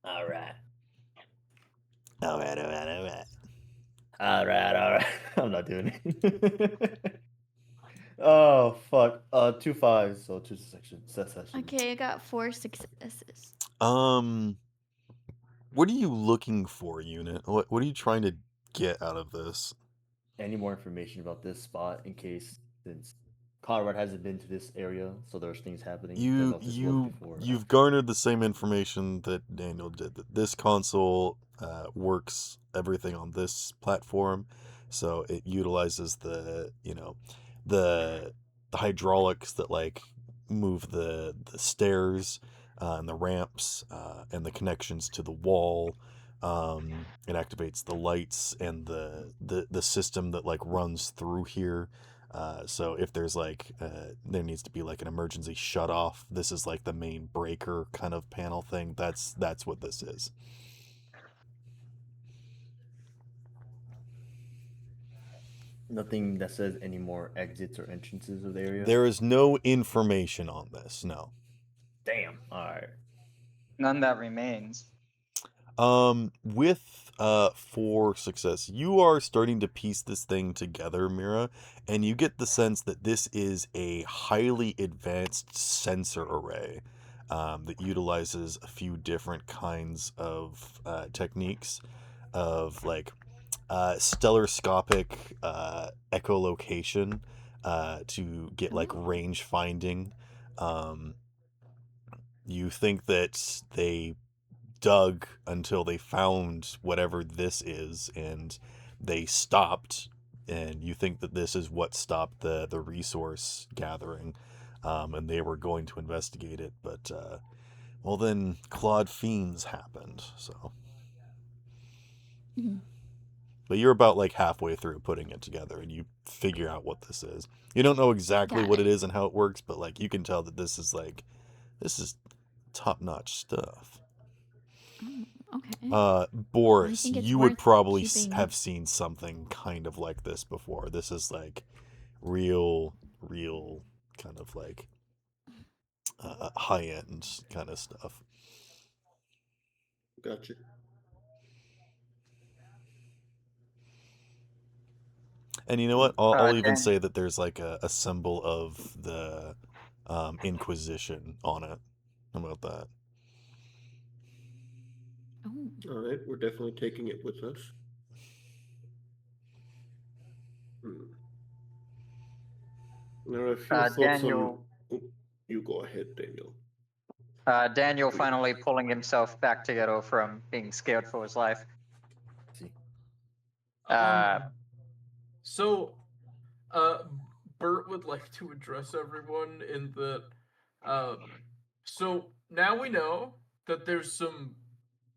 All right. All right. All right. I'm not doing it. Oh fuck. 2 5s, so 2 sections. Okay, I got 4 successes. What are you looking for, Unit? What are you trying to get out of this? Any more information about this spot in case, since Conrad hasn't been to this area, so there's things happening. don't know if this worked before. You've garnered the same information that Daniel did. That this console works everything on this platform, so it utilizes the the hydraulics that like move the stairs and the ramps and the connections to the wall. It activates the lights and the system that like runs through here. So if there's like there needs to be like an emergency shut off, this is like the main breaker kind of panel thing. That's what this is. Nothing that says any more exits or entrances of the area. There is no information on this. No. Damn. All right. None that remains. With 4 success, you are starting to piece this thing together, Mira, and you get the sense that this is a highly advanced sensor array that utilizes a few different kinds of techniques of like stellaroscopic echolocation to get like range finding. You think that they dug until they found whatever this is and they stopped, and you think that this is what stopped the resource gathering, and they were going to investigate it, but well then Claude Fiends happened, so Mhm. but you're about like halfway through putting it together and you figure out what this is. You don't know exactly Got what it. it is and how it works, but like you can tell that this is top-notch stuff. Oh, okay. Boris, think it's you would worth probably keeping- have seen something kind of like this before. This is like real kind of like high-end kind of stuff. Gotcha. And you know what? I'll even Dan- say that there's like a symbol of the Inquisition on it. How about that? Oh, All right, we're definitely taking it with us. Now, if your thoughts Daniel- on... Oh, you go ahead, Daniel. Daniel finally pulling himself back together from being scared for his life. See. So, Bert would like to address everyone in that. So now we know that there's some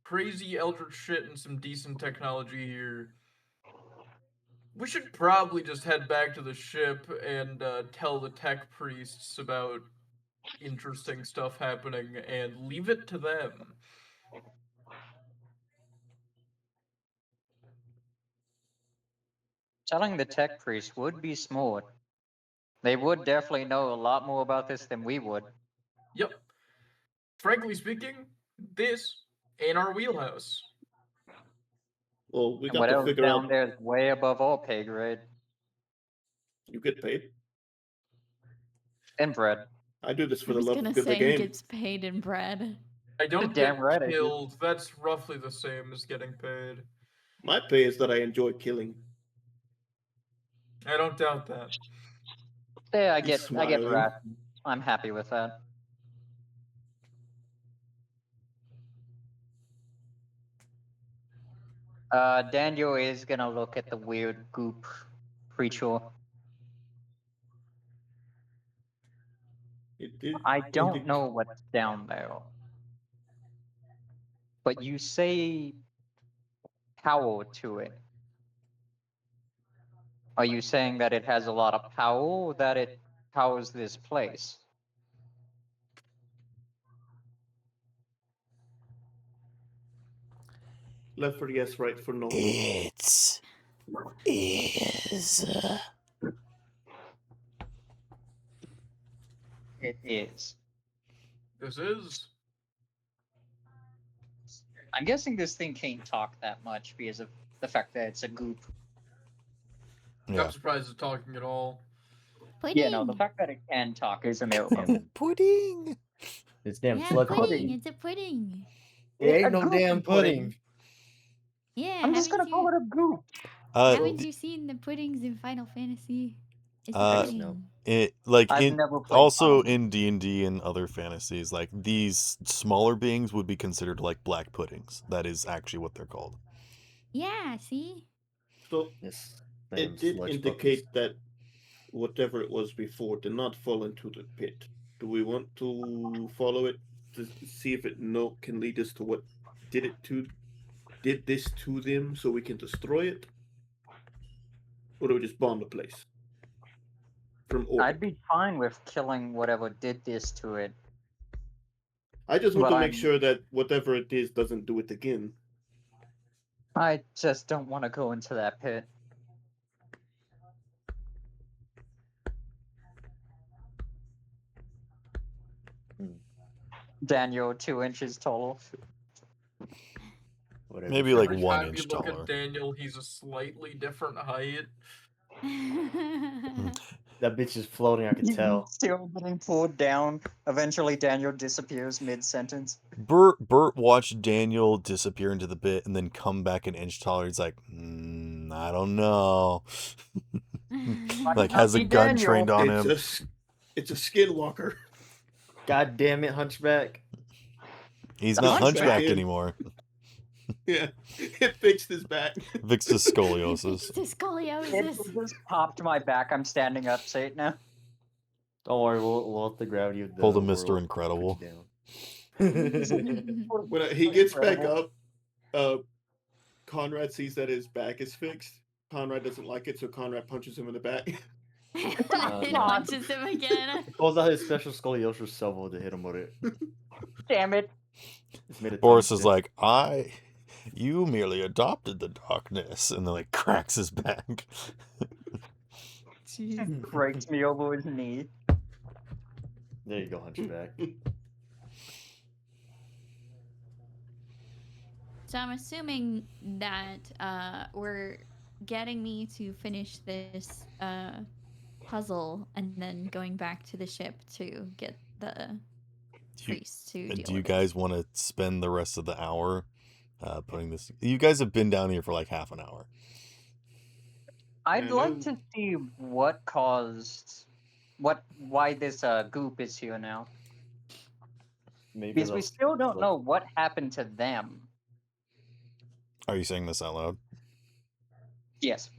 crazy eldritch shit and some decent technology here. We should probably just head back to the ship and tell the tech priests about interesting stuff happening and leave it to them. Telling the tech priest would be smart. They would definitely know a lot more about this than we would. Yep. Frankly speaking, This ain't our wheelhouse. Well, we And got to whatever's figure down out. there is way above all pay grade. You get paid. And bread. I do this I for the was love gonna of the say he game. gets paid in bread. I don't damn get right I do. killed. That's roughly the same as getting paid. My pay is that I enjoy killing. I don't doubt that. Yeah, I He's get smiling. rations. I'm happy with that. Daniel is gonna look at the weird goop creature. It did I don't indic- know what's down there. But you say power to it. Are you saying that it has a lot of power or that it powers this place? Left for yes, right for no. It is. It is. This is. I'm guessing this thing can't talk that much because of the fact that it's a goop. Yeah. I'm surprised it's talking at all. Pudding. Yeah, no, the fact that it can talk is a miracle. Pudding. This damn Yeah, slug pudding. pudding. It's a pudding. It ain't A no goopy damn pudding. Yeah, I'm just gonna haven't call you, it a goop. haven't D- you seen the puddings in Final Fantasy? It's a Uh, pudding. no. it like I've in never played also Final in D&D and other fantasies, like these smaller beings would be considered like black puddings. That is actually what they're called. Yeah, see? So This it damn did sludge indicate that whatever it was before did not fall into the pit. Do we want to follow it to see if it can lead us to what did this to them so we can destroy it? Or do we just bomb the place? From orbit. I'd be fine with killing whatever did this to it. I just want but to make I'm- sure that whatever it is doesn't do it again. I just don't want to go into that pit. Hmm. Daniel, 2 inches tall. Whatever. Maybe like Every 1 time you inch look taller. at Daniel, he's a slightly different height. That bitch is floating, I can tell. Still getting pulled down. Eventually, Daniel disappears mid-sentence. Bert watched Daniel disappear into the pit and then come back an inch taller. He's like, I don't know. Like has a Lucky gun Daniel. trained on him. It's a skinwalker. God damn it, Hunchback. He's The not Hunchback hunchbacked is- anymore. Yeah, it fixed his back. Fixed his scoliosis. It's the It scoliosis. just popped my back. I'm standing up straight now. Don't worry, we'll let the gravity of the Pulled a Mr. world Incredible. put you down. When he gets back Incredible. up, Conrad sees that his back is fixed. Conrad doesn't like it, so Conrad punches him in the back. It God. punches him again. Pulls out his special scoliosis shovel to hit him with it. Damn it. It's made of Boris is tungsten. like, you merely adopted the darkness. And then like cracks his back. Jeez. Breaks me over his knee. There you go, Hunchback. So I'm assuming that we're getting me to finish this puzzle and then going back to the ship to get the priest to deal Do you with guys want to spend the rest of the hour putting this? You guys have been down here for like half an hour. I'd Yeah, like no. to see what caused, why this goop is here now. Maybe Because we those- still don't those- know what happened to them. Are you saying this out loud? Yes.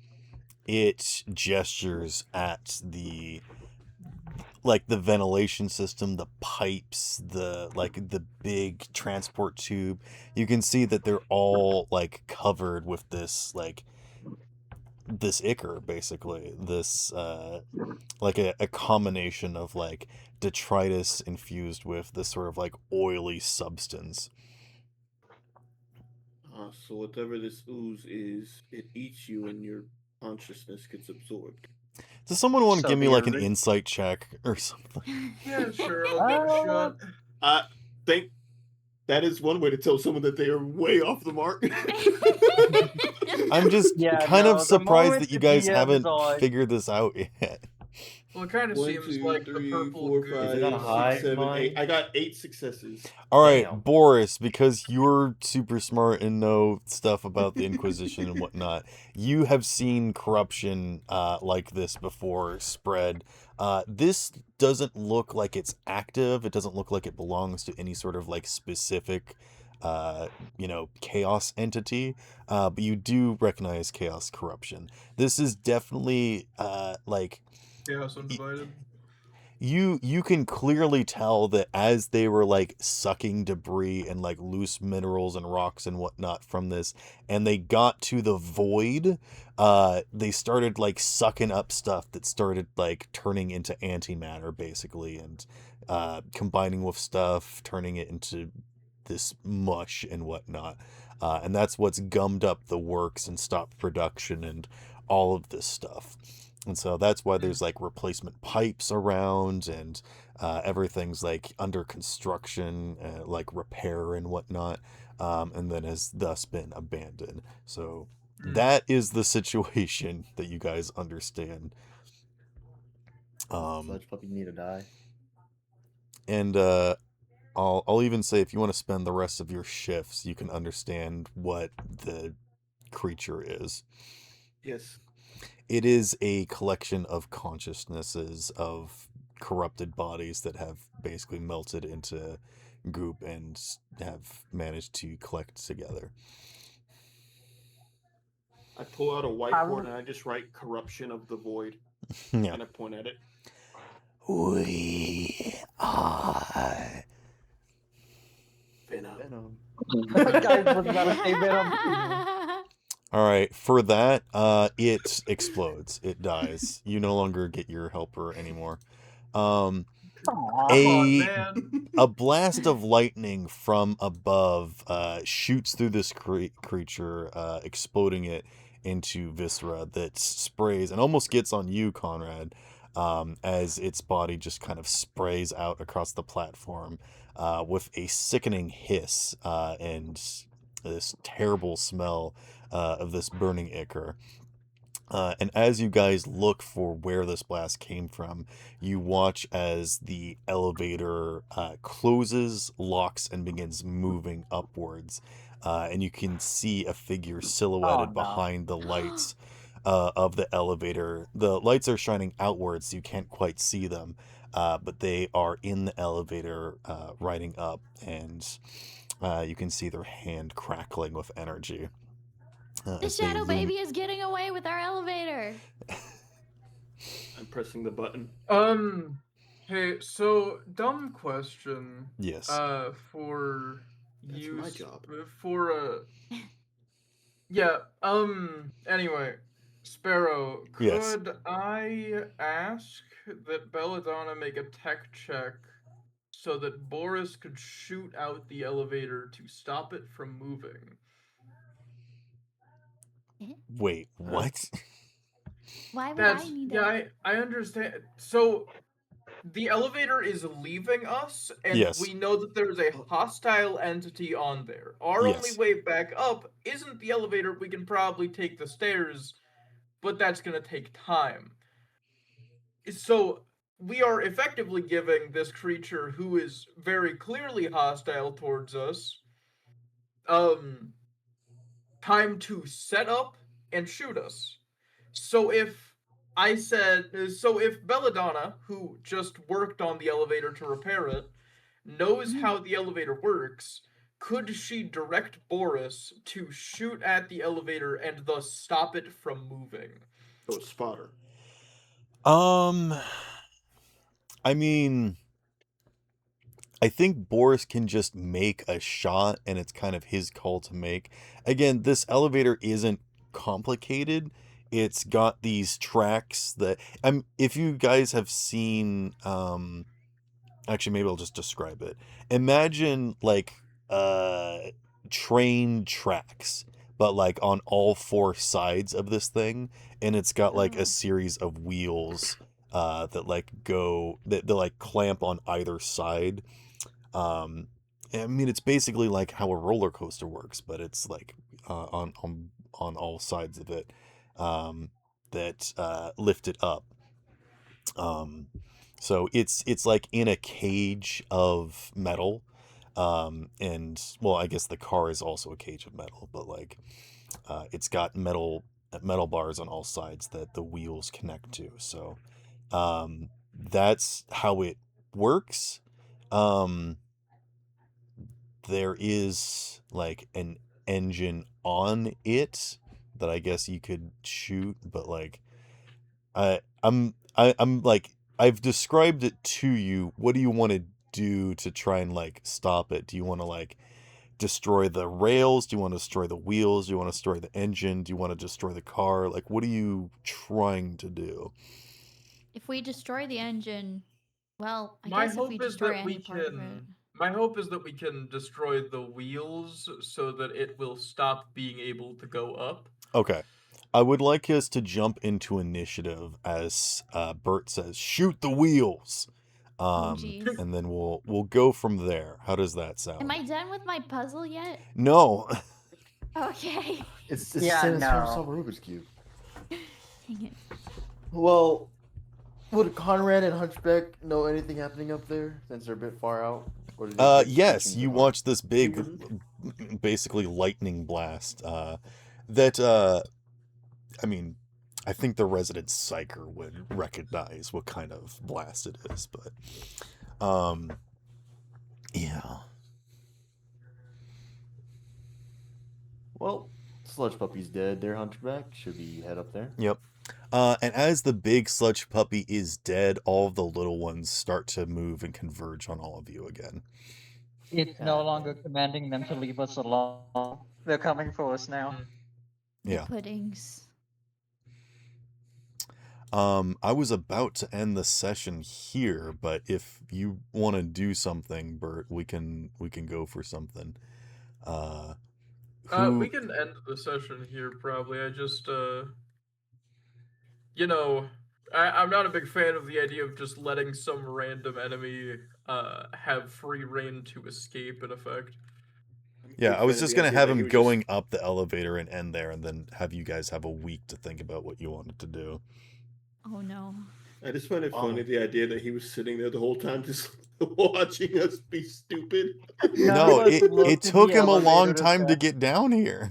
It gestures at the ventilation system, the pipes, the big transport tube. You can see that they're all like covered with this this ichor, basically. This like a combination of like detritus infused with this sort of like oily substance. So whatever this ooze is, it eats you and your consciousness gets absorbed. Does someone want to So give me the like an ori- insight check or something? it. Yeah, sure. I'll give it a shot. Think That is one way to tell someone that they are way off the mark. I'm just Yeah, kind no, of the surprised moment that you the guys DM haven't is on- figured this out yet. Well, it kind of 1, seems 2, like 3, the purple 4, goo. 5, Is it on 6, high 7, 8. mine? I got 8 successes. All right, Damn. Boris, because you're super smart and know stuff about the Inquisition and whatnot, you have seen corruption like this before spread. This doesn't look like it's active. It doesn't look like it belongs to any sort of like specific, chaos entity. But you do recognize chaos corruption. This is definitely like. Chaos Undivided. You can clearly tell that as they were like sucking debris and like loose minerals and rocks and whatnot from this, and they got to the void, they started like sucking up stuff that started like turning into antimatter basically, and combining with stuff, turning it into this mush and whatnot. And that's what's gummed up the works and stopped production and all of this stuff. And so that's why there's like replacement pipes around, and everything's like under construction, like repair and whatnot, and then has thus been abandoned. So that is the situation that you guys understand. Sludge puppy need to die. And I'll even say if you want to spend the rest of your shifts, you can understand what the creature is. Yes. It is a collection of consciousnesses of corrupted bodies that have basically melted into goop and have managed to collect together. I pull out a whiteboard and I just write "corruption of the void" Yeah. and I point at it. We are Venom. Guys was about to say Venom. All right, for that, it explodes. It dies. You no longer get your helper anymore. Come on, A man. a blast of lightning from above shoots through this creature, exploding it into viscera that sprays and almost gets on you, Conrad, as its body just kind of sprays out across the platform with a sickening hiss and this terrible smell of this burning ichor. And as you guys look for where this blast came from, you watch as the elevator closes, locks, and begins moving upwards. And you can see a figure silhouetted no. behind the lights of the elevator. The lights are shining outwards, so you can't quite see them, but they are in the elevator riding up, and you can see their hand crackling with energy. The as they shadow loom- baby is getting away with our elevator. I'm pressing the button. Hey, so dumb question. Yes. For That's you. my job. Yeah. Anyway, Sparrow, Yes. could I ask that Belladonna make a tech check so that Boris could shoot out the elevator to stop it from moving? Wait, what? Why would That's I need yeah, that? I understand. So the elevator is leaving us, and Yes. we know that there's a hostile entity on there. Our only Yes. way back up isn't the elevator. We can probably take the stairs, but that's gonna take time. So we are effectively giving this creature, who is very clearly hostile towards us, time to set up and shoot us. So if Belladonna, who just worked on the elevator to repair it, knows how the elevator works, could she direct Boris to shoot at the elevator and thus stop it from moving? Oh, spotter. I mean, I think Boris can just make a shot, and it's kind of his call to make. Again, this elevator isn't complicated. It's got these tracks that if you guys have seen actually maybe I'll just describe it. Imagine like train tracks, but like on all four sides of this thing, and it's got like Oh. a series of wheels that like go that like clamp on either side. I mean, it's basically like how a roller coaster works, but it's like on all sides of it that lift it up. So it's like in a cage of metal, and well, I guess the car is also a cage of metal, but like it's got metal bars on all sides that the wheels connect to. So that's how it works. Um, there is like an engine on it that I guess you could shoot, but like I'm like I've described it to you. What do you want to do to try and like stop it? Do you want to like destroy the rails? Do you want to destroy the wheels? Do you want to destroy the engine? Do you want to destroy the car? Like, what are you trying to do? If we destroy the engine, well, I My guess if we hope is destroy that we any part of it. can. My hope is that we can destroy the wheels so that it will stop being able to go up. Okay. I would like us to jump into initiative as Bert says, shoot the wheels. Oh, jeez. And then we'll go from there. How does that sound? Am I done with my puzzle yet? No. Okay. It's Yeah, trying to no. solve a Rubik's Cube. Dang it. Well, would Conrad and Hunchback know anything happening up there since they're a bit far out? Or did they just Yes, mention you the- watched this big, basically lightning blast. That I mean, I think the resident psyker would recognize what kind of blast it is, but yeah. Well, Sludge Puppy's dead. Their Hunchback. Should we head up there? Yep. And as the big sludge puppy is dead, all of the little ones start to move and converge on all of you again. It's no longer commanding them to leave us alone. They're coming for us now. Yeah. Puddings. I was about to end the session here, but if you want to do something, Bert, we can go for something. We can end the session here probably. I just you know, I'm not a big fan of the idea of just letting some random enemy have free reign to escape in effect. Yeah, I was just gonna have him going up the elevator and end there, and then have you guys have a week to think about what you wanted to do. Oh no. I just find it funny the idea that he was sitting there the whole time just watching us be stupid. No, he looked it in took the him a long elevator to time to say- get down here.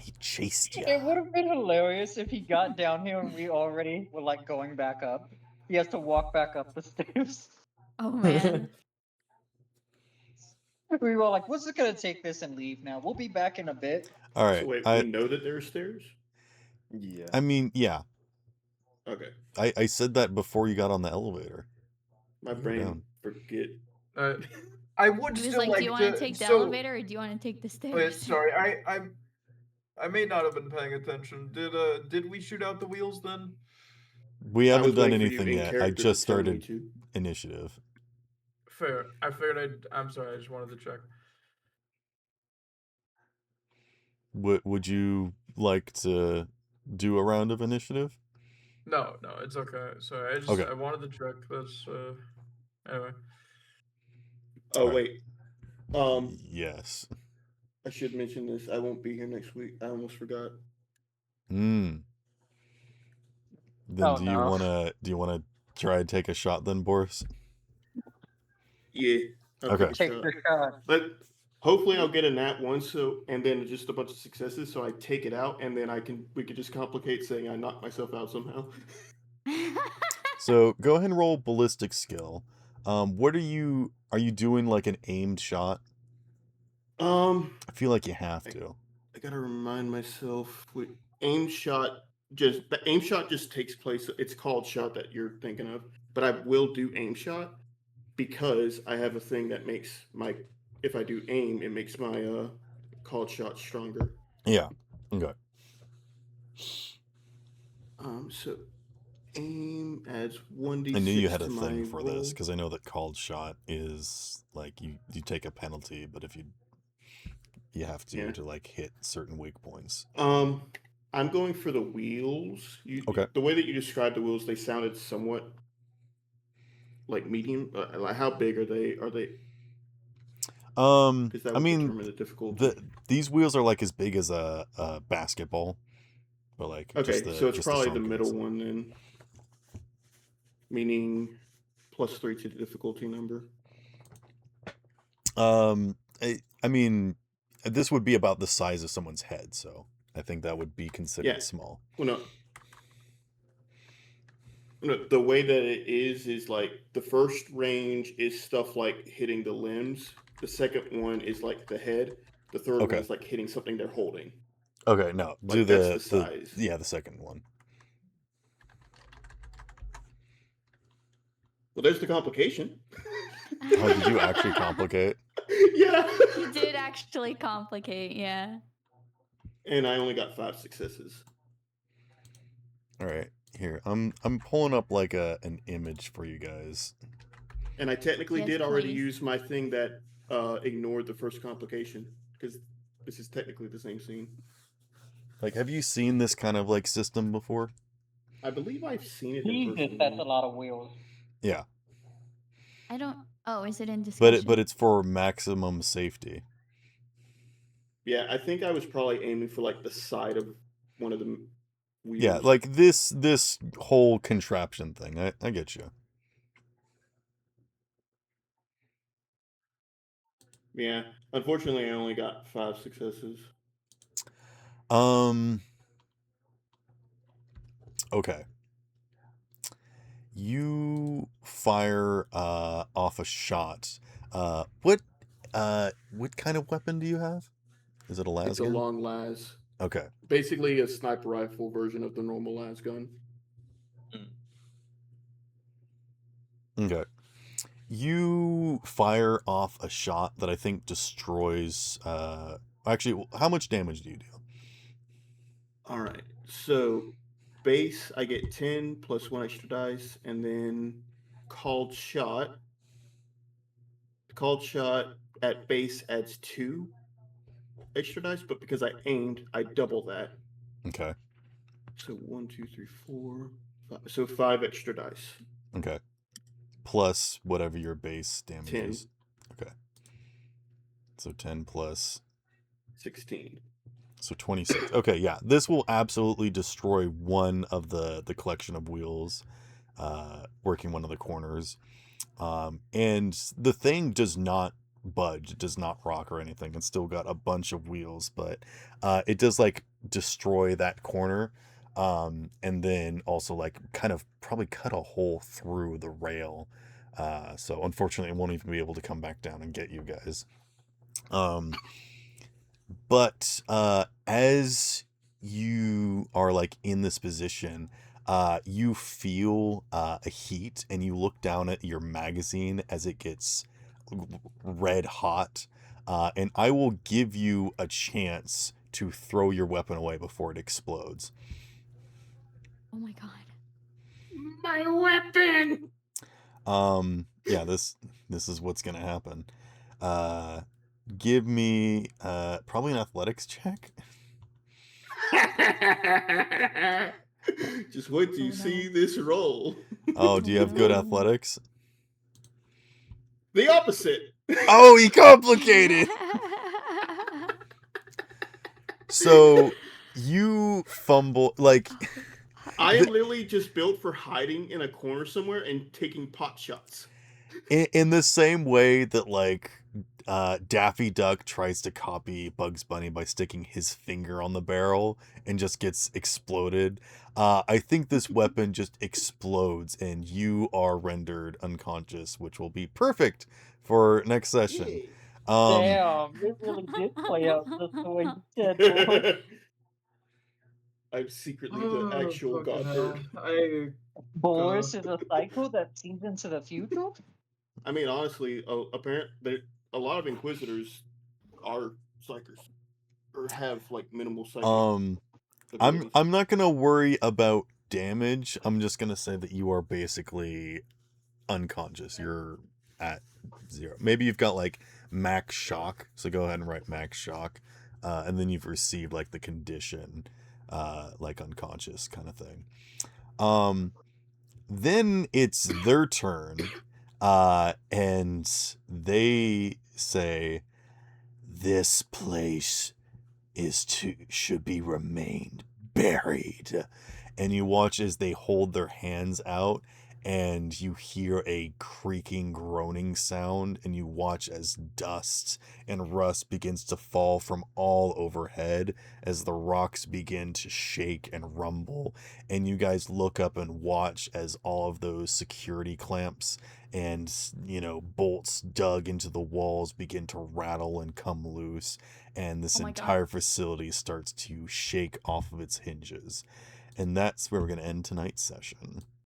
He chased you. It would have been hilarious if he got down here and we already were like going back up. He has to walk back up the stairs. Oh man. We were like, "What's it gonna take this and leave now? We'll be back in a bit." All right. So wait, I we know that there are stairs? Yeah. mean, yeah. Okay. I said that before you got on the elevator. My You're brain down. forget. I would He was still like, like do you want to to take the so- elevator or do you want to take the stairs? Wait, sorry, I may not have been paying attention. Did we shoot out the wheels then? We I haven't was done waiting for you anything in yet. I character just to tell me started to. initiative. Fair. I figured I'm sorry, I just wanted to check. Would you like to do a round of initiative? No, it's okay. Sorry, Okay. I wanted to check. That's anyway. Oh Alright. wait. Yes. I should mention this. I won't be here next week. I almost forgot. Then Oh, do you no. wanna try and take a shot then, Boris? Yeah. I'll Okay. take a Take shot. the shot. But hopefully I'll get a nat one, and then just a bunch of successes, so I take it out, and then we could just complicate saying I knocked myself out somehow. So go ahead and roll ballistic skill. What are you doing like an aimed shot? I feel like you have to. I gotta remind myself. Aim shot just takes place. It's called shot that you're thinking of, but I will do aim shot because I have a thing that makes if I do aim, it makes my called shot stronger. Yeah. Okay. So aim adds 1d6. I knew you had a to thing my for this roll. because I know that called shot is like you take a penalty, but if you have to Yeah. like hit certain weak points. I'm going for the wheels. Okay. The way that you described the wheels, they sounded somewhat like medium. Like how big are they? Are they? Because that I would mean, determine the difficulty. these wheels are like as big as a basketball, but like Okay, so it's just probably the trunk middle is. one then. Meaning +3 to the difficulty number. I mean, this would be about the size of someone's head, so I think that would be considered Yeah. small. Well, no, the way that it is like the first range is stuff like hitting the limbs. The second one is like the head. The third Okay. one is like hitting something they're holding. Okay, no, do Like that's the size. yeah, the second one. Well, there's the complication. Oh, did you actually complicate? Yeah. You did actually complicate, yeah. And I only got 5 successes. All right, here I'm pulling up like an image for you guys. And I technically Yes, did already please. use my thing that ignored the first complication because this is technically the same scene. Like, have you seen this kind of like system before? I believe I've seen it in Jesus, person. that's a lot of wheels. Yeah, I don't. Oh, is it in discussion? but it's for maximum safety. Yeah, I think I was probably aiming for like the side of one of the wheels. Yeah, like this whole contraption thing. I get you. Yeah. Unfortunately, I only got 5 successes. Okay. You fire off a shot. What kind of weapon do you have? Is it a las It's a gun? long las. Okay. Basically, a sniper rifle version of the normal las gun. Okay. You fire off a shot that I think destroys. Actually, how much damage do you do? All right. So, base, I get 10 plus 1 extra dice, and then called shot. Called shot at base adds 2 extra dice, but because I aimed, I double that. Okay. So 1, 2, 3, 4, 5. So 5 extra dice. Okay. Plus whatever your base damage 10. is. Okay. So 10 plus 16. So 26. Okay, yeah. This will absolutely destroy one of the collection of wheels working one of the corners. And the thing does not budge. It does not rock or anything. It's still got a bunch of wheels, but it does like destroy that corner. And then also like kind of probably cut a hole through the rail. So unfortunately it won't even be able to come back down and get you guys. But as you are like in this position, you feel a heat and you look down at your magazine as it gets red hot. And I will give you a chance to throw your weapon away before it explodes. Oh my god. My weapon! Yeah, this is what's gonna happen. Give me probably an athletics check. Just wait till you see this roll. Oh, do you have good No. athletics? The opposite. Oh, he complicated. So you fumble like I am literally just built for hiding in a corner somewhere and taking pot shots. in the same way that like Daffy Duck tries to copy Bugs Bunny by sticking his finger on the barrel and just gets exploded. I think this weapon just explodes and you are rendered unconscious, which will be perfect for next session. Yay. Damn, this really did play out just the way you said, boy. I'm secretly the actual fucking Godbird. hell. Boris is a psycho that sees into the future? I mean, honestly, apparently, a lot of Inquisitors are psychers or have like minimal psychic. abilities. I'm not gonna worry about damage. I'm just gonna say that you are basically unconscious. You're at 0. Maybe you've got like max shock. So go ahead and write max shock, and then you've received like the condition. like unconscious kind of thing. Then it's their turn, and they say, "This place should be remained buried." And you watch as they hold their hands out, and you hear a creaking, groaning sound, and you watch as dust and rust begins to fall from all overhead as the rocks begin to shake and rumble. And you guys look up and watch as all of those security clamps and, bolts dug into the walls begin to rattle and come loose, and this Oh my God. entire facility starts to shake off of its hinges. And that's where we're going to end tonight's session.